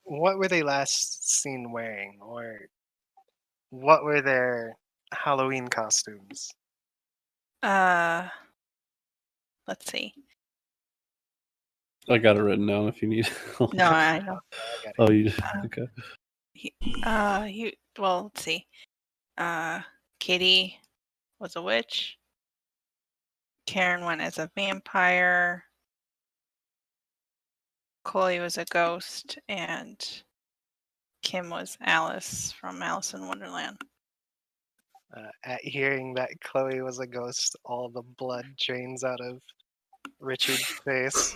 what were they last seen wearing, or what were their Halloween costumes? Let's see. I got it written down if you need. No, I know. I got it. Oh, you okay? Let's see. Kitty was a witch. Karen went as a vampire. Chloe was a ghost, and Kim was Alice from Alice in Wonderland. At hearing that Chloe was a ghost, all the blood drains out of Richard's face.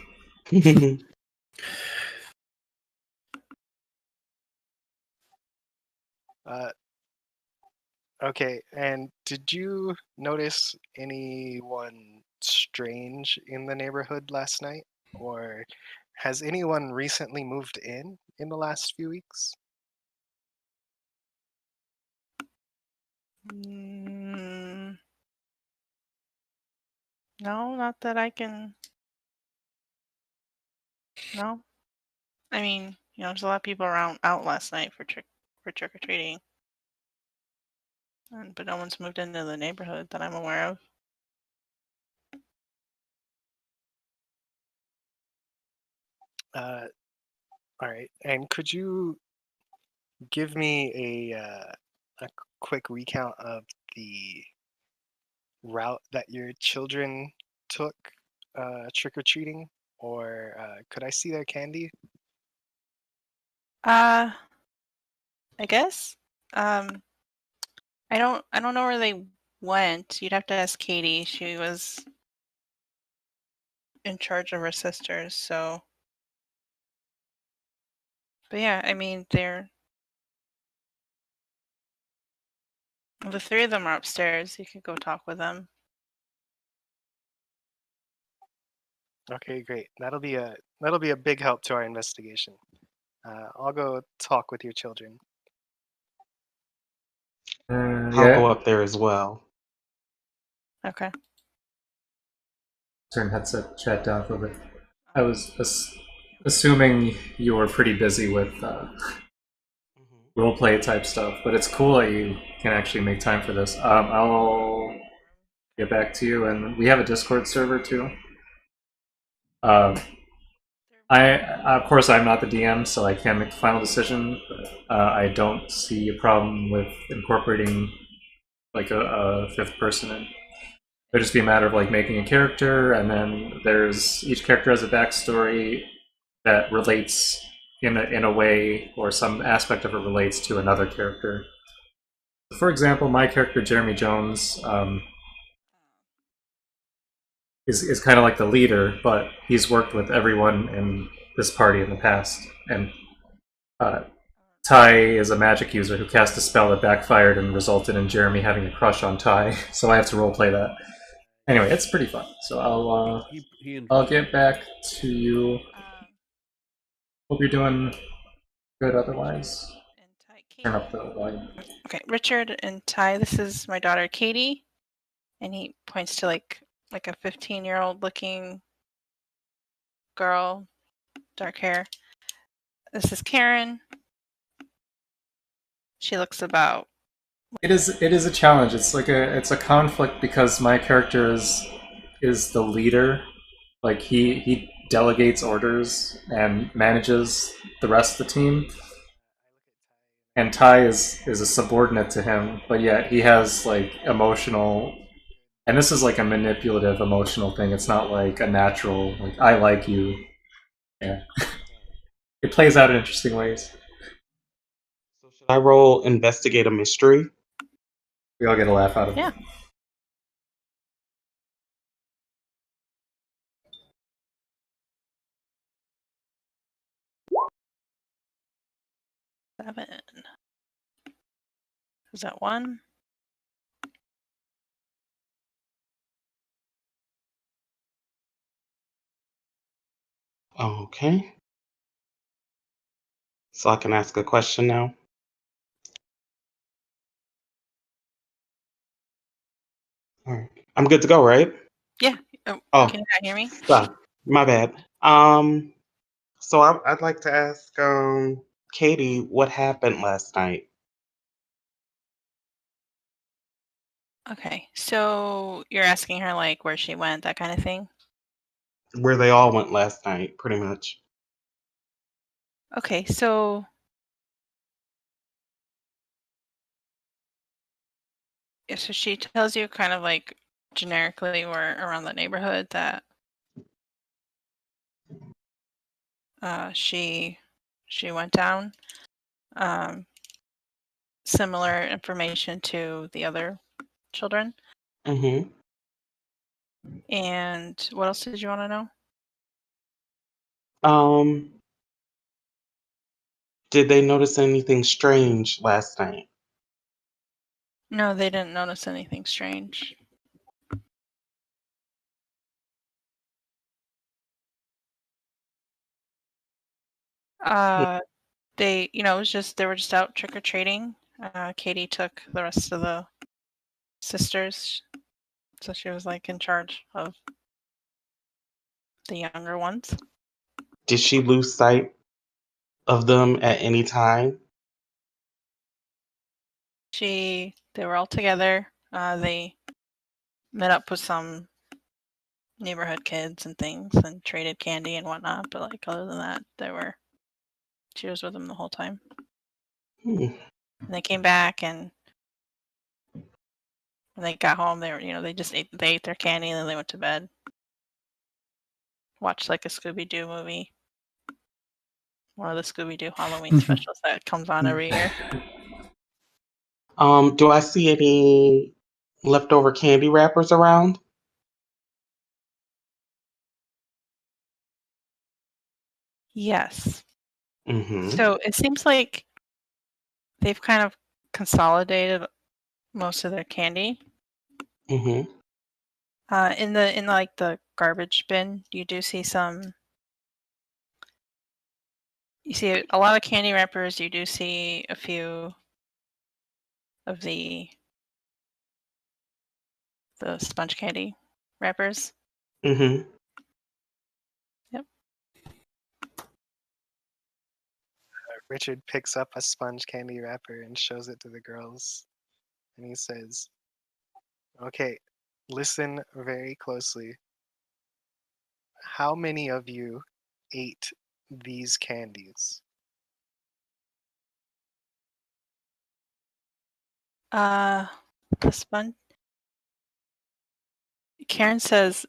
Okay, and did you notice anyone strange in the neighborhood last night? Or has anyone recently moved in the last few weeks? No, not that I can. No, I mean, there's a lot of people out last night for trick or treating, but no one's moved into the neighborhood that I'm aware of. All right, and could you give me a quick recount of the route that your children took trick or treating, or could I see their candy? I guess. I don't know where they went. You'd have to ask Katie. She was in charge of her sisters, so. But yeah, I mean, the 3 of them are upstairs. You could go talk with them. Okay, great. That'll be a big help to our investigation. I'll go talk with your children. I'll go up there as well. Okay. turn headset chat down for a bit. I was assuming you were pretty busy with roleplay type stuff, but it's cool that you can actually make time for this. I'll get back to you, and we have a Discord server too. Of course, I'm not the DM, so I can't make the final decision. But, I don't see a problem with incorporating like a fifth person in. It'd just be a matter of like making a character, and then each character has a backstory that relates in a way, or some aspect of it relates to another character. For example, my character Jeremy Jones is kind of like the leader, but he's worked with everyone in this party in the past, and Ty is a magic user who cast a spell that backfired and resulted in Jeremy having a crush on Ty. So I have to roleplay that. Anyway, it's pretty fun. So I'll get back to you. Hope you're doing good otherwise. Turn up the volume. Okay, Richard and Ty, this is my daughter Katie, and he points to like a 15-year-old looking girl, dark hair. This is Karen. She looks about. It is a challenge. It's a conflict because my character is the leader. Like he delegates orders and manages the rest of the team. And Ty is a subordinate to him, but yet he has like emotional, and this is like a manipulative emotional thing. It's not like a natural like I like you. Yeah. It plays out in interesting ways. So should I roll investigate a mystery? We all get a laugh out of it. Yeah. Seven. Is that one? Okay. So I can ask a question now. All right. I'm good to go, right? Yeah. Oh. Can you not hear me? Stop. My bad. So I'd like to ask Katie what happened last night. Okay, so you're asking her like where she went, that kind of thing? Where they all went last night, pretty much. Okay, so yeah, so she tells you kind of like generically or around the neighborhood that she went down. Similar information to the other children. Mm-hmm. And what else did you want to know? Did they notice anything strange last night? No, they didn't notice anything strange. They, it was just they were just out trick or treating. Katie took the rest of the sisters, so she was like in charge of the younger ones. Did she lose sight of them at any time? They were all together. They met up with some neighborhood kids and things and traded candy and whatnot, but like other than that, she was with them the whole time. And they came back, and when they got home, they were, they just ate their candy and then they went to bed. Watched like a Scooby-Doo movie. One of the Scooby-Doo Halloween specials that comes on every year. Do I see any leftover candy wrappers around? Yes. Mm-hmm. So it seems like they've kind of consolidated most of their candy. Mm-hmm. In the garbage bin, you do see some. You see a lot of candy wrappers. You do see a few of the sponge candy wrappers. Mm-hmm. Richard picks up a sponge candy wrapper and shows it to the girls. And he says, "Okay, listen very closely. How many of you ate these candies?" The sponge. Karen says,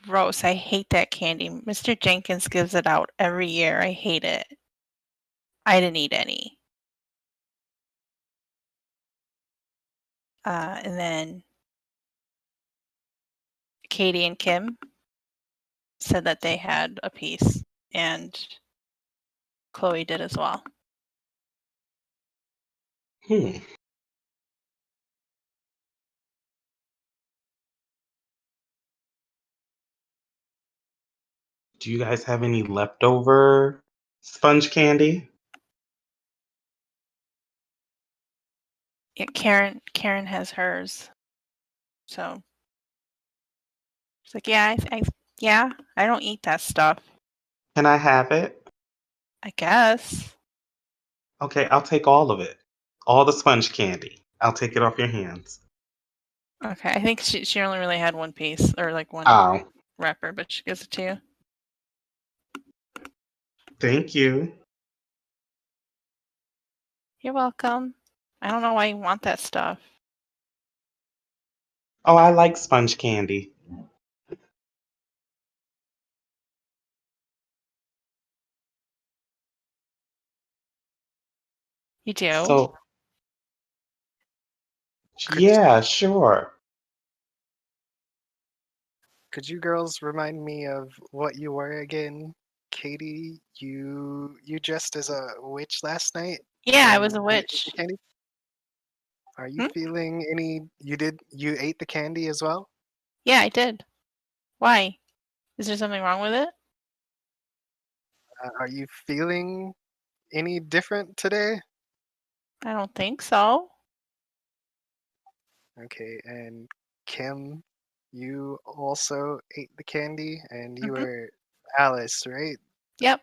"Gross! I hate that candy. Mr. Jenkins gives it out every year. I hate it. I didn't eat any." And then Katie and Kim said that they had a piece, and Chloe did as well. Hmm. Do you guys have any leftover sponge candy? Yeah, Karen has hers. So she's like, yeah, I don't eat that stuff. Can I have it? I guess. Okay, I'll take all of it. All the sponge candy. I'll take it off your hands. Okay, I think she only really had one piece or like one Oh, wrapper, but she gives it to you. thank you. You're welcome. I don't know why you want that stuff. Oh, I like sponge candy. You do? So, Could yeah, sure. could you girls remind me of what you were again? Katie, you dressed as a witch last night? Yeah, I and was a you ate witch. the candy? Are you Hmm? feeling any? You ate the candy as well? Yeah, I did. Why? Is there something wrong with it? Are you feeling any different today? I don't think so. Okay, and Kim, you also ate the candy, and you Mhm. were Alice, right? Yep.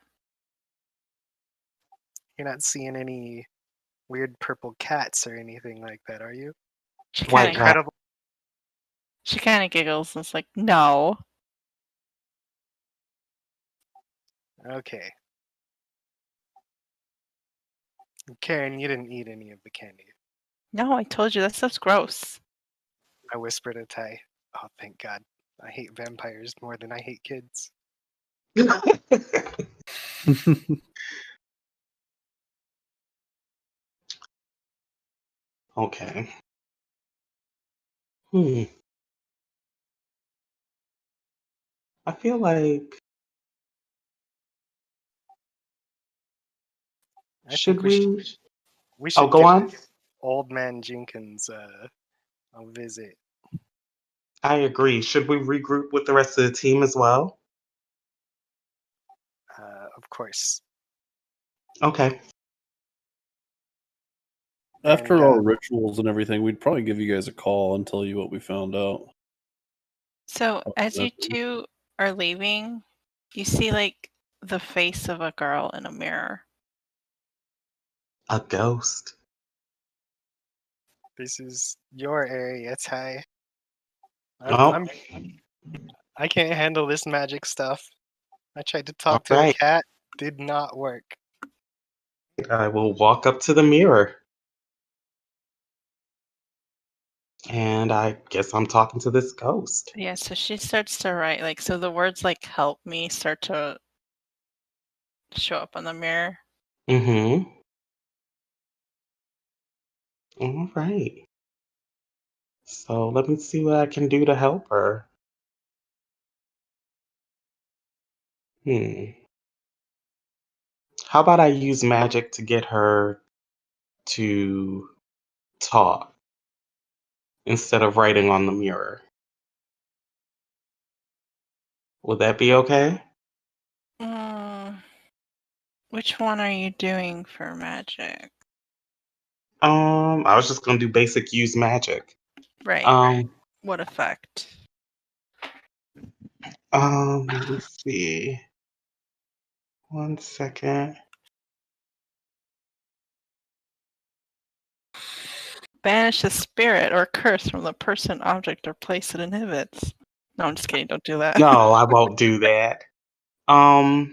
You're not seeing any weird purple cats or anything like that, are you? She White kind of cat. Incredible. giggles and is like, no. Okay. Karen, you didn't eat any of the candy. No, I told you that stuff's gross. I whispered to Ty. Oh, thank God. I hate vampires more than I hate kids. Okay. Hmm. I feel like I think should we should we? we Oh, should go give on. Old Man Jenkins a visit. I agree. Should we regroup with the rest of the team as well? Of course. Okay. After And our rituals and everything, we'd probably give you guys a call and tell you what we found out. So Oh, as you that's- two are leaving, you see like the face of a girl in a mirror. A ghost. this is your area, Ty. Oh, I can't handle this magic stuff. I tried to all talk to a right. cat, did not work. I will walk up to the mirror. And I guess I'm talking to this ghost. Yeah, so she starts to write like so the words like help me start to show up on the mirror. Mm-hmm. All right. So let me see what I can do to help her. Hmm. How about I use magic to get her to talk instead of writing on the mirror? Would that be okay? Mm, which one are you doing for magic? I was just gonna do basic use magic. Right. Um, What effect? Let me see. 1 second. Banish a spirit or curse from the person, object, or place it inhibits. No, I'm just kidding. Don't do that. No, I won't do that. I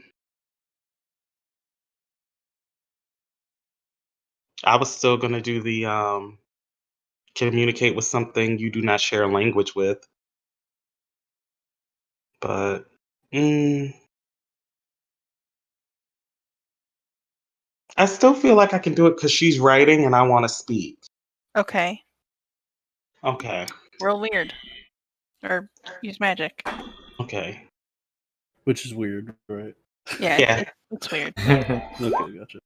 was still gonna do the communicate with something you do not share a language with, but I still feel like I can do it because she's writing and I want to speak. Okay. Okay. Roll weird. Or use magic. Okay. Which is weird, right? Yeah, Yeah. it's weird. Okay, gotcha.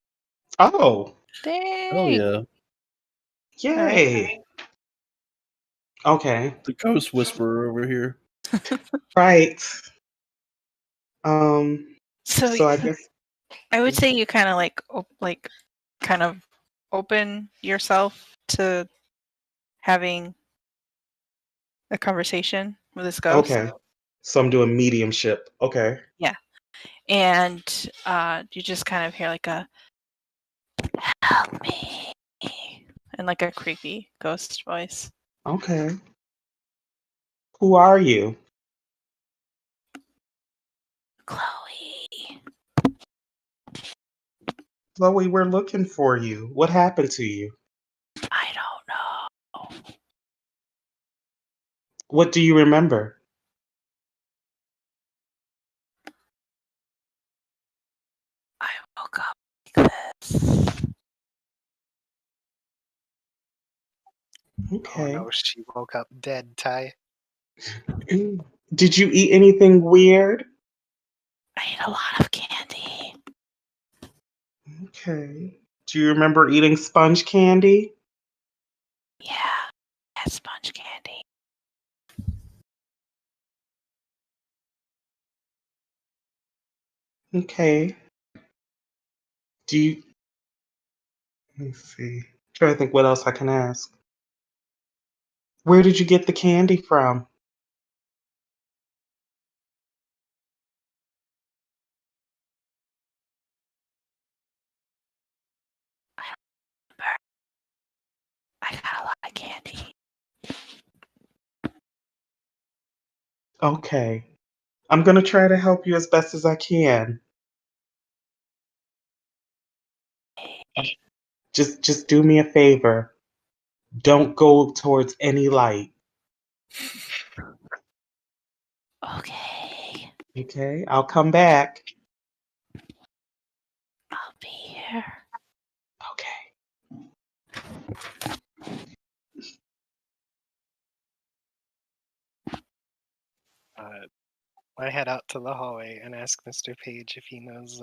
Oh, Dang. Oh yeah, yay. Okay. the ghost whisperer over here. Right. Um, So so I guess I would say you kind of like kind of open yourself to having a conversation with this ghost. okay. So I'm doing mediumship. Okay. And you just kind of hear like a help me and like a creepy ghost voice. Okay. Who are you? Chloe. Chloe, we're looking for you. What happened to you? I don't know. What do you remember? I woke up like this. Oh Okay. no, she woke up dead, Ty. Did you eat anything weird? I ate a lot of candy. Okay. Do you remember eating sponge candy? Yeah, I had sponge candy. Okay. Do you let me see. Try to think what else I can ask. Where did you get the candy from? I got a lot of candy. Okay. I'm gonna try to help you as best as I can. Just do me a favor. Don't go towards any light. Okay, Okay? I'll come back. I'll be here. Okay. I head out to the hallway and ask Mr. Page if he knows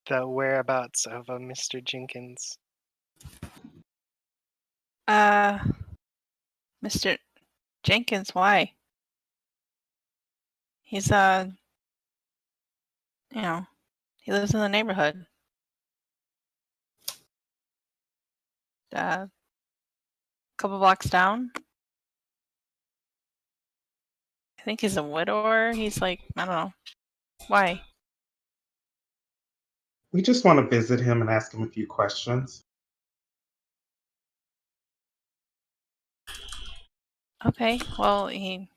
the whereabouts of Mr. Jenkins. Mr. Jenkins, why? He's you know, he lives in the neighborhood. A couple blocks down. I think he's a widower. He's like, I don't know. Why? We just want to visit him and ask him a few questions. Okay, well, he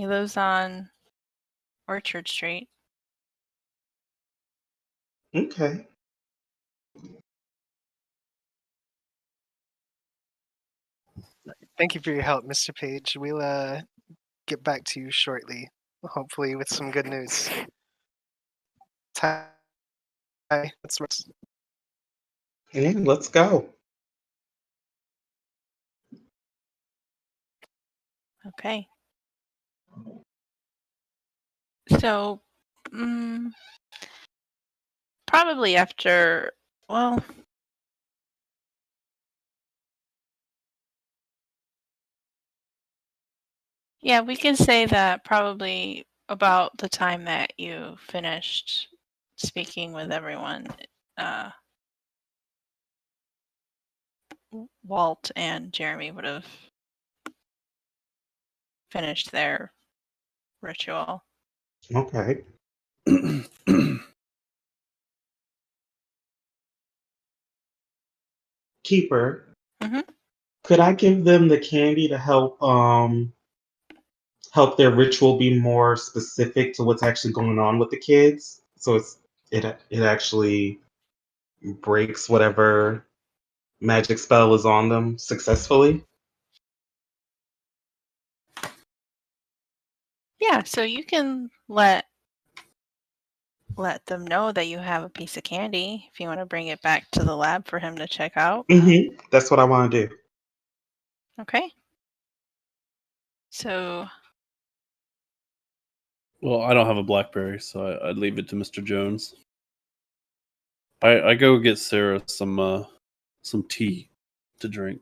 lives on Orchard Street. Okay. Thank you for your help, Mr. Page. We'll get back to you shortly, hopefully with some good news. Ty, let's Yeah, let's go. Okay. So, probably after, well, yeah, we can say that probably about the time that you finished speaking with everyone, Walt and Jeremy would have finished their ritual. Okay. Keeper, Mhm. could I give them the candy to help their ritual be more specific to what's actually going on with the kids? So it actually breaks whatever magic spell is on them successfully. Yeah, so you can let them know that you have a piece of candy if you want to bring it back to the lab for him to check out. That's what I want to do. Okay. So, Well, I don't have a BlackBerry, so I'd leave it to Mr. Jones. I go get Sarah some tea to drink.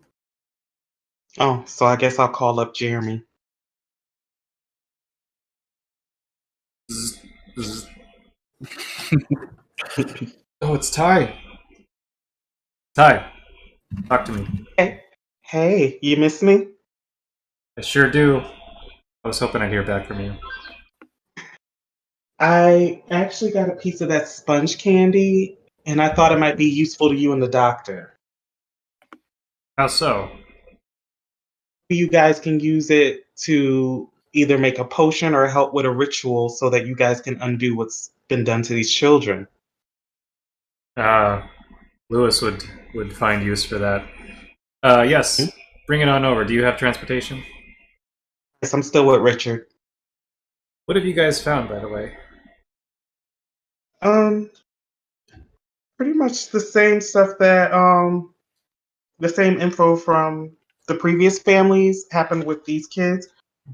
Oh, so I guess I'll call up Jeremy. Zzz, zzz. Oh, it's Ty. Ty, talk to me. Hey, you miss me? I sure do. I was hoping I'd hear back from you. I actually got a piece of that sponge candy, and I thought it might be useful to you and the doctor. How so? You guys can use it to either make a potion or help with a ritual so that you guys can undo what's been done to these children. Lewis would find use for that. Yes, bring it on over. Do you have transportation? Yes, I'm still with Richard. What have you guys found, by the way? Um, Pretty much the same stuff that the same info from the previous families happened with these kids,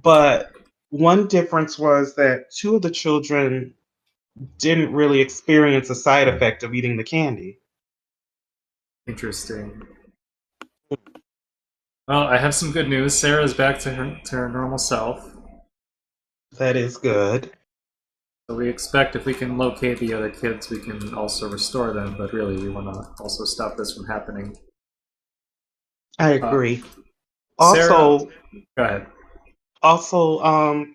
but one difference was that two of the children didn't really experience a side effect of eating the candy. Interesting. Well, I have some good news. Sarah's back to her normal self. That is good. So we expect if we can locate the other kids, we can also restore them. But really, we want to also stop this from happening. I agree. Sarah, Also, go ahead.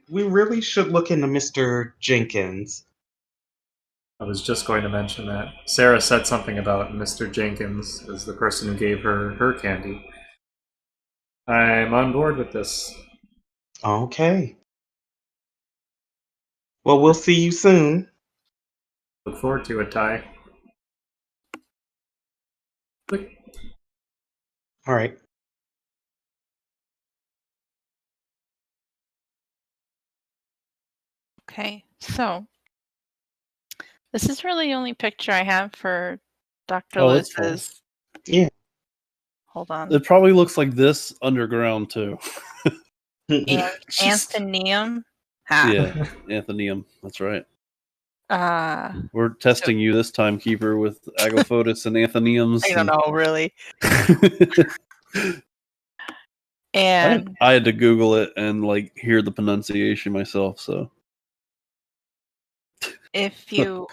We really should look into Mr. Jenkins. I was just going to mention that. Sarah said something about Mr. Jenkins as the person who gave her candy. I'm on board with this. Okay. Well, we'll see you soon. Look forward to it, Ty. Click. All right. okay. So, this is really the only picture I have for Dr. Oh, that's fine. Lewis's. Yeah. Hold on. It probably looks like this underground too. Anthonium. Ha. Yeah, Anthonium. That's right. We're testing you this time, Keeper, with Agophotis and Anthoniums. I don't know, really. I And had to Google it and like hear the pronunciation myself. So if you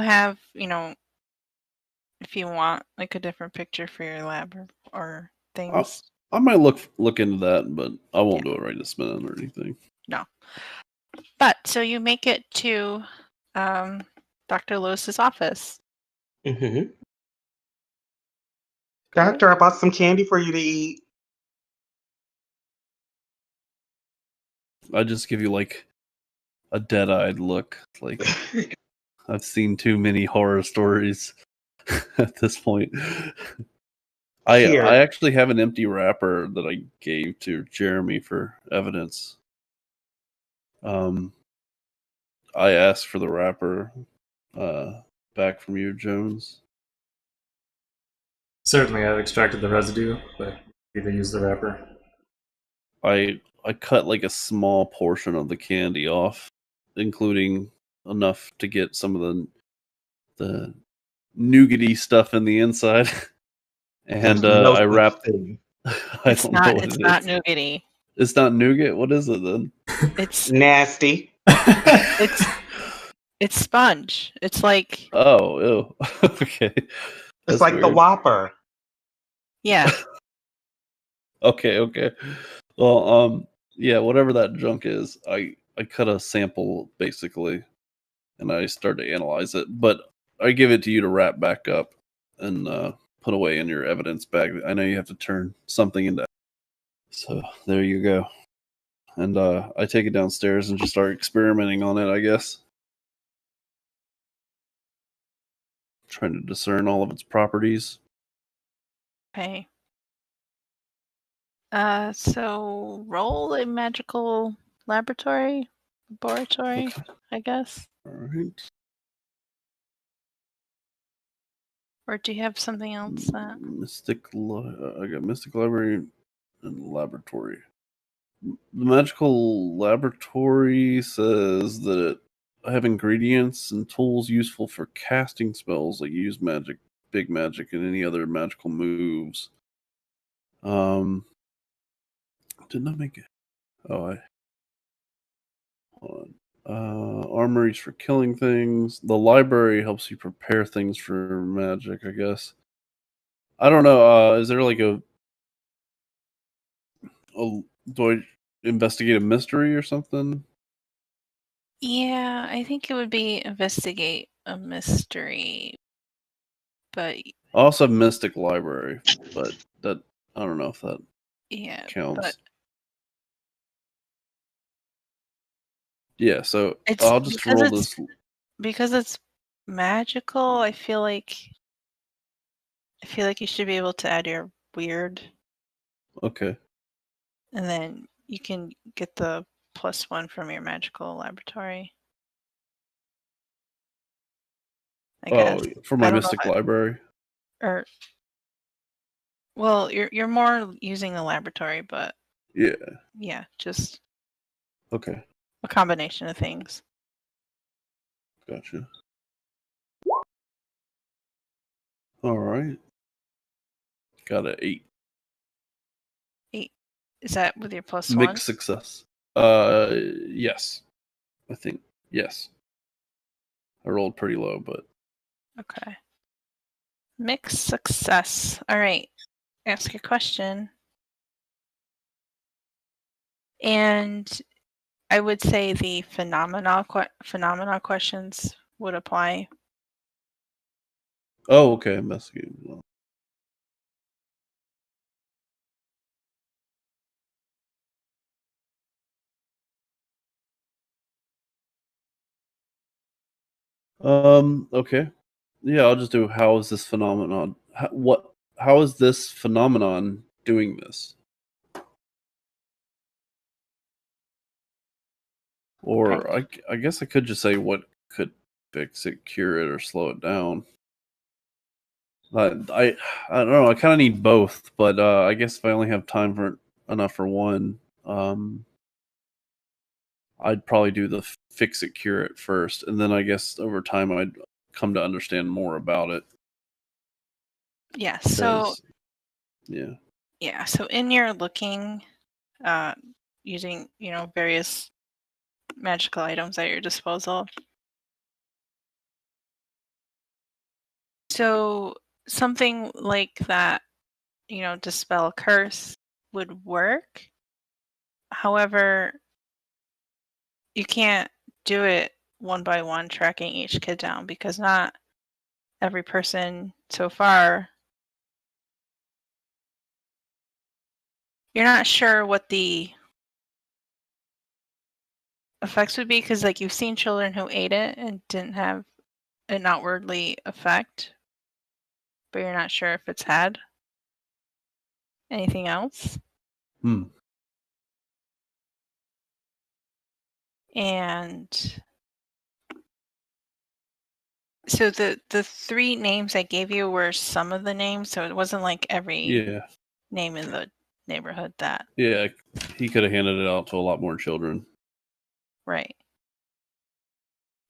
have, if you want like a different picture for your lab or things. I might look into that, but I won't do it right this minute or anything. No. But so you make it to Dr. Lewis's office. Mm-hmm. Doctor, I bought some candy for you to eat. I just give you like a dead-eyed look. Like I've seen too many horror stories at this point. Here. I actually have an empty wrapper that I gave to Jeremy for evidence. I asked for the wrapper back from you, Jones. Certainly, I've extracted the residue, but either use the wrapper. I cut like a small portion of the candy off, including enough to get some of the nougaty stuff in the inside, and No I wrapped. thing. It's not nougaty. It's not nougat. What is it then? It's Nasty. it's sponge. It's like Oh, ew. Okay. It's like the weird. Whopper. yeah. Okay. Well, yeah, whatever that junk is, I I cut a sample basically, and I start to analyze it. But I give it to you to wrap back up and put away in your evidence bag. I know you have to turn something into. So there you go. And I take it downstairs and just start experimenting on it, I guess. Trying to discern all of its properties. Okay. So roll a magical laboratory, Okay. I guess. All right. Or do you have something else that? I got Mystic Library and Laboratory. The Magical Laboratory says that I have ingredients and tools useful for casting spells like use magic, big magic, and any other magical moves. Didn't I make it? Oh, hold on. Armories for killing things. The library helps you prepare things for magic, I guess. I don't know. Is there like do I investigate a mystery or something? Yeah, I think it would be investigate a mystery, but I also have Mystic Library, but that I don't know if that yeah, counts. but Yeah, so it's I'll just roll this. because it's magical. I feel like you should be able to add your weird, Okay. and then you can get the +1 from your magical laboratory. I guess. For my I don't know Mystic Library. or well, you're more using the laboratory, but Yeah. yeah, just Okay. a combination of things. Gotcha. All right. Got an 8. 8. Is that with your +1? Mixed success. Yes. I think yes. I rolled pretty low, but Okay. Mixed success. All right. Ask your question. And I would say the phenomena questions would apply. oh, okay. Investigate. Okay. Yeah, I'll just do how is this phenomenon how is this phenomenon doing this? Or I guess I could just say what could fix it, cure it, or slow it down. I don't know. I kind of need both, but I guess if I only have time for enough for one, I'd probably do the fix it, cure it first, and then I guess over time I'd come to understand more about it. Yeah. So yeah. yeah. So in your looking, using various magical items at your disposal. So something like that, dispel a curse would work. However, you can't do it one by one, tracking each kid down, because not every person so far. You're not sure what the effects would be, because like you've seen children who ate it and didn't have an outwardly effect, but you're not sure if it's had anything else. And so the 3 names I gave you were some of the names, so it wasn't like every name in the neighborhood that. Yeah, he could have handed it out to a lot more children. Right.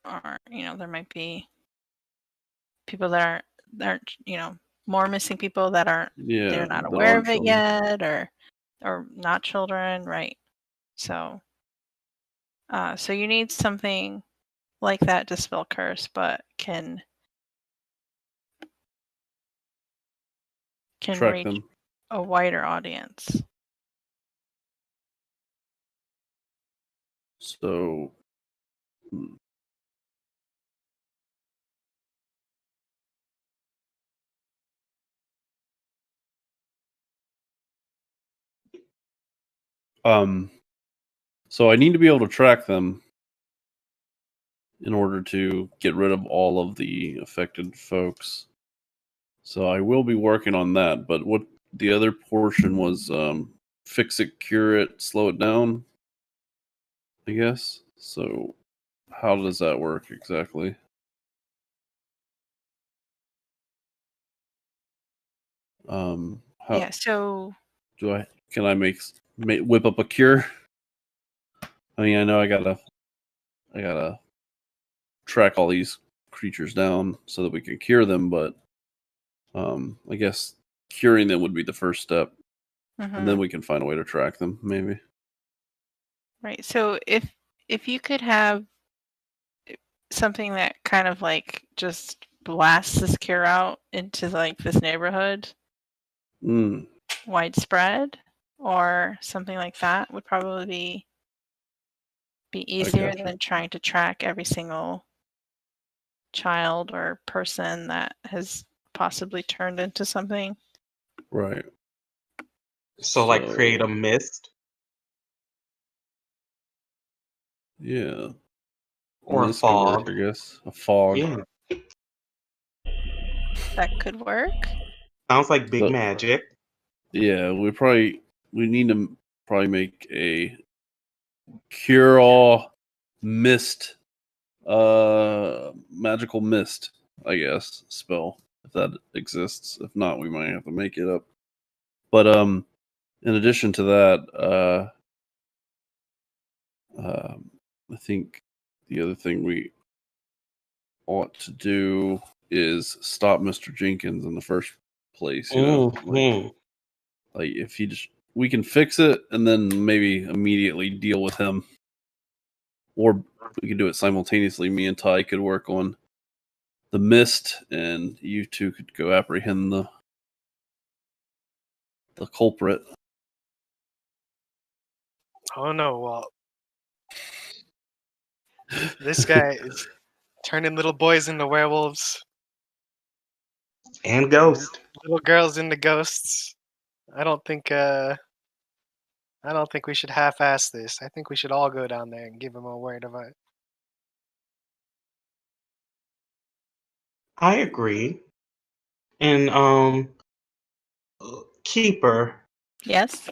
Or, there might be people that aren't, more missing people that aren't, they're not aware of it yet, or not children, right? So, so you need something like that to spell curse, but can Track reach them. a wider audience. So, so I need to be able to track them in order to get rid of all of the affected folks. So I will be working on that. But what the other portion was, fix it, cure it, slow it down, I guess. So how does that work exactly? How Yeah, so can I whip up a cure? I mean, I know I gotta track all these creatures down so that we can cure them, but I guess curing them would be the first step, and then we can find a way to track them, maybe. right. So if you could have something that kind of like just blasts this cure out into like this neighborhood, widespread, or something like that would probably be easier than trying to track every single child or person that has possibly turned into something. Right. So like create a mist? Yeah. Or a fog. I guess. A fog. Yeah. That could work. Sounds like big magic. Yeah, we need to probably make a cure-all mist, magical mist, I guess, spell, if that exists. If not, we might have to make it up. But in addition to that, I think the other thing we ought to do is stop Mr. Jenkins in the first place. You know, like if we can fix it and then maybe immediately deal with him, or we could do it simultaneously. Me and Ty could work on the mist, and you two could go apprehend the culprit. Oh no, Walt. This guy is turning little boys into werewolves. And ghosts. Little girls into ghosts. I don't think we should half-ass this. I think we should all go down there and give him a word of it. I agree. And Keeper. Yes.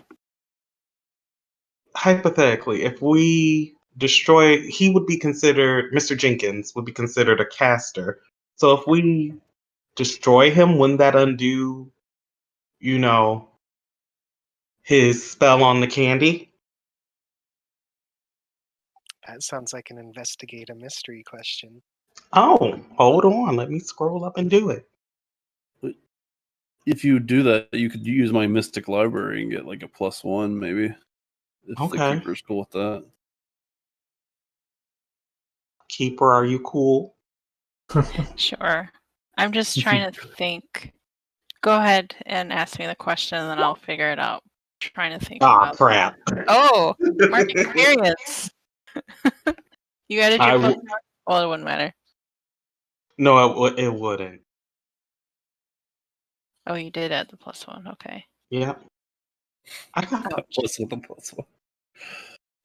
Hypothetically, if we destroy, he would be considered, Mr. Jenkins would be considered a caster. So if we destroy him, wouldn't that undo, his spell on the candy? That sounds like an investigate a mystery question. Oh, hold on. Let me scroll up and do it. If you do that, you could use my Mystic Library and get like a +1, maybe. If the Keeper's cool with that. Keeper, are you cool? Sure. I'm just trying to think. Go ahead and ask me the question, and then I'll figure it out. I'm trying to think. Ah, crap. Oh, mark experience. You got to do well, it wouldn't matter. No, it wouldn't. Oh, you did add the +1. Okay. Yeah. I got +1.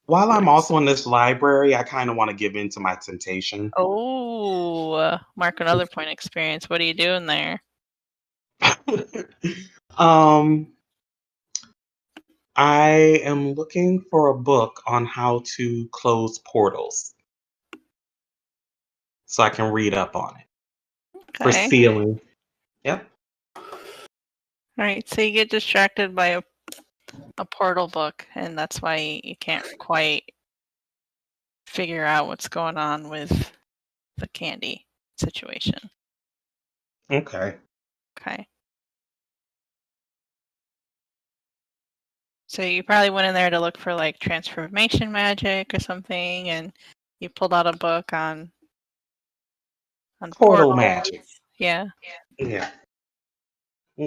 While I'm also in this library, I kind of want to give in to my temptation. Oh, mark another point experience. What are you doing there? I am looking for a book on how to close portals, so I can read up on it for sealing. Yep. All right, so you get distracted by a portal book, and that's why you can't quite figure out what's going on with the candy situation. Okay. So you probably went in there to look for like transformation magic or something, and you pulled out a book on portal magic. Yeah.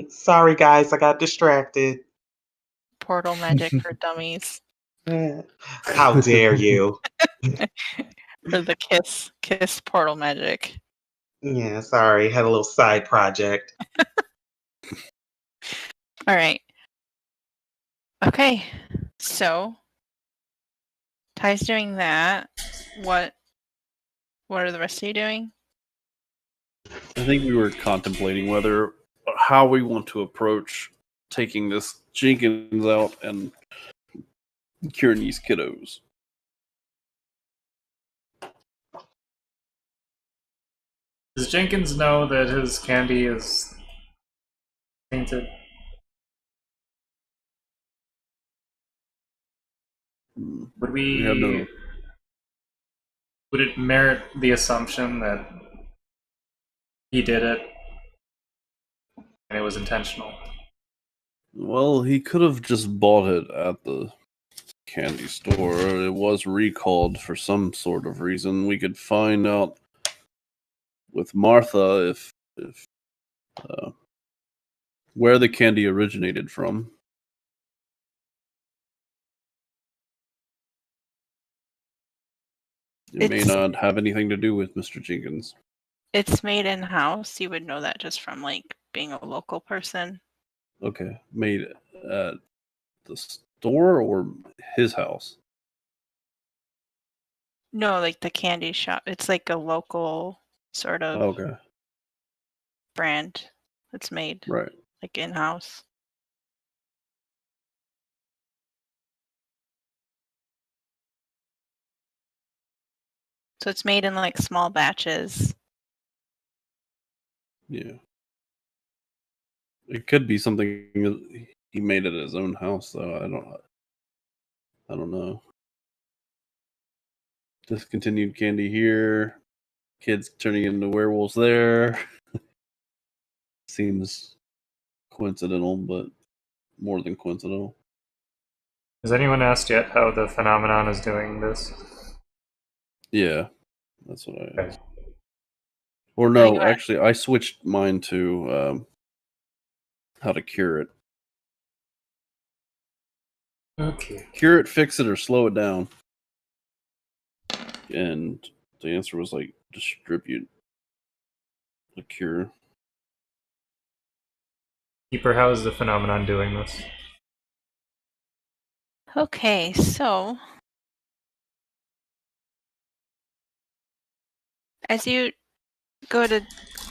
Sorry, guys, I got distracted. Portal magic for dummies. How dare you? For the kiss portal magic. Yeah, sorry, had a little side project. All right. Okay. So Ty's doing that. What are the rest of you doing? I think we were contemplating how we want to approach taking this Jenkins out and curing these kiddos. Does Jenkins know that his candy is tainted? Would We have no. Would it merit the assumption that he did it and it was intentional? Well, he could have just bought it at the candy store. It was recalled for some sort of reason. We could find out with Martha if where the candy originated from. It may It's- not have anything to do with Mr. Jenkins. It's made in house. You would know that just from like being a local person. Okay, made at the store or his house? No, like the candy shop. It's like a local sort of Okay, brand that's made right. like in house. So it's made in like small batches. Yeah. It could be something he made at his own house, though. I don't know. Discontinued candy here. Kids turning into werewolves there. Seems coincidental, but more than coincidental. Has anyone asked yet how the phenomenon is doing this? Yeah, that's what I Okay. asked. Or no, actually, I switched mine to how to cure it. Okay. Cure it, fix it, or slow it down. And the answer was like distribute the cure. Keeper, how is the phenomenon doing this? Okay, so as you go to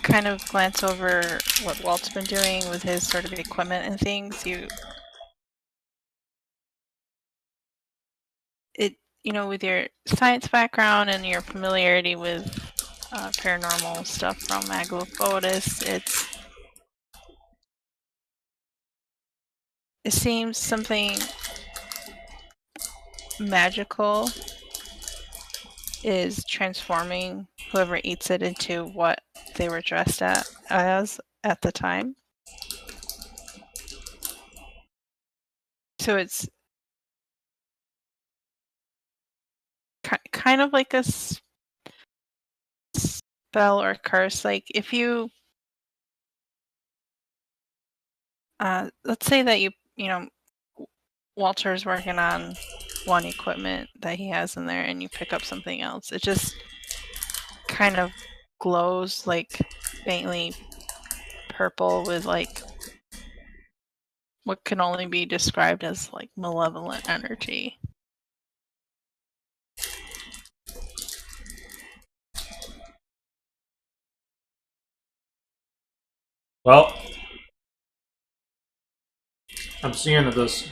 kind of glance over what Walt's been doing with his sort of equipment and things, with your science background and your familiarity with paranormal stuff from Aglofotis, it seems something magical is transforming whoever eats it into what they were dressed as at the time. So it's kind of like a spell or curse. Like if you, let's say that Walter's working on one equipment that he has in there, and you pick up something else. It just kind of glows like faintly purple with like what can only be described as like malevolent energy. Well, I'm seeing that this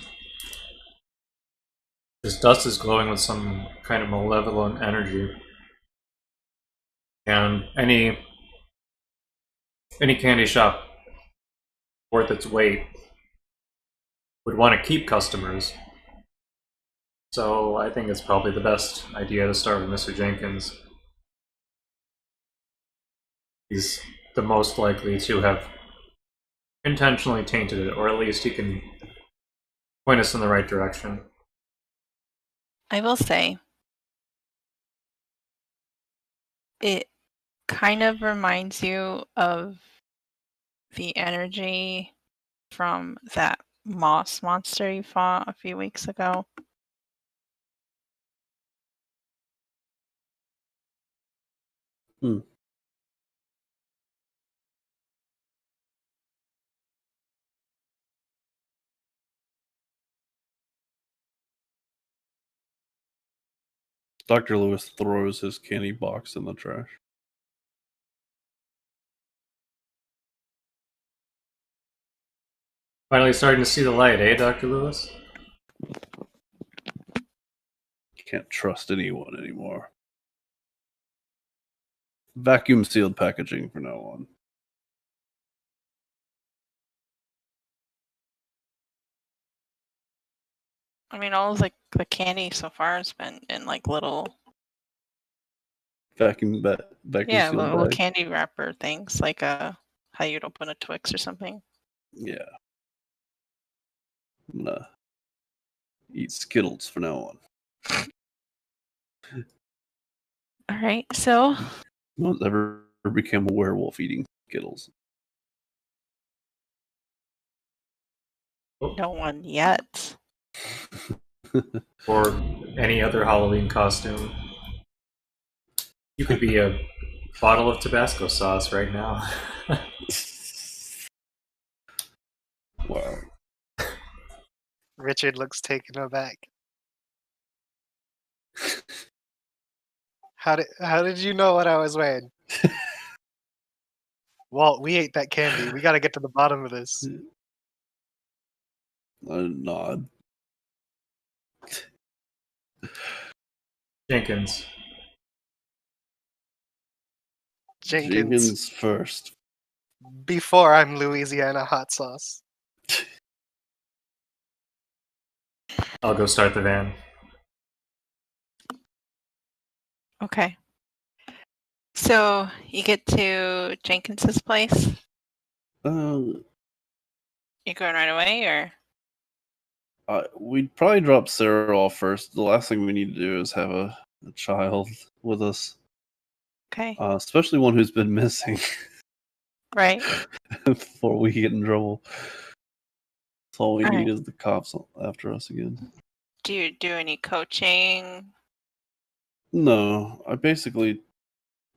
dust is glowing with some kind of malevolent energy. And any candy shop worth its weight would want to keep customers. So I think it's probably the best idea to start with Mr. Jenkins. He's the most likely to have intentionally tainted it, or at least he can point us in the right direction. I will say it kind of reminds you of the energy from that moss monster you fought a few weeks ago. Hmm. Dr. Lewis throws his candy box in the trash. Finally starting to see the light, eh, Dr. Lewis? Can't trust anyone anymore. Vacuum sealed packaging from now on. I mean, all of the candy so far has been in like little, Vacuum yeah, sealed little bag. candy wrapper things, like how you'd open a Twix or something. Yeah. I'm gonna eat Skittles from now on. All right, so No one's ever became a werewolf eating Skittles. no one yet. Or any other Halloween costume. You could be a bottle of Tabasco sauce right now. Wow. Richard looks taken aback. How did you know what I was wearing? Walt, we ate that candy. We got to get to the bottom of this. I nod. Jenkins. Jenkins, first. before I'm Louisiana hot sauce. I'll go start the van. Okay. So you get to Jenkins's place. Uh, You going right away, or we'd probably drop Sarah off first. The last thing we need to do is have a child with us, okay? especially one who's been missing Right. before we get in trouble. That's all we All need right. is the cops after us again. Do you do any coaching? No,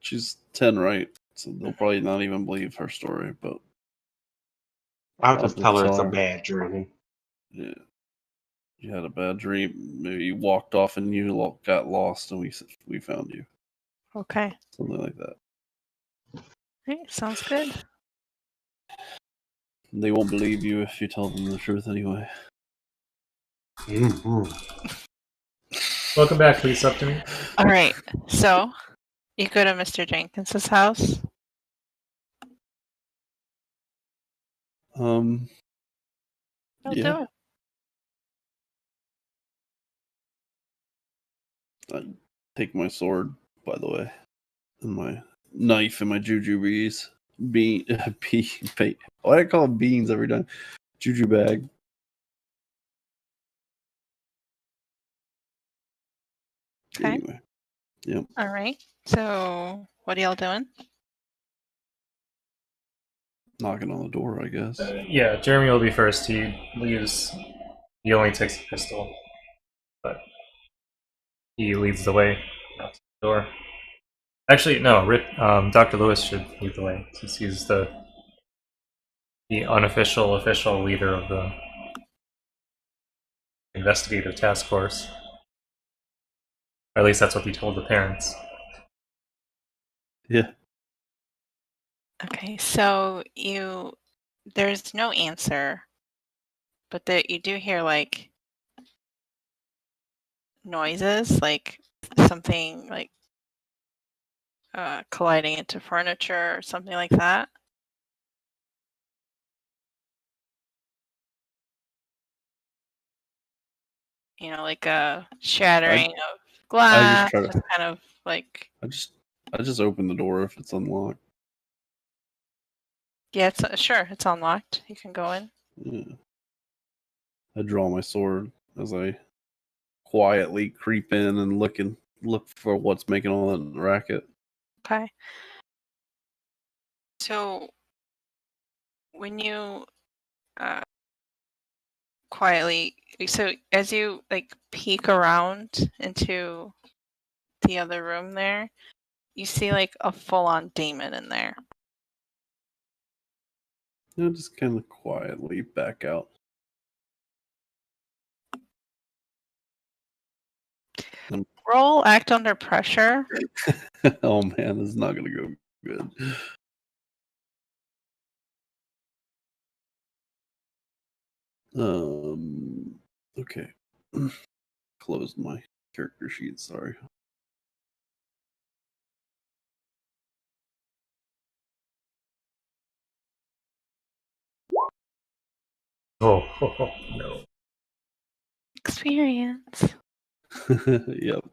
she's 10, right? So they'll probably not even believe her story, but I'll just tell her it's a Sorry. bad dream. yeah. You had a bad dream. Maybe you walked off and you got lost and we found you. Okay. Something like that. All right. Sounds good. They won't believe you if you tell them the truth anyway. Mhm. Welcome back, please, up to me. All right. So you go to Mr. Jenkins's house. I'll Do it. I take my sword, by the way, and my knife and my jujubes. Why do I call them beans every time? Juju bag. Okay. Anyway, yep. All right. So what are y'all doing? Knocking on the door, I guess. Yeah, Jeremy will be first. He only takes a pistol, but he leads the way out to the door. Actually, no, Dr. Lewis should lead the way, since he's the unofficial official leader of the investigative task force. Or at least that's what he told the parents. Yeah. Okay. So there's no answer, but you do hear like noises, like something like colliding into furniture or something like that. You know, like a shattering of glass, try to- just kind of like I just open the door if it's unlocked. yeah, it's unlocked. You can go in. Yeah. I draw my sword as I quietly creep in and look for what's making all that racket. Okay. So when you quietly, so as you like peek around into the other room there, you see like a full-on demon in there. I'll just kind of quietly back out. Roll act under pressure. Oh man, this is not gonna go good. Okay. Closed my character sheet, sorry. Oh, no. Experience. Yep.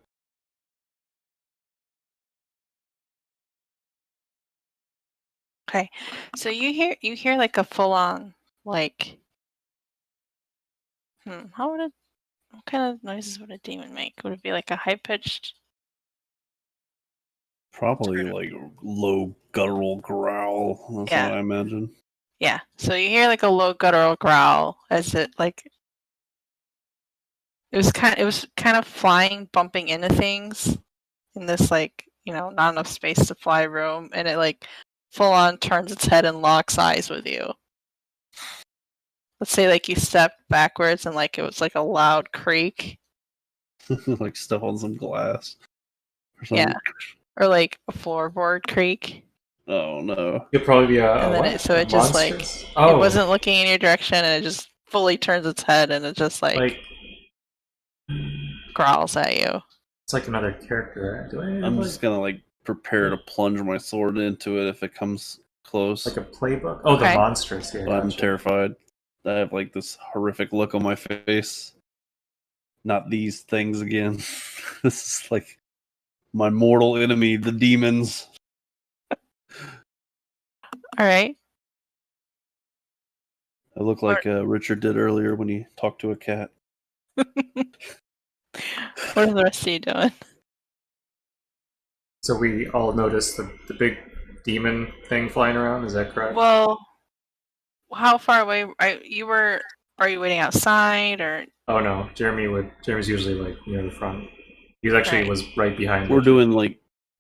Okay, so you hear like a full-on like. How would it? What kind of noises would a demon make? Would it be like a high-pitched? Probably like low guttural growl. That's Yeah. what I imagine. Yeah. So you hear like a low guttural growl as it like. It was kind of flying, bumping into things in this like not enough space to fly room, and it like full on turns its head and locks eyes with you. Let's say like you step backwards and like it was like a loud creak. Like stuff on some glass. Or something. Yeah. Or like a floorboard creak. Oh no. You'll probably be And then what? it just Monstrous? like Oh, it wasn't looking in your direction and it just fully turns its head and it just like growls at you. It's like another character. Right? Do I have I'm like, just gonna like prepare to plunge my sword into it if it comes close. like a playbook? Oh, Okay. the monsters here. But I'm Gotcha. terrified. I have like this horrific look on my face. Not these things again. This is like my mortal enemy, the demons. All right. I look like Richard did earlier when he talked to a cat. What are the rest of you doing? So we all noticed the big demon thing flying around. Is that correct? Well, how far away are you waiting outside or? Oh no, Jeremy's usually like near the front. He actually Right. was right behind. We're Richard. doing like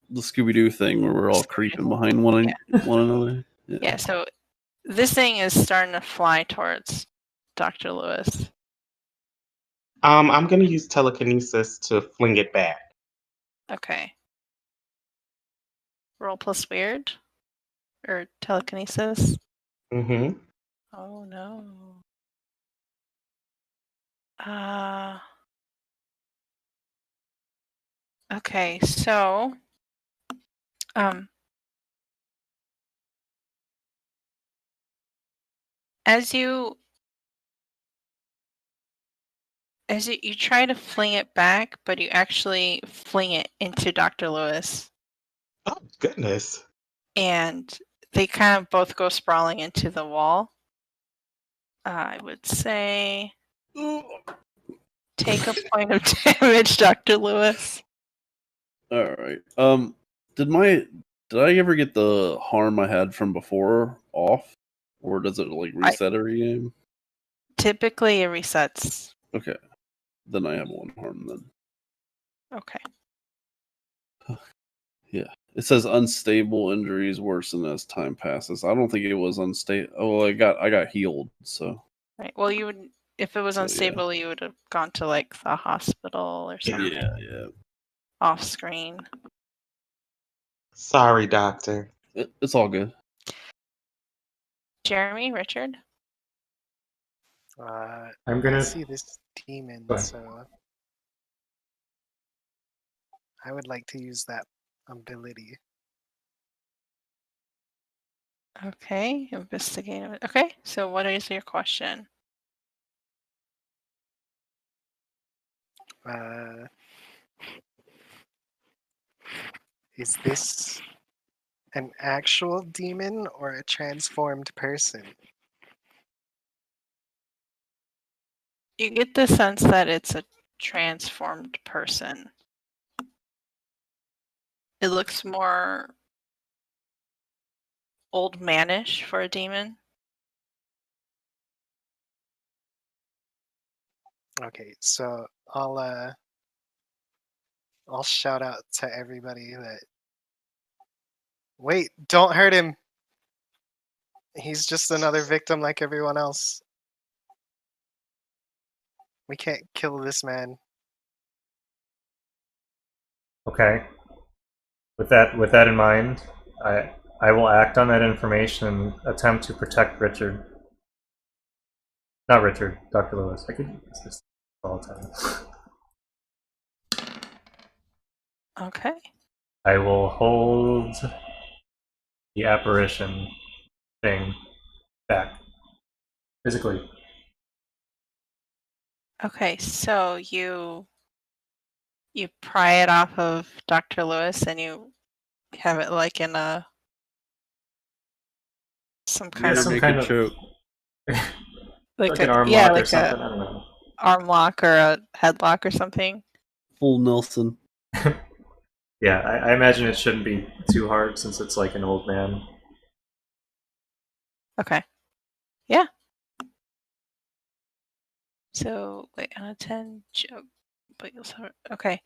the Scooby Doo thing where we're all creeping behind one another. Yeah, so this thing is starting to fly towards Dr. Lewis. I'm gonna use telekinesis to fling it back. Okay. Roll plus weird? Or telekinesis? Mm-hmm. Oh no. Okay, so as you try to fling it back, but you actually fling it into Dr. Lewis, Oh goodness. and they kind of both go sprawling into the wall. I would say take a point of damage, Dr. Lewis. All right. Did I ever get the harm I had from before off, or does it like reset every game? Typically, it resets. Okay, then I have one harm then. Okay. Yeah, it says unstable injuries worsen as time passes. I don't think it was unstable. Oh, I got healed. So Right. Well, you would, if it was So, yeah. unstable, you would have gone to like the hospital or something yeah, off screen. Sorry, doctor. it's all good. Jeremy, Richard. I'm I gonna. see this demon, Go ahead. so I would like to use that ability. Okay, investigate. Okay, so what is your question? Is this an actual demon or a transformed person? You get the sense that it's a transformed person. It looks more old manish for a demon. Okay, so I'll shout out to everybody that Wait, don't hurt him. He's just another victim like everyone else. We can't kill this man. Okay. With that in mind, I will act on that information and attempt to protect Richard. Not Richard, Dr. Lewis. I could use this all the time. Okay. I will hold the apparition thing back physically. Okay, so you pry it off of Dr. Lewis and you have it like in a some kind Yeah, of some Make kind a of choke. like an arm yeah, lock or like something. a I don't know. arm lock or a headlock or something. Full Nelson. Yeah, I imagine it shouldn't be too hard since it's like an old man. Okay. Yeah. So wait, on a 10 joke, but you'll have okay.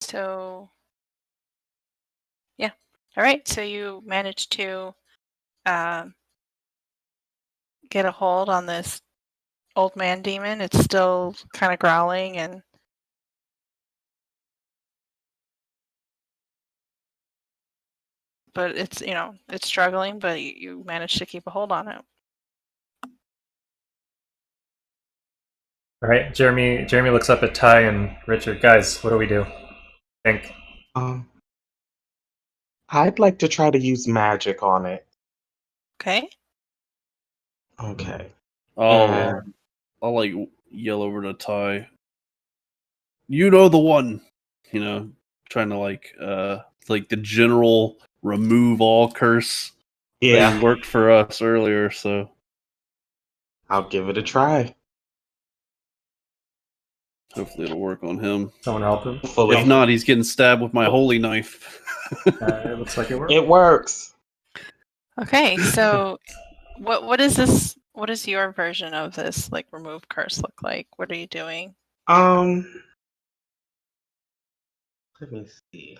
So yeah. All right. So you managed to get a hold on this old man demon. It's still kind of growling and but it's it's struggling, but you managed to keep a hold on it. All right, Jeremy looks up at Ty and Richard. Guys, what do we do? Think. I'd like to try to use magic on it. Okay. Okay. I'll like yell over to Ty. You know the one. Trying to like the general remove all curse Yeah, thing worked for us earlier, so I'll give it a try. hopefully it'll work on him. Someone help him. Hopefully. If not, he's getting stabbed with my holy knife. It looks like it worked. It works. Okay. So what is this? What does your version of this like remove curse look like? What are you doing? Let me see.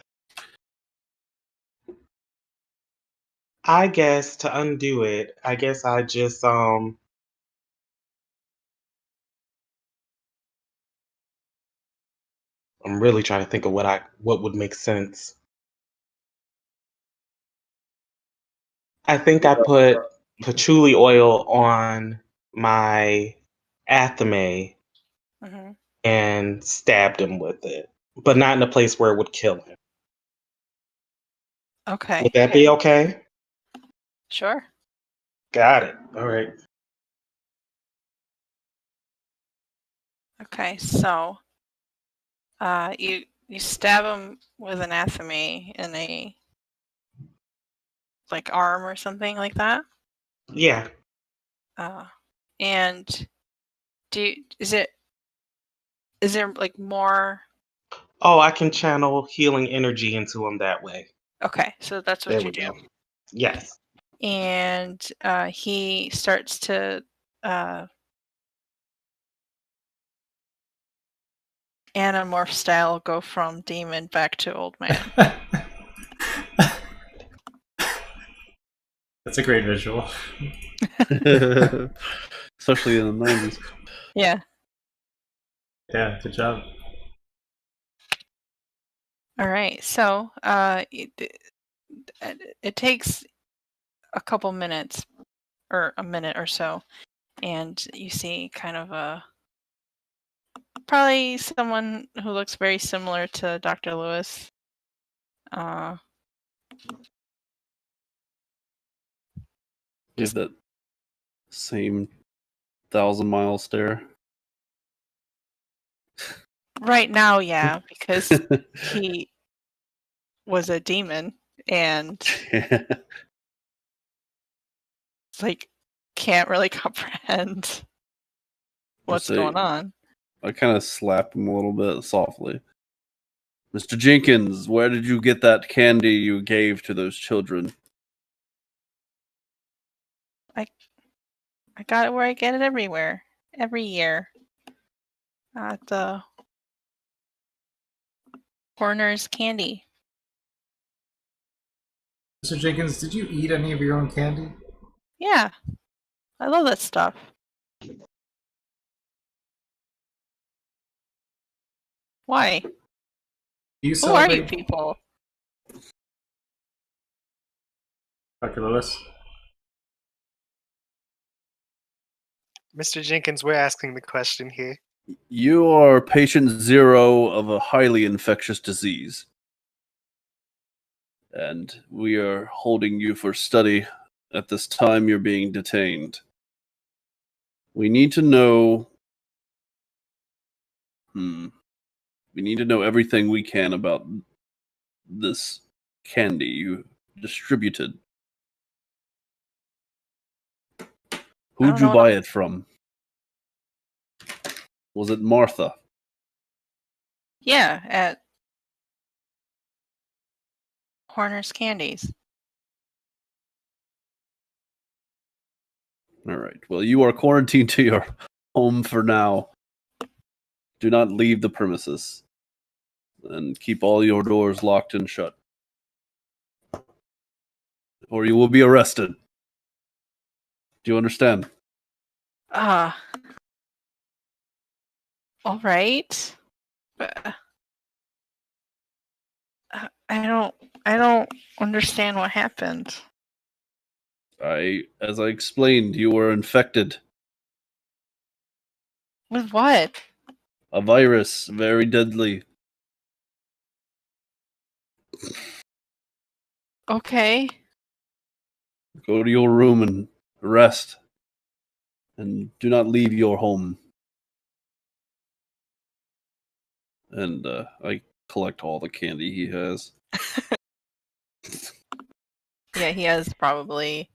I guess to undo it, I guess I just I'm really trying to think of what would make sense. I think I put patchouli oil on my Athame Hmm. and stabbed him with it, but not in a place where it would kill him. Okay. Would that be okay? Sure. Got it. All right. Okay. So you stab him with an athame in a like arm or something like that. Yeah. And is there like more? Oh, I can channel healing energy into him that way. Okay, so that's There what we you do. go. Yes. And he starts to anamorph style go from demon back to old man. That's a great visual. Especially in the 90s. Yeah. Yeah, good job. All right. So it takes a couple minutes or a minute or so, and you see kind of probably someone who looks very similar to Dr. Lewis. Give that same 1,000-mile stare. Right now, yeah, because he was a demon and like can't really comprehend what's going on. I kind of slap him a little bit softly. Mr. Jenkins, where did you get that candy you gave to those children? I got it where I get it everywhere, every year. At the Corner's candy. Mr. Jenkins, did you eat any of your own candy? Yeah, I love that stuff. Why? Do you Who are you celebrate people? Dr. Lewis? Mr. Jenkins, we're asking the question here. You are patient 0 of a highly infectious disease. And we are holding you for study at this time you're being detained. We need to know... We need to know everything we can about this candy you distributed. Who'd you buy it from? Was it Martha? Yeah, at Horner's Candies. All right. Well, you are quarantined to your home for now. Do not leave the premises. And keep all your doors locked and shut. Or you will be arrested. Do you understand? All right. I don't understand what happened. As I explained, you were infected. With what? A virus, very deadly. Okay. Go to your room and rest. And do not leave your home. And I collect all the candy he has. Yeah, he has probably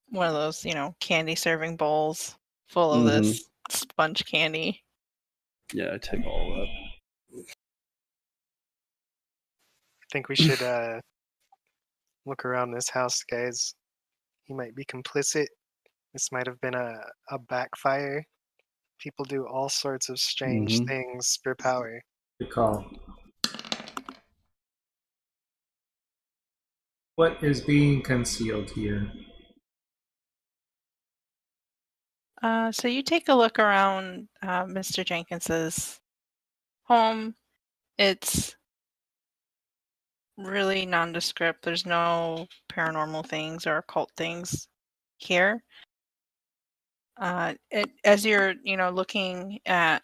one of those, candy serving bowls full of this sponge candy. Yeah, I take all of that. I think we should look around this house, guys. He might be complicit. This might have been a backfire. People do all sorts of strange things for power. Good call. What is being concealed here? So you take a look around Mr. Jenkins's home. It's really nondescript. There's no paranormal things or occult things here. As you're, looking at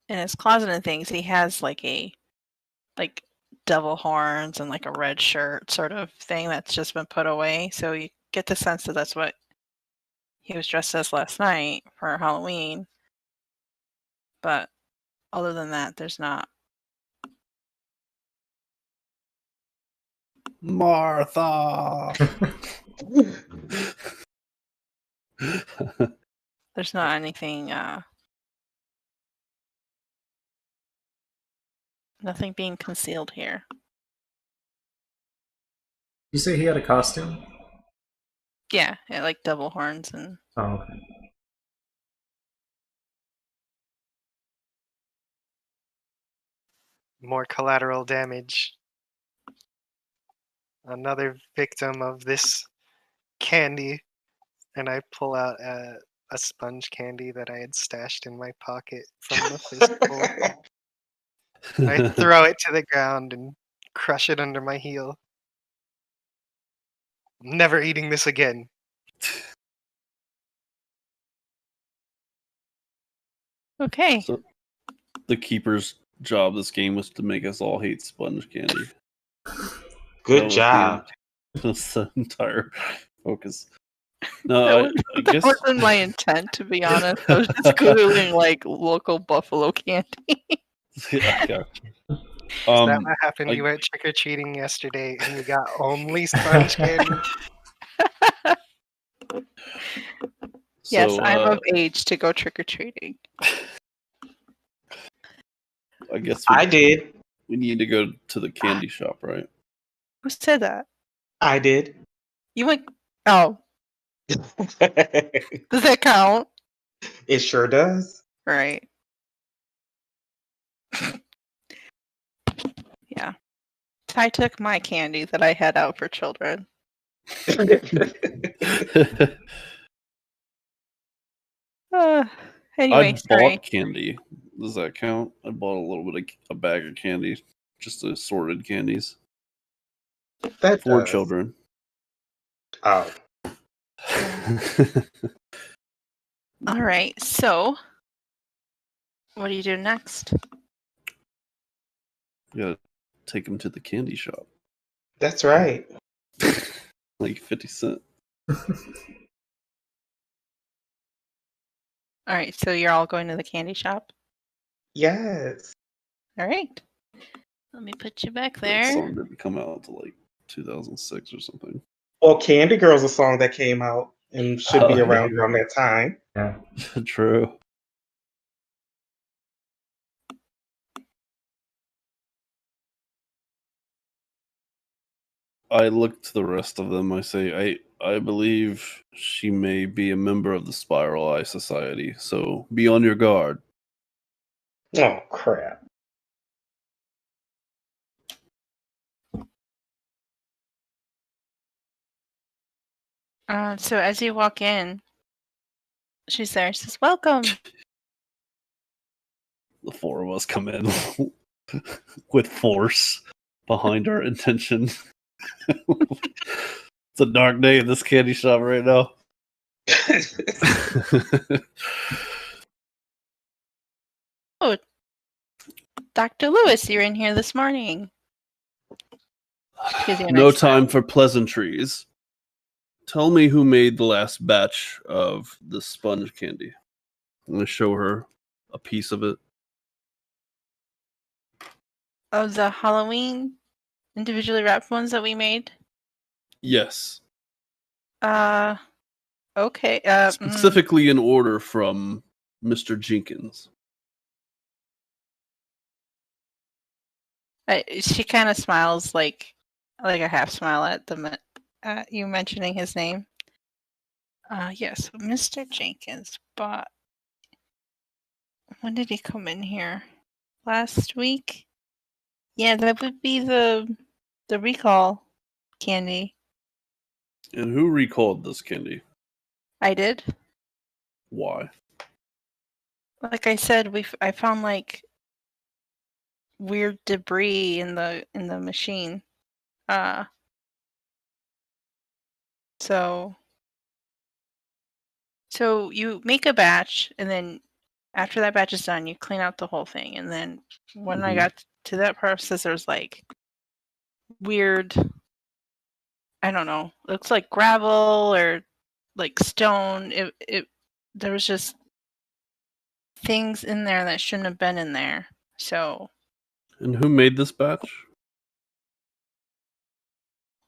in his closet and things, he has like devil horns and like a red shirt sort of thing that's just been put away. So you get the sense that that's what he was dressed as last night for Halloween. But other than that, there's not. Martha! There's not anything, nothing being concealed here. You say he had a costume? Yeah, like devil horns and... Oh, okay. More collateral damage. Another victim of this candy. And I pull out a sponge candy that I had stashed in my pocket from the fistful. I throw it to the ground and crush it under my heel. I'm never eating this again. Okay. So, the keeper's job this game was to make us all hate sponge candy. Good job. That's the entire focus. No, I guess that wasn't my intent, to be honest. I was just googling like local buffalo candy. Yeah, I got you. Is that what happened? You went trick or treating yesterday and you got only sponge candy. Yes, I'm of age to go trick or treating. I guess I did. We need to go to the candy shop, right? Who said that? I did. You went. Oh. Does that count? It sure does. Right. Ty took my candy that I had out for children. Anyway, I sorry. bought candy. Does that count? I bought a little bit of a bag of candy, just assorted candies That for does. children. Oh. All right, so what do you do next? You gotta take them to the candy shop, That's right. like 50 cent. All right, so you're all going to the candy shop. Yes. All right. Let me put you back That there. song didn't come out until like 2006 or something. Well, Candy Girl's a song that came out and should be Oh, around that time. Yeah. True. I look to the rest of them. I say, I believe she may be a member of the Spiral Eye Society, so be on your guard. Oh, crap. So as you walk in, she's there. She says, "Welcome." The four of us come in with force behind our intention. It's a dark day in this candy shop right now. Oh, Dr. Lewis, you're in here this morning. Gives you a No nice time smile. for pleasantries. Tell me who made the last batch of the sponge candy. I'm going to show her a piece of it. Of the Halloween individually wrapped ones that we made. Yes. Okay. Specifically in order from Mr. Jenkins. She kind of smiles like a half smile at you mentioning his name. Yes, Mr. Jenkins. But when did he come in here? Last week? Yeah, that would be the recall candy. And who recalled this candy? I did. Why? Like I said, I found like weird debris in the machine. So you make a batch, and then after that batch is done, you clean out the whole thing. And then when I got to that process, there's like weird, I don't know, looks like gravel or like stone. There was just things in there that shouldn't have been in there. So, And who made this batch?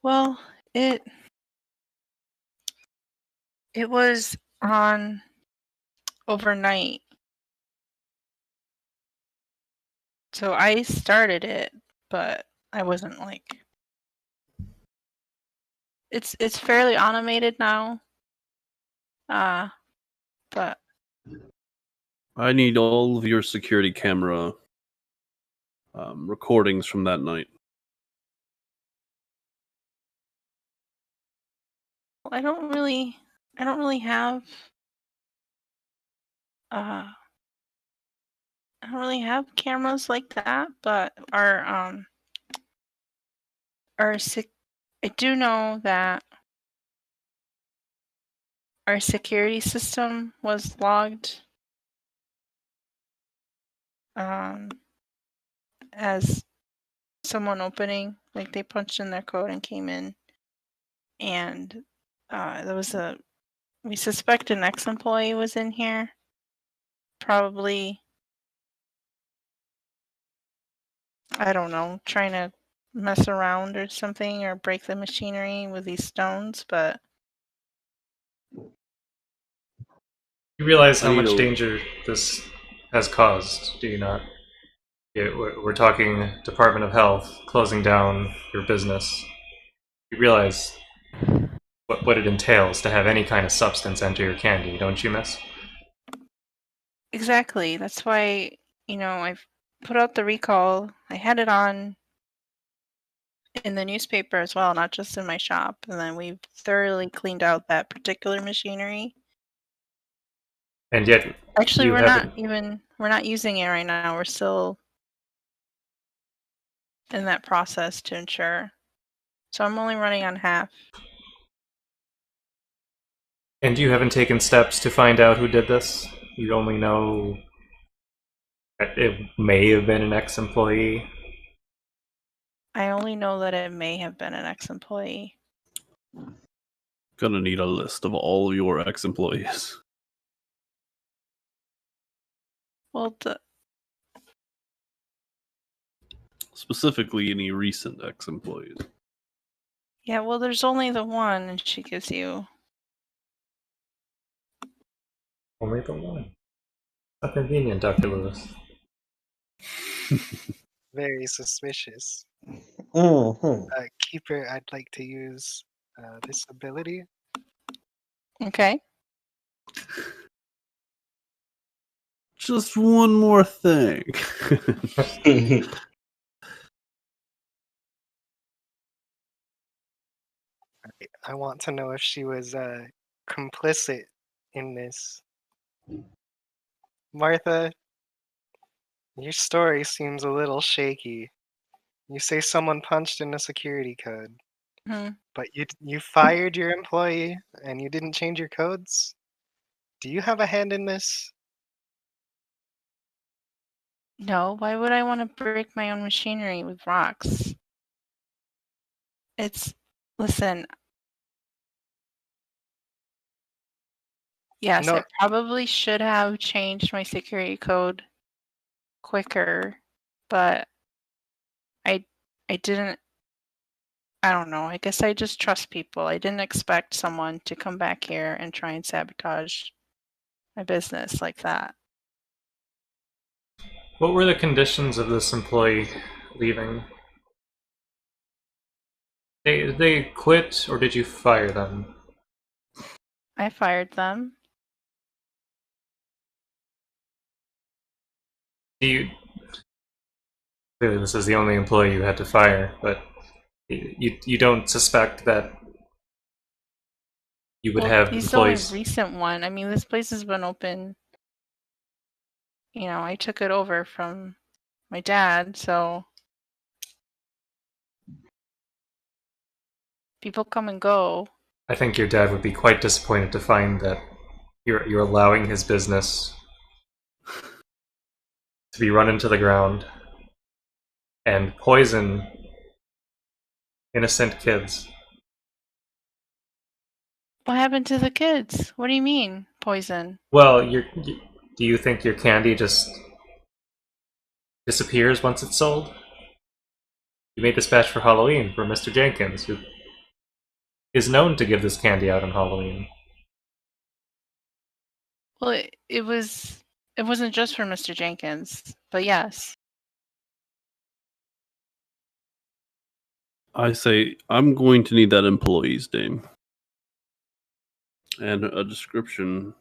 well, it was on overnight. So I started it, but I wasn't like, it's fairly automated now. But I need all of your security camera recordings from that night. I don't really have I don't really have cameras like that, but I do know that our security system was logged as someone opening, like they punched in their code and came in, and we suspect an ex-employee was in here, probably, I don't know, trying to mess around or something or break the machinery with these stones, but You realize I how need much a- danger this has caused, do you not? We're talking Department of Health closing down your business. You realize what it entails to have any kind of substance enter your candy, don't you, miss? exactly. That's why, I've put out the recall. I had it on in the newspaper as well, not just in my shop. And then we've thoroughly cleaned out that particular machinery. And yet, Actually, you we're haven't. not using it right now. We're still in that process to ensure. So I'm only running on half. And you haven't taken steps to find out who did this? You only know that it may have been an ex-employee? I only know that it may have been an ex-employee. Gonna need a list of all of your ex-employees. Well, Specifically, any recent ex-employees. yeah, well, there's only the one, and she gives you. Only the one. How convenient, Dr. Lewis. Very suspicious. Mhm. Keeper, I'd like to use this ability. Okay. Just one more thing. I want to know if she was complicit in this. Martha, your story seems a little shaky. You say someone punched in a security code, Hmm. but you fired your employee and you didn't change your codes? Do you have a hand in this? No, why would I want to break my own machinery with rocks? Listen, yes, No, I probably should have changed my security code quicker, but I didn't. I don't know. I guess I just trust people. I didn't expect someone to come back here and try and sabotage my business like that. What were the conditions of this employee leaving? They quit, or did you fire them? I fired them. Do you... Clearly this is the only employee you had to fire, but you don't suspect that you would Well, have he's the only employees... recent one. I mean, this place has been open. You know, I took it over from my dad, so people come and go. I think your dad would be quite disappointed to find that you're allowing his business to be run into the ground and poison innocent kids. What happened to the kids? What do you mean, poison? Well, do you think your candy just disappears once it's sold? You made this batch for Halloween for Mr. Jenkins, who is known to give this candy out on Halloween. Well, it wasn't just for Mr. Jenkins, but yes. I say, I'm going to need that employee's name. And a description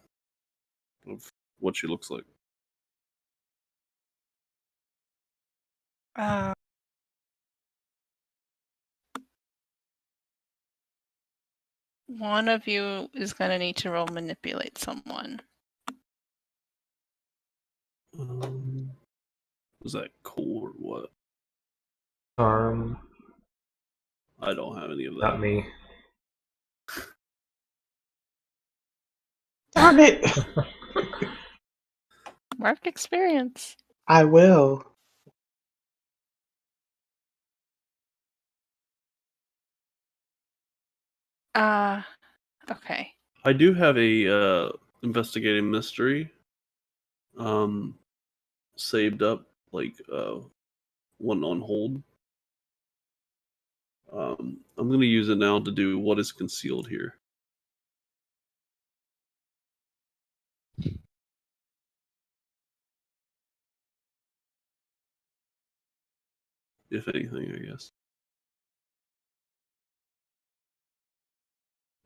of what she looks like. One of you is gonna need to roll manipulate someone. Was that cool or what? I don't have any of that. Not me. Darn it! Mark experience. I will. Okay. I do have a investigating mystery saved up, like one on hold. I'm going to use it now to do what is concealed here. If anything, I guess.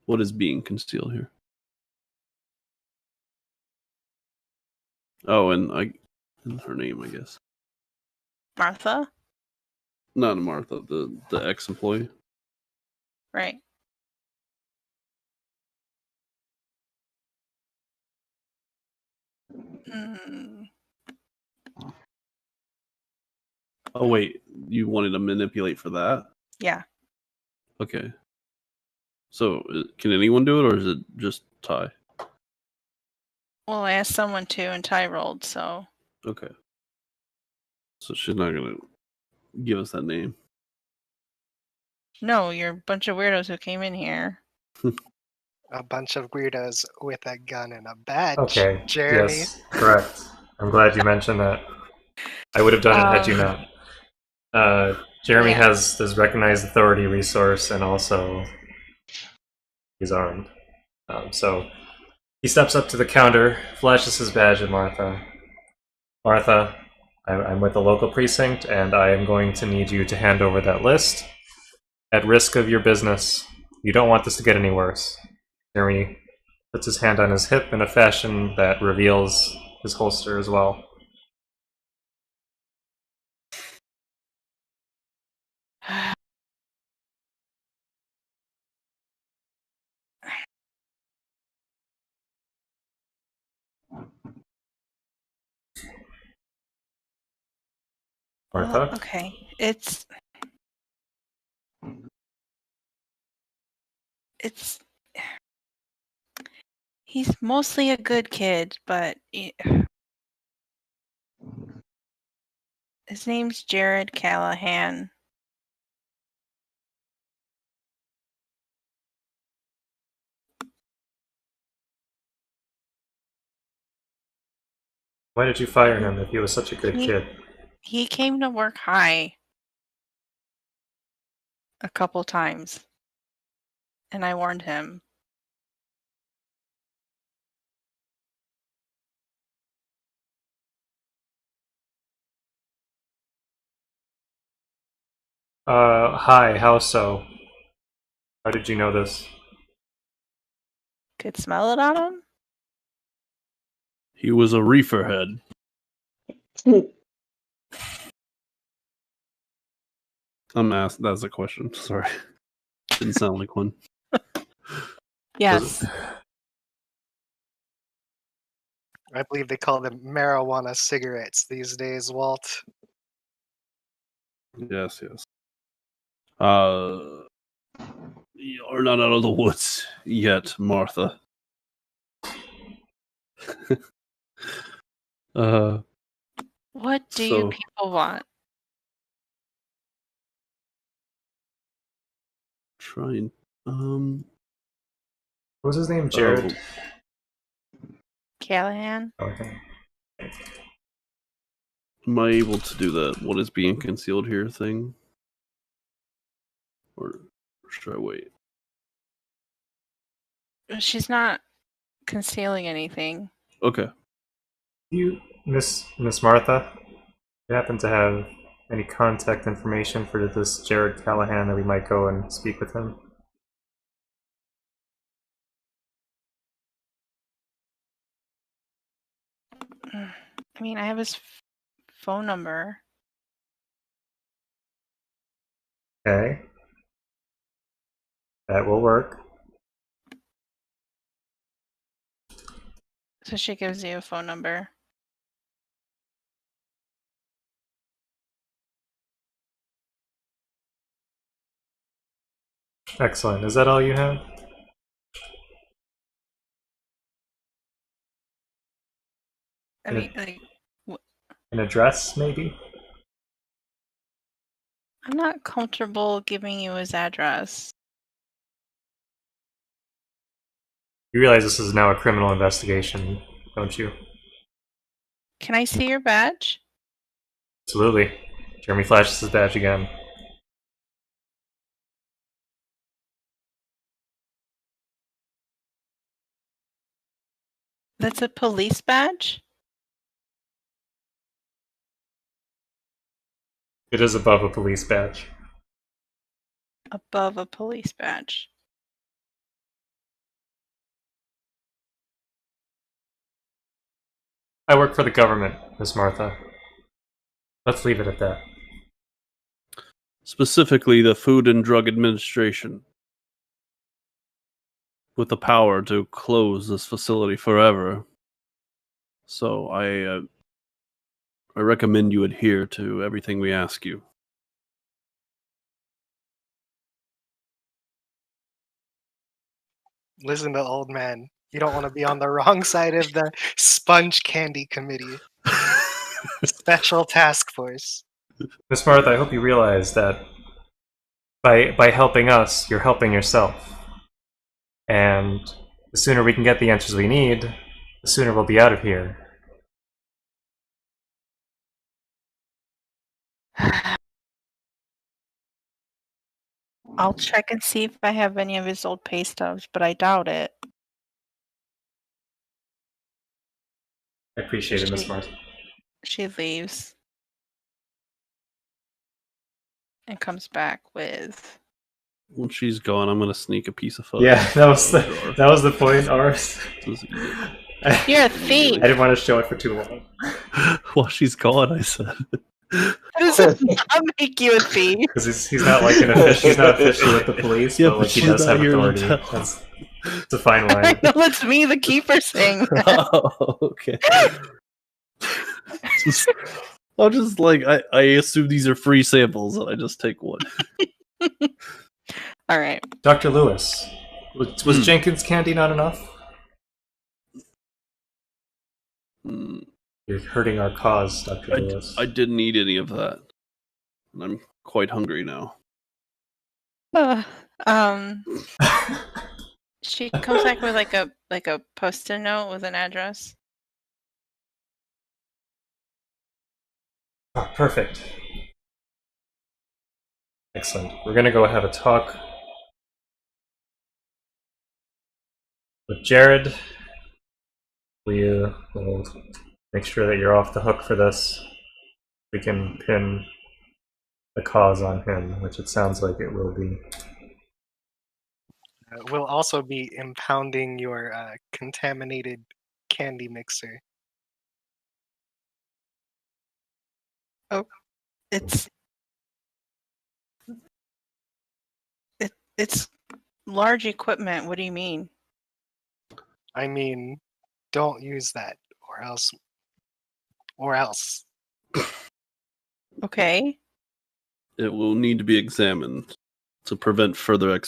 What is being concealed here? Oh, and her name, I guess. Martha? Not Martha, the ex-employee. Right. Hmm. Oh wait, you wanted to manipulate for that? Yeah. Okay. So can anyone do it, or is it just Ty? Well, I asked someone to, and Ty rolled, so. Okay. So she's not gonna give us that name. No, you're a bunch of weirdos who came in here. A bunch of weirdos with a gun and a badge. Okay. Jeremy. Yes, correct. I'm glad you mentioned that. I would have done it had you not. Jeremy Yeah. has this recognized authority resource, and also he's armed. So he steps up to the counter, flashes his badge at Martha. Martha, I'm with the local precinct, and I am going to need you to hand over that list at risk of your business. You don't want this to get any worse. Jeremy puts his hand on his hip in a fashion that reveals his holster as well. Martha? Well, okay. It's he's mostly a good kid, but his name's Jared Callahan. Why did you fire him if he was such a good kid? He came to work high a couple times, and I warned him. Hi, how so? How did you know this? Could smell it on him? He was a reefer head. I'm asked. That's a question. Sorry, didn't sound like one. Yes. I believe they call them marijuana cigarettes these days, Walt. Yes, yes. You're not out of the woods yet, Martha. What do you So- people want? Trying. What was his name? Jared? Callahan? Okay. Am I able to do that? What is being concealed here thing? Or should I wait? She's not concealing anything. Okay. You, Miss Martha, you happen to have any contact information for this Jared Callahan that we might go and speak with him? I mean, I have his phone number. Okay. That will work. So she gives you a phone number. Excellent. Is that all you have? I mean, like, An address, maybe? I'm not comfortable giving you his address. You realize this is now a criminal investigation, don't you? Can I see your badge? Absolutely. Jeremy flashes his badge again. That's a police badge? It is above a police badge. Above a police badge. I work for the government, Miss Martha. Let's leave it at that. specifically the Food and Drug Administration, with the power to close this facility forever. So I recommend you adhere to everything we ask you. Listen to old man. You don't want to be on the wrong side of the sponge candy committee. Special task force. Miss Martha, I hope you realize that by helping us, you're helping yourself. And the sooner we can get the answers we need, the sooner we'll be out of here. I'll check and see if I have any of his old pay stubs, but I doubt it. I appreciate it, Miss Martha. She leaves and comes back with. When she's gone, I'm gonna sneak a piece of photo. Yeah, that was the point, Ars. Just eat it. You're a thief. I didn't want to show it for too long. While she's gone, I said. How does it not make you a thief? Because he's not like an official. He's not officially with the police, Yeah, but like but he she's does not have here to authority. tell. It's a fine I line. know it's me, the keeper, saying that. Oh, okay. I'm just like I assume these are free samples, and I just take one. All right. Dr. Lewis, was Jenkins candy not enough? Mm, You're hurting our cause, Dr. Lewis. I didn't eat any of that, and I'm quite hungry now. She comes back with like a post-it note with an address. Oh, perfect. Excellent. We're gonna go have a talk with Jared. We'll make sure that you're off the hook for this. We can pin the cause on him, which it sounds like it will be. We'll also be impounding your contaminated candy mixer. It's large equipment. What do you mean? I mean, don't use that, or else. Or else. Okay. It will need to be examined to prevent further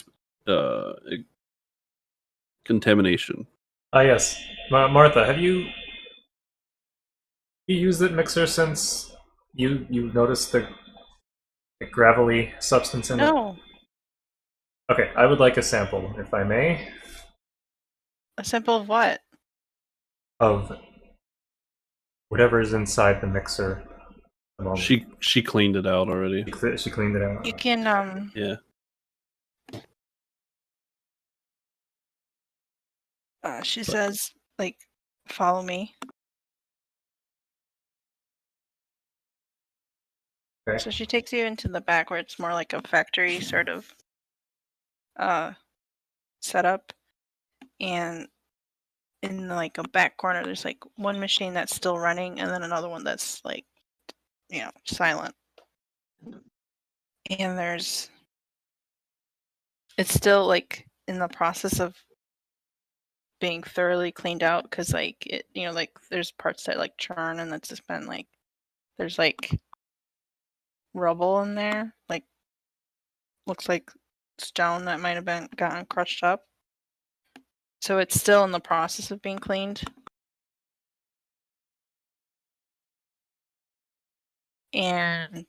contamination. Ah, yes. Martha, have you used that mixer since you noticed the gravelly substance in it? No. Okay, I would like a sample, if I may, A sample of what? of whatever is inside the mixer. At the moment. She cleaned it out already. She cleaned it out. You can Yeah. she says, like, follow me. Okay. So she takes you into the back where it's more like a factory sort of setup, and in like a back corner there's like one machine that's still running and then another one that's like, silent. And it's still like in the process of being thoroughly cleaned out, because like it, like there's parts that like churn, and that's just been like, there's like rubble in there, like looks like stone that might have been gotten crushed up. So it's still in the process of being cleaned. And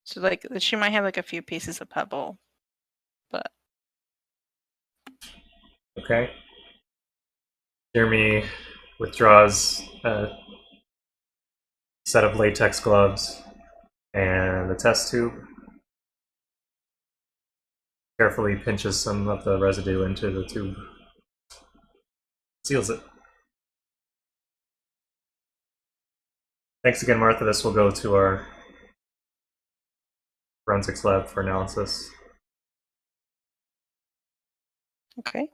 so like she might have like a few pieces of pebble, but Okay. Jeremy withdraws a set of latex gloves and a test tube. Carefully pinches some of the residue into the tube. Seals it. Thanks again, Martha. This will go to our forensics lab for analysis. okay.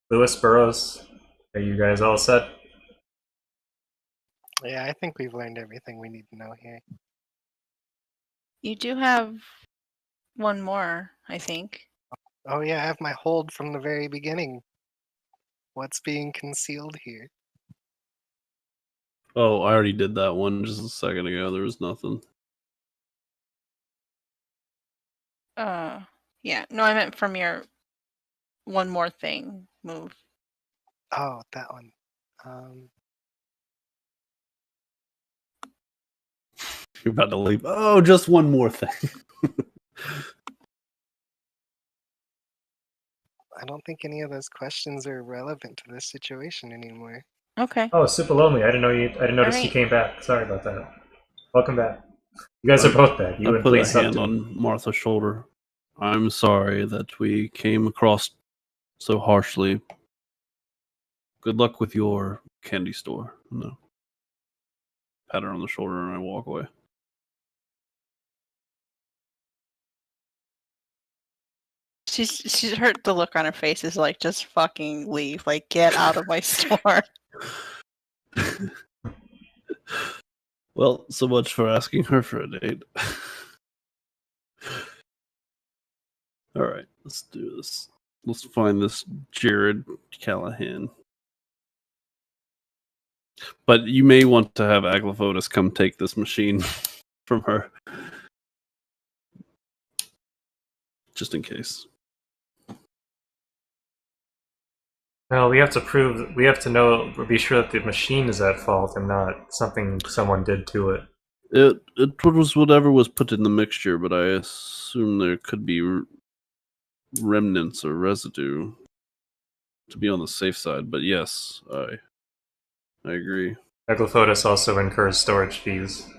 Lewis, Burroughs, are you guys all set? Yeah, I think we've learned everything we need to know here. You do have one more, I think. Oh yeah, I have my hold from the very beginning. What's being concealed here? Oh, I already did that one just a second ago. There was nothing. Yeah. No, I meant from your one more thing move. Oh, that one. You're about to leave. Oh, just one more thing. I don't think any of those questions are relevant to this situation anymore. Okay. Oh, super lonely. I didn't notice you Alright. came back. Sorry about that. Welcome back. You guys are both back. You I and put a Please hand on Martha's shoulder. I'm sorry that we came across so harshly. Good luck with your candy store. No. Pat her on the shoulder and I walk away. She's hurt. The look on her face is like, just fucking leave. Like, get out of my store. Well, so much for asking her for a date. All right, let's do this. Let's find this Jared Callahan. But you may want to have Aglafotis come take this machine from her. Just in case. Well, we have to know, be sure that the machine is at fault and not something someone did to it. It was whatever was put in the mixture, but I assume there could be remnants or residue to be on the safe side. But yes, I agree. Eglofotis also incurs storage fees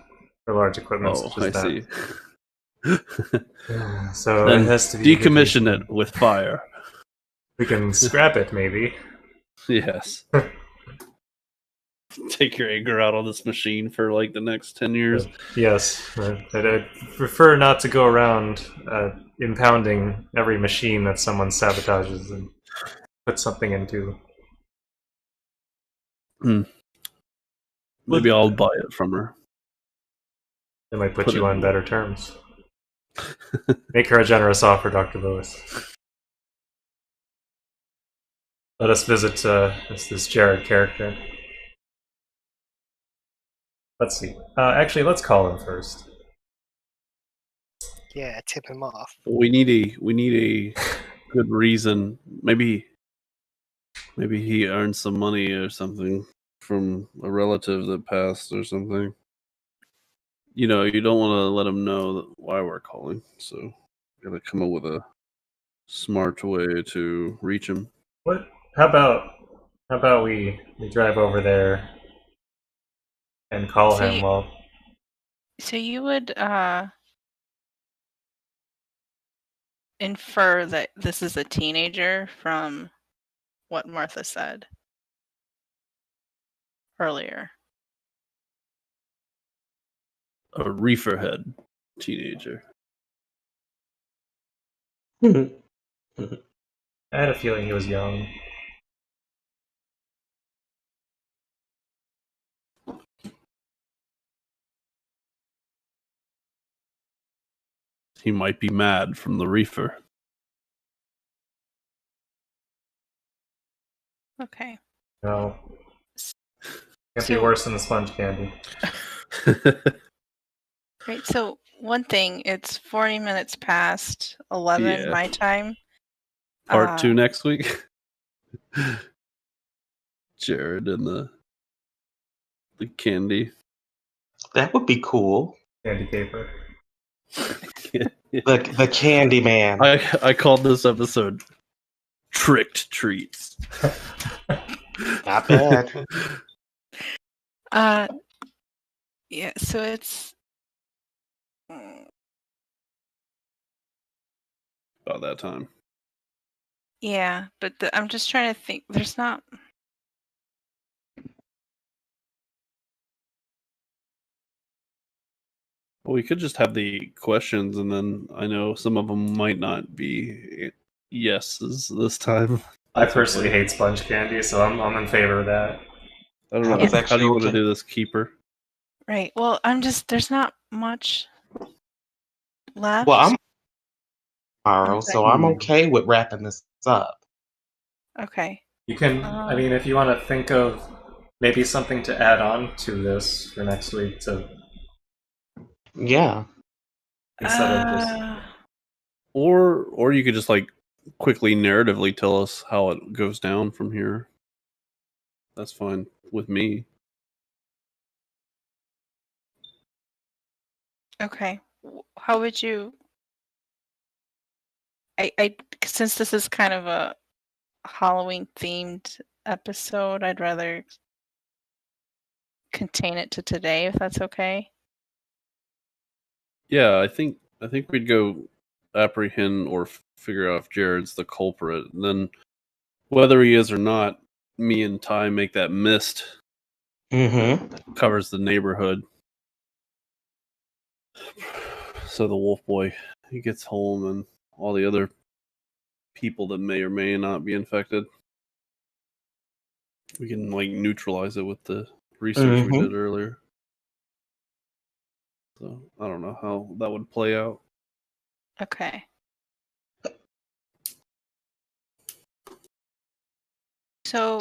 for large equipment Oh, such as I that. see. So Then it has to be decommission it with fire. We can scrap it, maybe. Yes. Take your anger out on this machine for like the next 10 years. Yes, I'd prefer not to go around impounding every machine that someone sabotages and put something into. Maybe I'll buy it from her. It might put Put you it on in- better terms. Make her a generous offer, Dr. Lewis. Let us visit this Jared character. Let's see. Actually, let's call him first. Yeah, tip him off. We need a good reason. Maybe he earned some money or something from a relative that passed or something. You know, you don't want to let him know why we're calling, so gotta come up with a smart way to reach him. What? How about we drive over there and call So him you- while So you would infer that this is a teenager from what Martha said earlier. A reefer head teenager. I had a feeling he was young. He might be mad from the reefer. Okay. No. Can't be So- worse than the sponge candy. Right. So one thing, it's 40 minutes past 11 Yeah. my time. Part 2 next week. Jared and the candy. That would be cool. Candy caper. The Candy Man. I called this episode Tricked Treats. Not bad. Yeah, so it's About that time. yeah, but I'm just trying to think. There's not. Well, we could just have the questions, and then I know some of them might not be yeses this time. I personally hate sponge candy, so I'm in favor of that. I don't I know. was How actually do you want to okay. do this, Keeper? Right. Well, there's not much left. Well, I'm tomorrow, Okay. so I'm okay with wrapping this up. Okay. You can, I Um, mean, if you want to think of maybe something to add on to this for next week to Yeah. instead of just Or you could just like quickly narratively tell us how it goes down from here. That's fine with me. okay. How would you? I since this is kind of a Halloween themed episode, I'd rather contain it to today, if that's okay. Yeah, I think we'd go apprehend or figure out if Jared's the culprit, and then whether he is or not, me and Ty make that mist Mm-hmm. covers the neighborhood. So the wolf boy, he gets home, and all the other people that may or may not be infected, we can like neutralize it with the research we Mhm. did earlier. So I don't know how that would play out. Okay. So,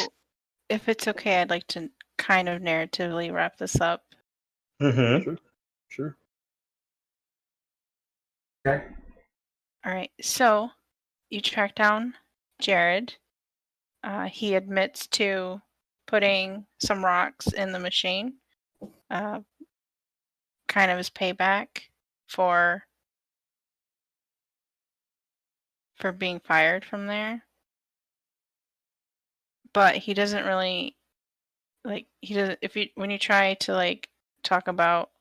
if it's okay, I'd like to kind of narratively wrap this up. Mm-hmm. Sure, sure. okay. All right. So, you track down Jared. He admits to putting some rocks in the machine, kind of as payback for being fired from there. But he doesn't really he doesn't when you try to like talk about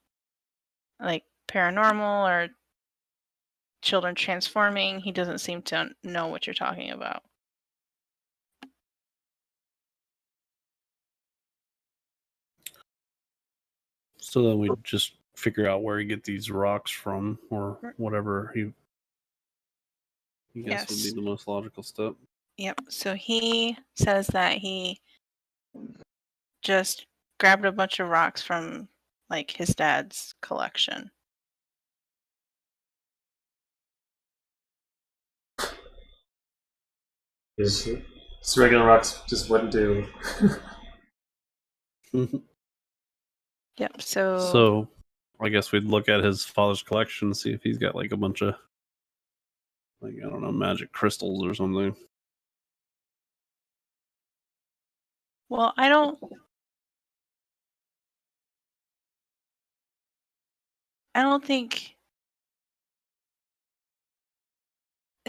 like paranormal or children transforming, he doesn't seem to know what you're talking about. So then we just figure out where he get these rocks from, or whatever he guess would be Yes. the most logical step. Yep. So he says that he just grabbed a bunch of rocks from like his dad's collection. Just regular rocks just wouldn't do. Yep. So So I guess we'd look at his father's collection, see if he's got like a bunch of like I don't know, magic crystals or something. well, I don't think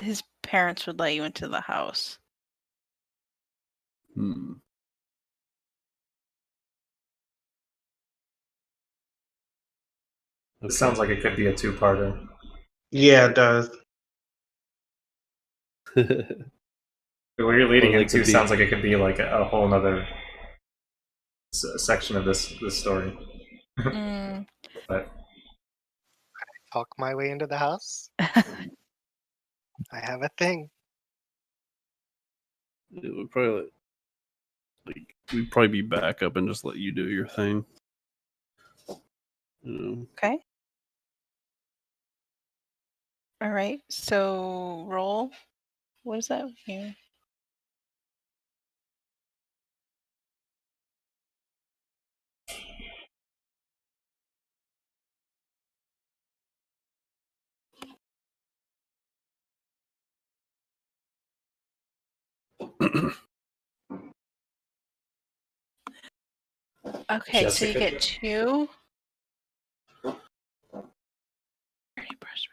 his parents would let you into the house. Hmm. It sounds like it could be a two-parter. Yeah, it does. Where you're leading Or they into could be- sounds like it could be like a whole nother section of this story. Mm. But Talk my way into the house. I have a thing. It would probably like we'd probably be back up and just let you do your thing. You know. Okay. All right. So roll. What is that here? Okay, so you Jessica. get 2. Already brushed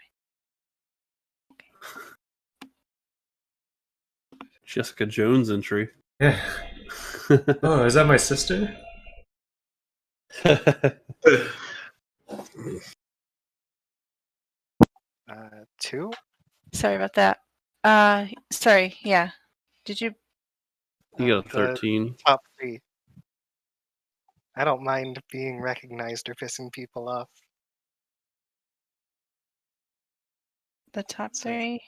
Jessica Jones entry. Yeah. Oh, is that my sister? 2. Sorry about that. Sorry. Yeah. Did you? You got a The 13. top 3. I don't mind being recognized or pissing people off. The top So- 3.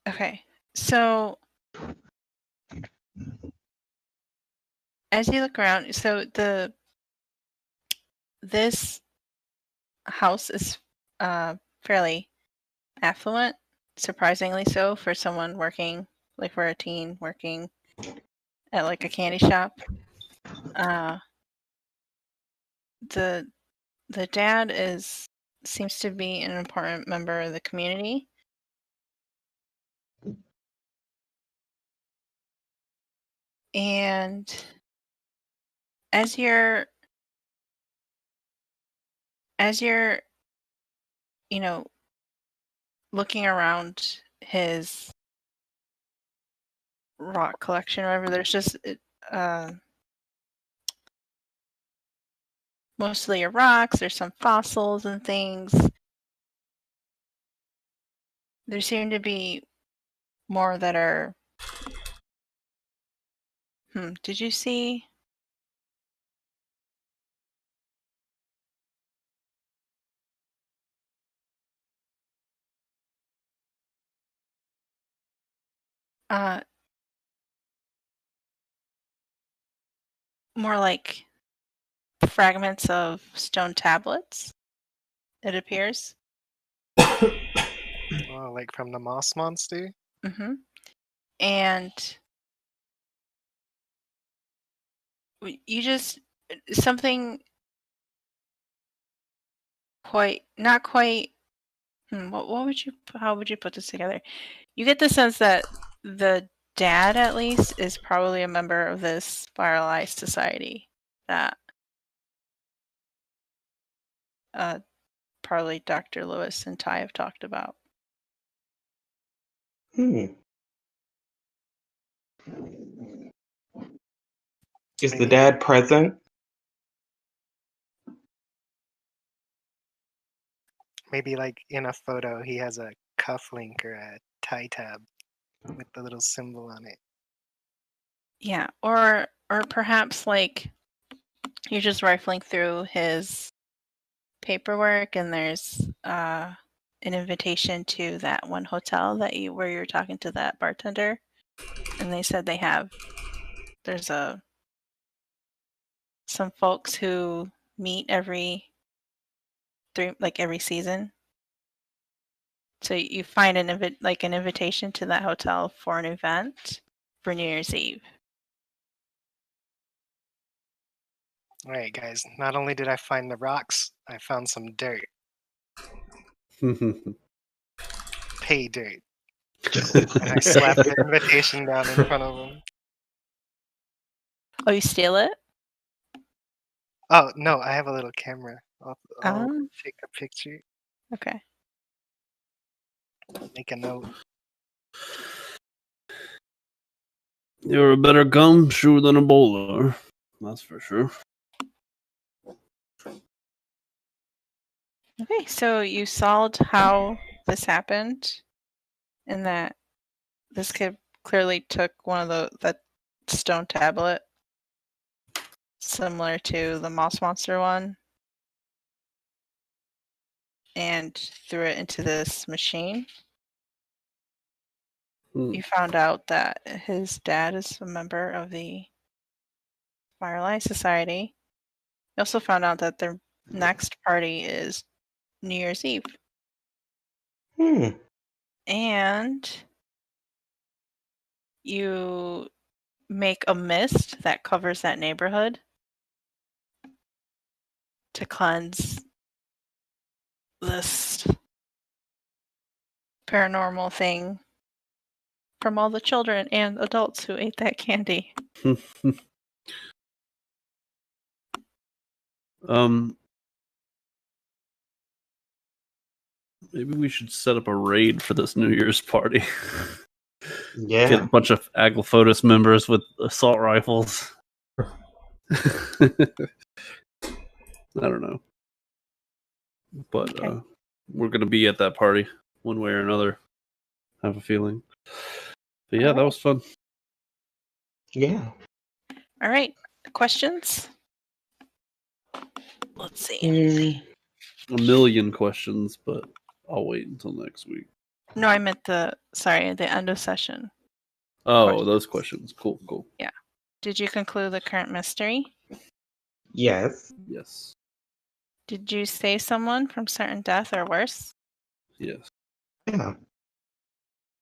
Okay. So As you look around, so this house is fairly affluent, surprisingly so for someone working, like for a teen working at like a candy shop. The dad seems to be an important member of the community. And as you're looking around his rock collection or whatever, there's just mostly rocks. There's some fossils and things. There seem to be more that are. Did you see? More like fragments of stone tablets, it appears. Oh, like from the Moss Monster? Mm-hmm. And you just something not quite. How would you put this together? You get the sense that the dad, at least, is probably a member of this Spiral Eye Society that probably Dr. Lewis and Ty have talked about. Is the dad present? Maybe like in a photo, he has a cufflink or a tie tab with the little symbol on it. Yeah, or perhaps like you're just rifling through his paperwork and there's an invitation to that one hotel where you're talking to that bartender, and they said there's some folks who meet every season. So you find an invitation to that hotel for an event for New Year's Eve. All right, guys. Not only did I find the rocks, I found some dirt. Pay dirt. And I slapped the invitation down in front of him. Oh, you steal it? Oh, no, I have a little camera. I'll take a picture. Okay. Make a note. You're a better gumshoe than a bowler. That's for sure. Okay, so you solved how this happened, and that this kid clearly took one of that stone tablet, similar to the Moss Monster one, and threw it into this machine. You found out that his dad is a member of the Spiral Eye Society. You also found out that their next party is New Year's Eve. And you make a mist that covers that neighborhood to cleanse this paranormal thing from all the children and adults who ate that candy. Maybe we should set up a raid for this New Year's party. Yeah. Get a bunch of Aglafotis members with assault rifles. I don't know. But we're going to be at that party one way or another. I have a feeling. But yeah, that was fun. Yeah. All right. Questions? Let's see. A million questions, but I'll wait until next week. No, I meant the end of session. Oh, those questions. Cool, cool. Did you conclude the current mystery? Yes. Yes, Did you save someone from certain death or worse? yes, Yeah.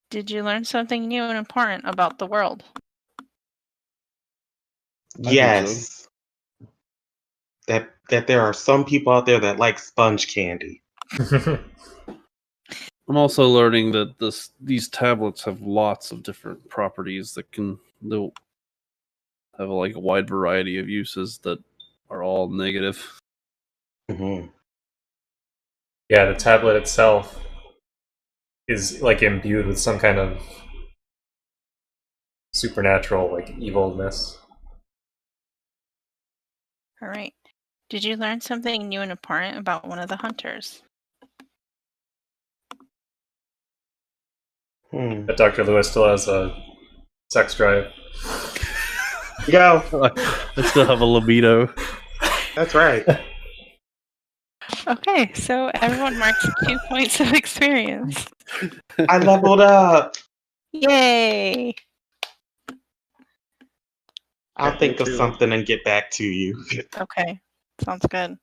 Did you learn something new and important about the world? think so. Yes. That there are some people out there that like sponge candy. I'm also learning that these tablets have lots of different properties they'll have like a wide variety of uses that are all negative. Hmm. Yeah, the tablet itself is like imbued with some kind of supernatural like evilness. All right. Did you learn something new and important about one of the hunters? That Dr. Lewis still has a sex drive. Go. I still have a libido. That's right. Okay, so everyone marks 2 points of experience. I leveled up. Yay! I'll think of too. something and get back to you. Okay, sounds good.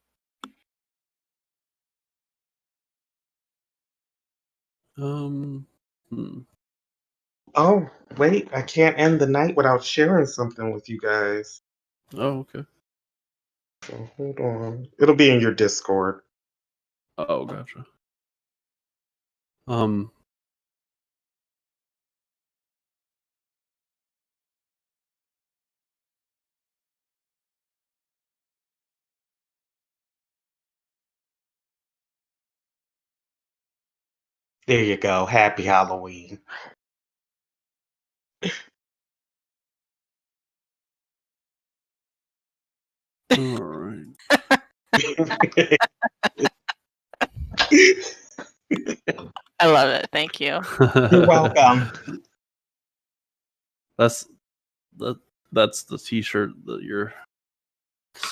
Hmm. Oh, wait. I can't end the night without sharing something with you guys. Oh, okay. So hold on. It'll be in your Discord. Oh, gotcha. There you go. Happy Halloween. All right. I love it. Thank you. You're welcome. That's the T-shirt that your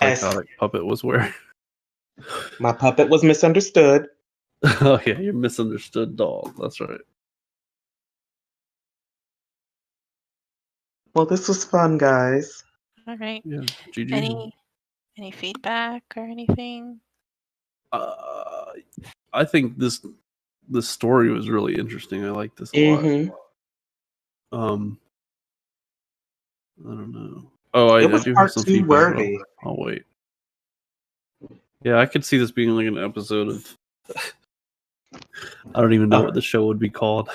Yes. psychotic puppet was wearing. My puppet was misunderstood. Oh yeah, your misunderstood doll. That's right. Well, this was fun, guys. All right. Yeah. GG. Any feedback or anything? I think this story was really interesting. I like this a Mm-hmm. lot. I don't know. Oh, I It was do have part some 2 feedback. worthy. I'll wait. Yeah, I could see this being like an episode of. I don't even know what the show would be called.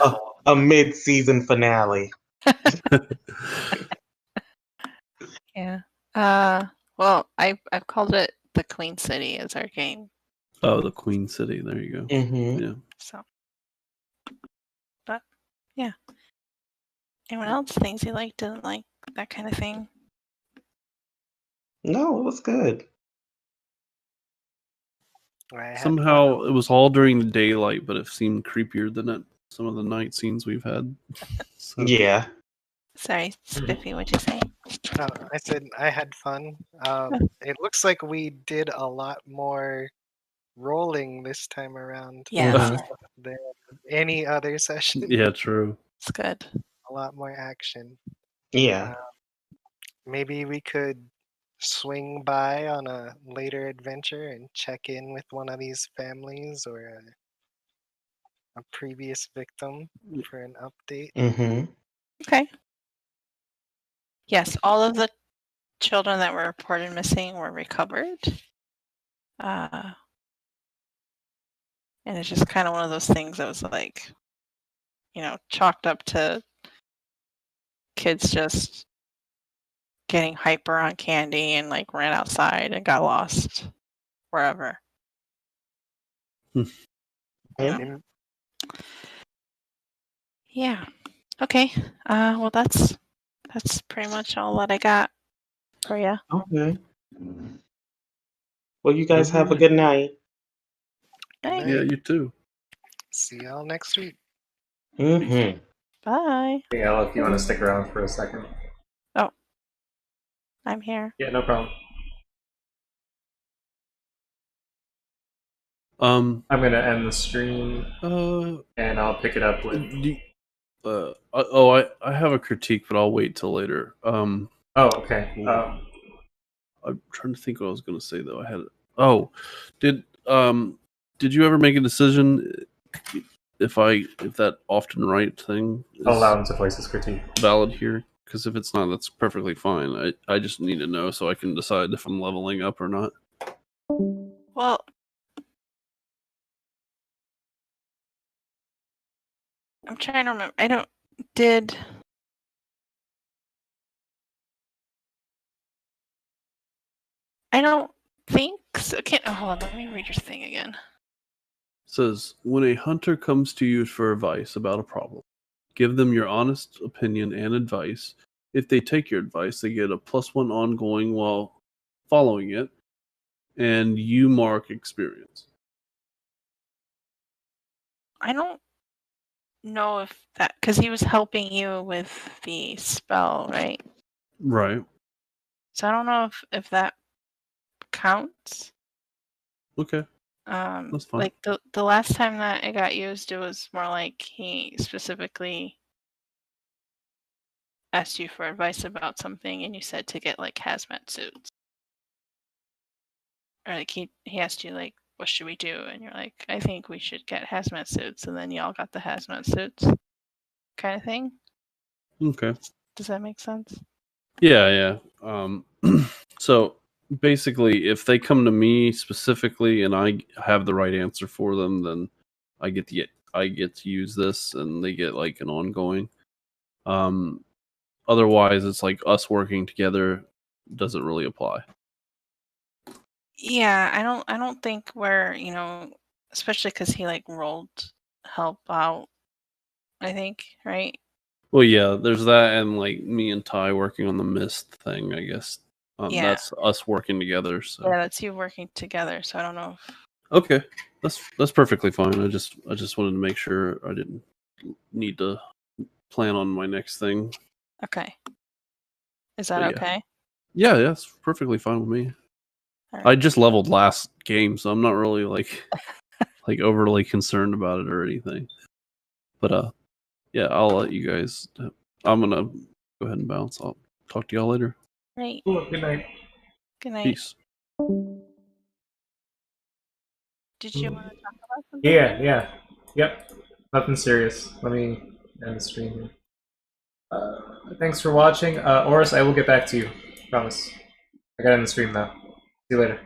A mid-season finale. Yeah. Well, I've called it the Queen City as our game. Oh, the Queen City. There you go. Mm-hmm. Yeah. So, but yeah. Anyone else things you like, didn't like, that kind of thing? No, it was good. I had Somehow it was all during the daylight, but it seemed creepier than some of the night scenes we've had. So, Yeah. Sorry, Spiffy, what'd you say? Oh, I said I had fun. It looks like we did a lot more rolling this time around Yeah, than any other session. yeah, true. it's good. A lot more action. Yeah. Maybe we could swing by on a later adventure and check in with one of these families or a previous victim for an update. Mm-hmm. Okay. Yes, all of the children that were reported missing were recovered. And it's just kind of one of those things that was like, chalked up to kids just getting hyper on candy and like ran outside and got lost wherever. Yeah. And Yeah. Okay. Well, that's pretty much all that I got for you. Okay. Well, you guys have a good night. Thanks. Yeah, you too. see y'all next week. Mm-hmm. Bye. Hey, Al, if you want to stick around for a second. I'm here. Yeah, no problem. Um. I'm gonna end the stream Uh. and I'll pick it up with. Do, I have a critique, but I'll wait till later. Oh, okay. I'm trying to think what I was going to say though. I had oh, did you ever make a decision if that often right thing is I'll allow him to voice his critique. valid here? Because if it's not, that's perfectly fine. I just need to know so I can decide if I'm leveling up or not. Well, I'm trying to remember. I don't think so. Hold on, let me read your thing again. It says, when a hunter comes to you for advice about a problem, give them your honest opinion and advice. If they take your advice, they get a +1 ongoing while following it, and you mark experience. I don't know if that, because he was helping you with the spell, right? Right. So I don't know if that counts. Okay. That's fine. Like the last time that it got used, it was more like he specifically asked you for advice about something, and you said to get like hazmat suits, or like he asked you like, what should we do, and you're like, I think we should get hazmat suits, and then y'all got the hazmat suits, kind of thing. Okay. Does that make sense? Yeah. So basically, if they come to me specifically and I have the right answer for them, then I get to use this, and they get like an ongoing. Otherwise, it's like us working together doesn't really apply. Yeah, I don't think we're, especially because he like rolled help out, I think, right? Well, yeah, there's that, and like me and Ty working on the mist thing, I guess. Yeah. That's us working together. So Yeah, that's you working together. So I don't know if okay, that's perfectly fine. I just wanted to make sure I didn't need to plan on my next thing. Okay. Is that But yeah. okay? Yeah, it's perfectly fine with me. All I right. just leveled last game, so I'm not really like overly concerned about it or anything. But yeah, I'll let you guys. I'm gonna go ahead and bounce. I'll talk to y'all later. Great. Cool. Good night. Good night. Peace. Did you want to talk about something? Yeah. Yep. Nothing serious. Let me end the stream here. Thanks for watching. Oris, I will get back to you. Promise. I got in the stream now. See you later.